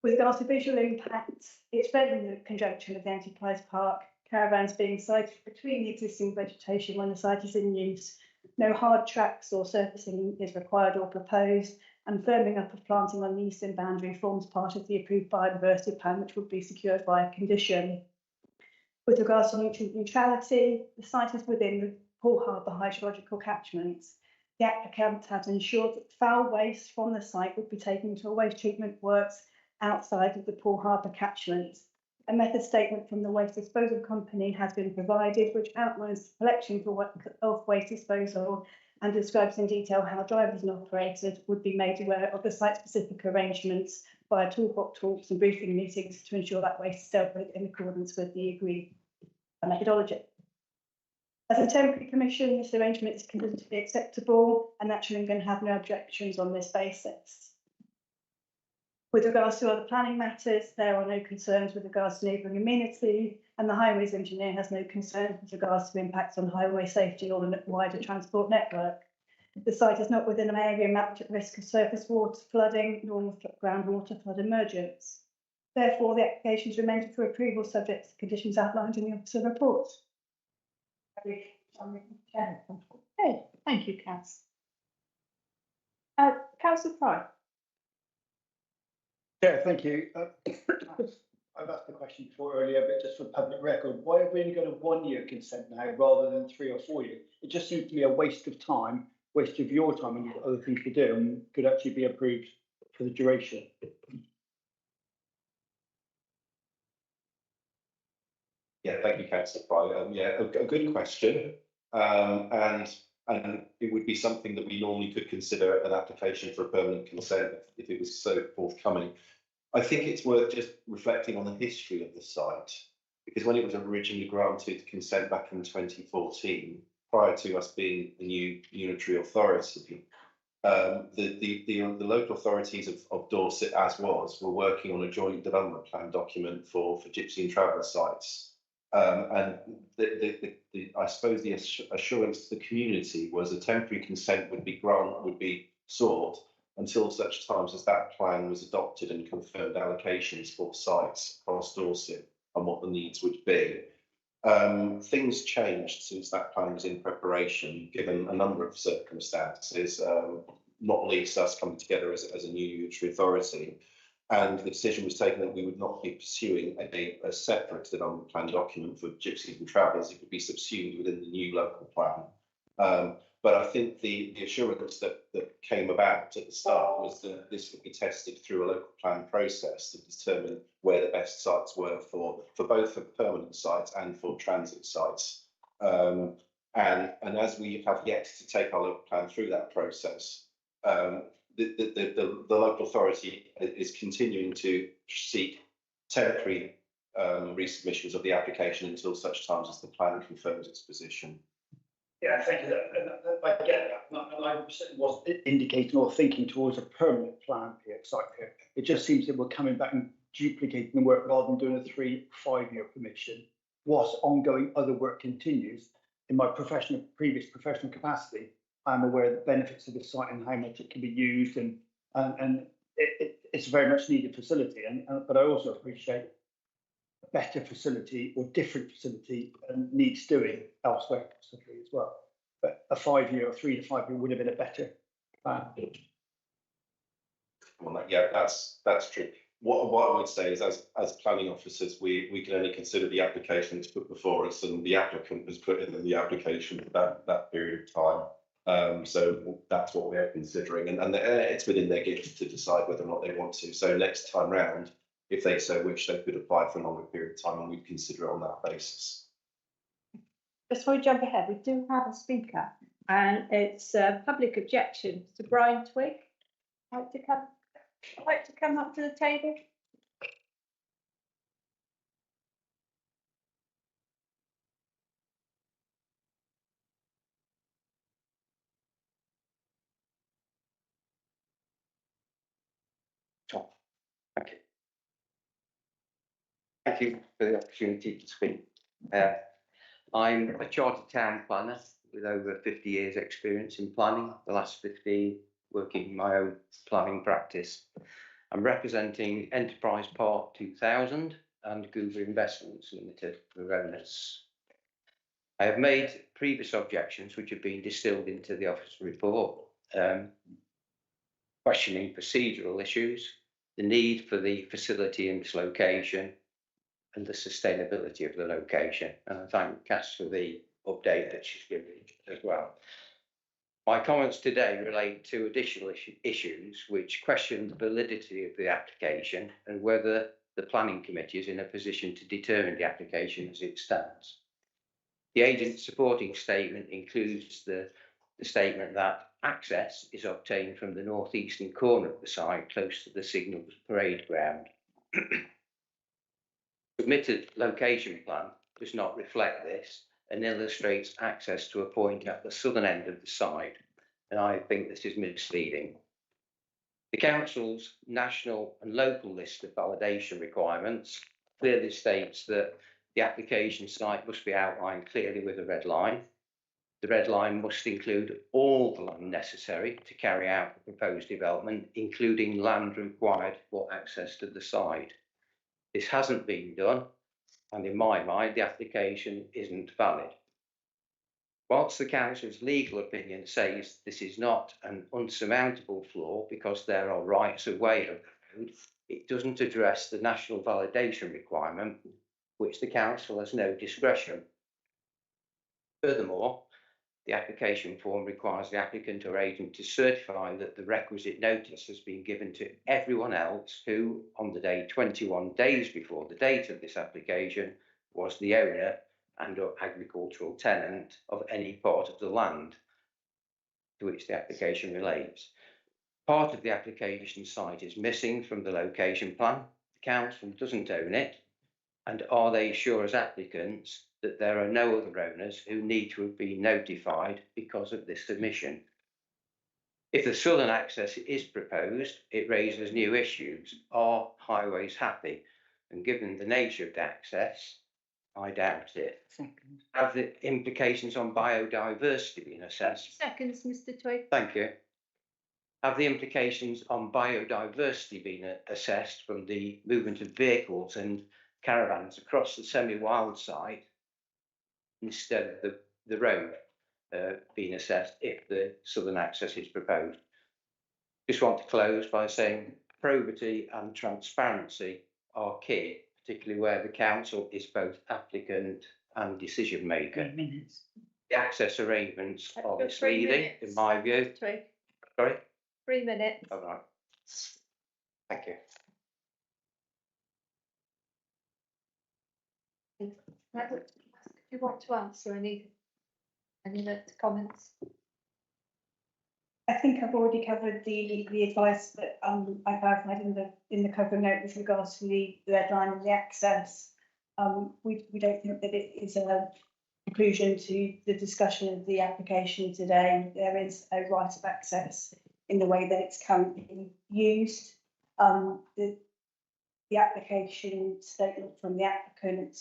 With regards to visual impacts, it's read in the conjunction of the Enterprise Park, caravans being sited between the existing vegetation when the site is in use. No hard tracks or surfacing is required or proposed, and firming up of planting on the eastern boundary forms part of the approved biodiversity plan, which would be secured by a condition. With regards to nutrient neutrality, the site is within the Poole Harbour hydrological catchments. The applicant has ensured that foul waste from the site would be taken to a waste treatment works outside of the Poole Harbour catchment. A method statement from the waste disposal company has been provided, which outlines the collection of waste disposal and describes in detail how drivers and operators would be made aware of the site-specific arrangements via toolbox talks and briefing meetings to ensure that waste is dealt with in accordance with the agreed methodology. As a temporary commission, this arrangement is considered to be acceptable, and naturally I'm going to have no objections on this basis. With regards to other planning matters, there are no concerns with regards to neighbouring amenity, and the highways engineer has no concerns with regards to impacts on highway safety or the wider transport network. The site is not within an area mapped at risk of surface water flooding nor groundwater flood emergence. Therefore, the application is recommended for approval subject to the conditions outlined in the officer report.
Okay, thank you, Cass. Councillor Fry.
Yeah, thank you. I've asked the question before earlier, but just for public record, why have we only got a 1 year consent now rather than 3 or 4 years? It just seems to be a waste of time, waste of your time, and you've got other things to do, and could actually be approved for the duration.
Yeah, thank you, Councillor Fry. Yeah, a good question. And it would be something that we normally could consider an application for a permanent consent if it was so forthcoming. I think it's worth just reflecting on the history of the site, because when it was originally granted consent back in 2014, prior to us being a new unitary authority, the local authorities of Dorset, as was, were working on a joint development plan document for gypsy and traveller sites. And I suppose the assurance to the community was a temporary consent would be sought until such times as that plan was adopted and confirmed allocations for sites across Dorset and what the needs would be. Things changed since that plan was in preparation, given a number of circumstances, not least us coming together as a new unitary authority. And the decision was taken that we would not be pursuing a separate development plan document for gypsies and travellers. It would be subsumed within the new local plan. But I think the assurance that came about at the start was that this would be tested through a local plan process to determine where the best sites were for both for permanent sites and for transit sites. And as we have yet to take our local plan through that process, the local authority is continuing to seek temporary resubmissions of the application until such times as the plan confirms its position.
Yeah, thank you. I get that. And I certainly wasn't indicating or thinking towards a permanent plan here, site here. It just seems that we're coming back and duplicating the work rather than doing a 3-5 year permission, whilst ongoing other work continues. In my previous professional capacity, I'm aware of the benefits of the site and how much it can be used, and it's a very much needed facility. But I also appreciate a better facility or different facility needs doing elsewhere possibly as well. But a 5 year or 3 to 5 year would have been a better plan.
Well, yeah, that's true. What I would say is, as planning officers, we can only consider the application that's put before us, and the applicant has put in the application for that period of time. So that's what we're considering, and it's within their gift to decide whether or not they want to. So next time round, if they so wish, they could apply for a longer period of time, and we'd consider it on that basis.
Before we jump ahead, we do have a speaker, and it's public objection to Brian Twigg. Like to come up to the table.
Thank you. Thank you for the opportunity to speak. I'm a chartered town planner with over 50 years experience in planning, the last 15 working in my own planning practice. I'm representing Enterprise Park 2000 and Goover Investments Limited for owners. I have made previous objections which have been distilled into the office report, questioning procedural issues, the need for the facility and its location, and the sustainability of the location. And I thank Cass for the update that she's given as well. My comments today relate to additional issues which question the validity of the application and whether the planning committee is in a position to determine the application as it stands. The agent supporting statement includes the the statement that access is obtained from the northeastern corner of the site close to the signals parade ground. Submitted location plan does not reflect this and illustrates access to a point at the southern end of the site, and I think this is misleading. The council's national and local list of validation requirements clearly states that the application site must be outlined clearly with a red line. The red line must include all the land necessary to carry out the proposed development, including land required for access to the site. This hasn't been done, and in my mind, the application isn't valid. Whilst the council's legal opinion says this is not an unsurmountable flaw because there are rights of way of the code, it doesn't address the national validation requirement, which the council has no discretion. Furthermore, the application form requires the applicant or agent to certify that the requisite notice has been given to everyone else who, on the day 21 days before the date of this application, was the owner and or agricultural tenant of any part of the land to which the application relates. Part of the application site is missing from the location plan. The council doesn't own it. And are they sure as applicants that there are no other owners who need to have been notified because of this submission? If the southern access is proposed, it raises new issues. Are highways happy? And given the nature of the access, I doubt it.
Second.
Have the implications on biodiversity been assessed?
Seconds, Mr Twig.
Thank you. Have the implications on biodiversity been assessed from the movement of vehicles and caravans across the semi-wild site instead of the road being assessed if the southern access is proposed? Just want to close by saying probity and transparency are key, particularly where the council is both applicant and decision maker.
3 minutes.
The access arrangements are
You've got 3
misleading,
minutes,
in my view.
Mr Twig.
Sorry?
3 minutes.
All right. Thank you.
Do you want to answer any of the comments?
I think I've already covered the advice that I clarified in the cover note with regards to the red line and the access. We don't think that it is a conclusion to the discussion of the application today. There is a right of access in the way that it's currently used. The application statement from the applicant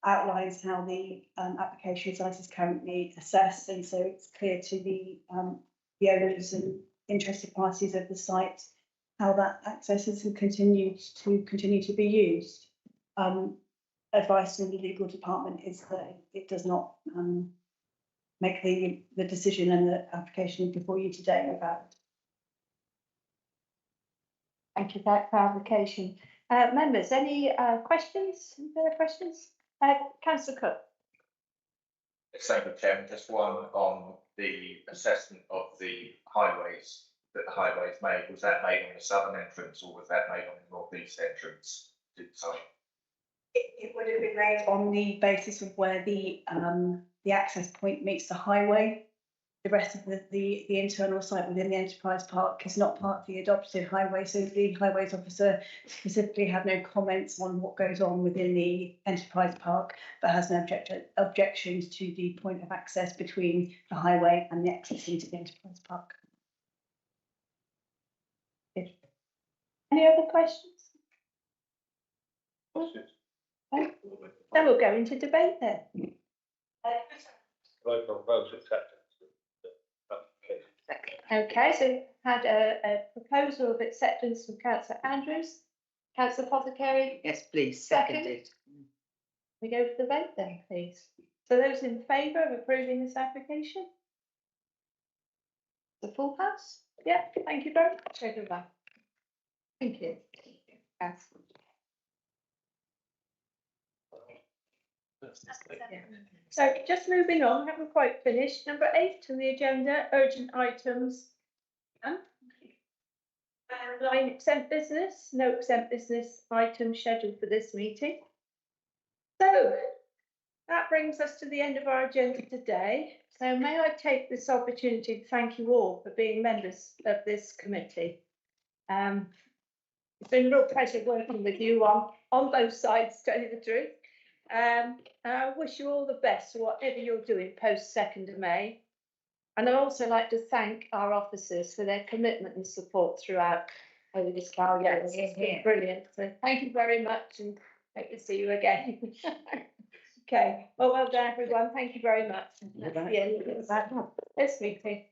outlines how the application site is currently assessed, and so it's clear to the owners and interested parties of the site how that access is and continues to be used. Advice from the legal department is that it does not make the decision and the application before you today about.
Thank you for that clarification. Members, any questions? Any further questions? Councillor Cook.
Thank you, Chairman. Just one on the assessment of the highways that the highways made. Was that made on the southern entrance or was that made on the northeast entrance to the site?
It would have been made on the basis of where the access point meets the highway. The rest of the internal site within the enterprise park is not part of the adopted highway, so the highways officer specifically had no comments on what goes on within the enterprise park, but has no objections to the point of access between the highway and the access into the enterprise park.
Good. Any other questions? Okay. Then we'll go into debate then. Okay, so had a proposal of acceptance from Councillor Andrews. Councillor Apothecary?
Yes, please,
Second.
seconded.
We go to the vote then, please. So those in favour of approving this application? The full house? Yeah, thank you very much, everyone. Thank you. Yes. So just moving on, haven't quite finished. Number 8 on the agenda, urgent items. Line exempt business, no exempt business item scheduled for this meeting. So That brings us to the end of our agenda today. So may I take this opportunity to thank you all for being members of this committee. It's been a real pleasure working with you on both sides, to tell you the truth. And I wish you all the best for whatever you're doing post 2nd of May. And I'd also like to thank our officers for their commitment and support throughout over this past year. It's been brilliant. So thank you very much and hope to see you again. Okay, well done everyone. Thank you very much. That's the end of this meeting.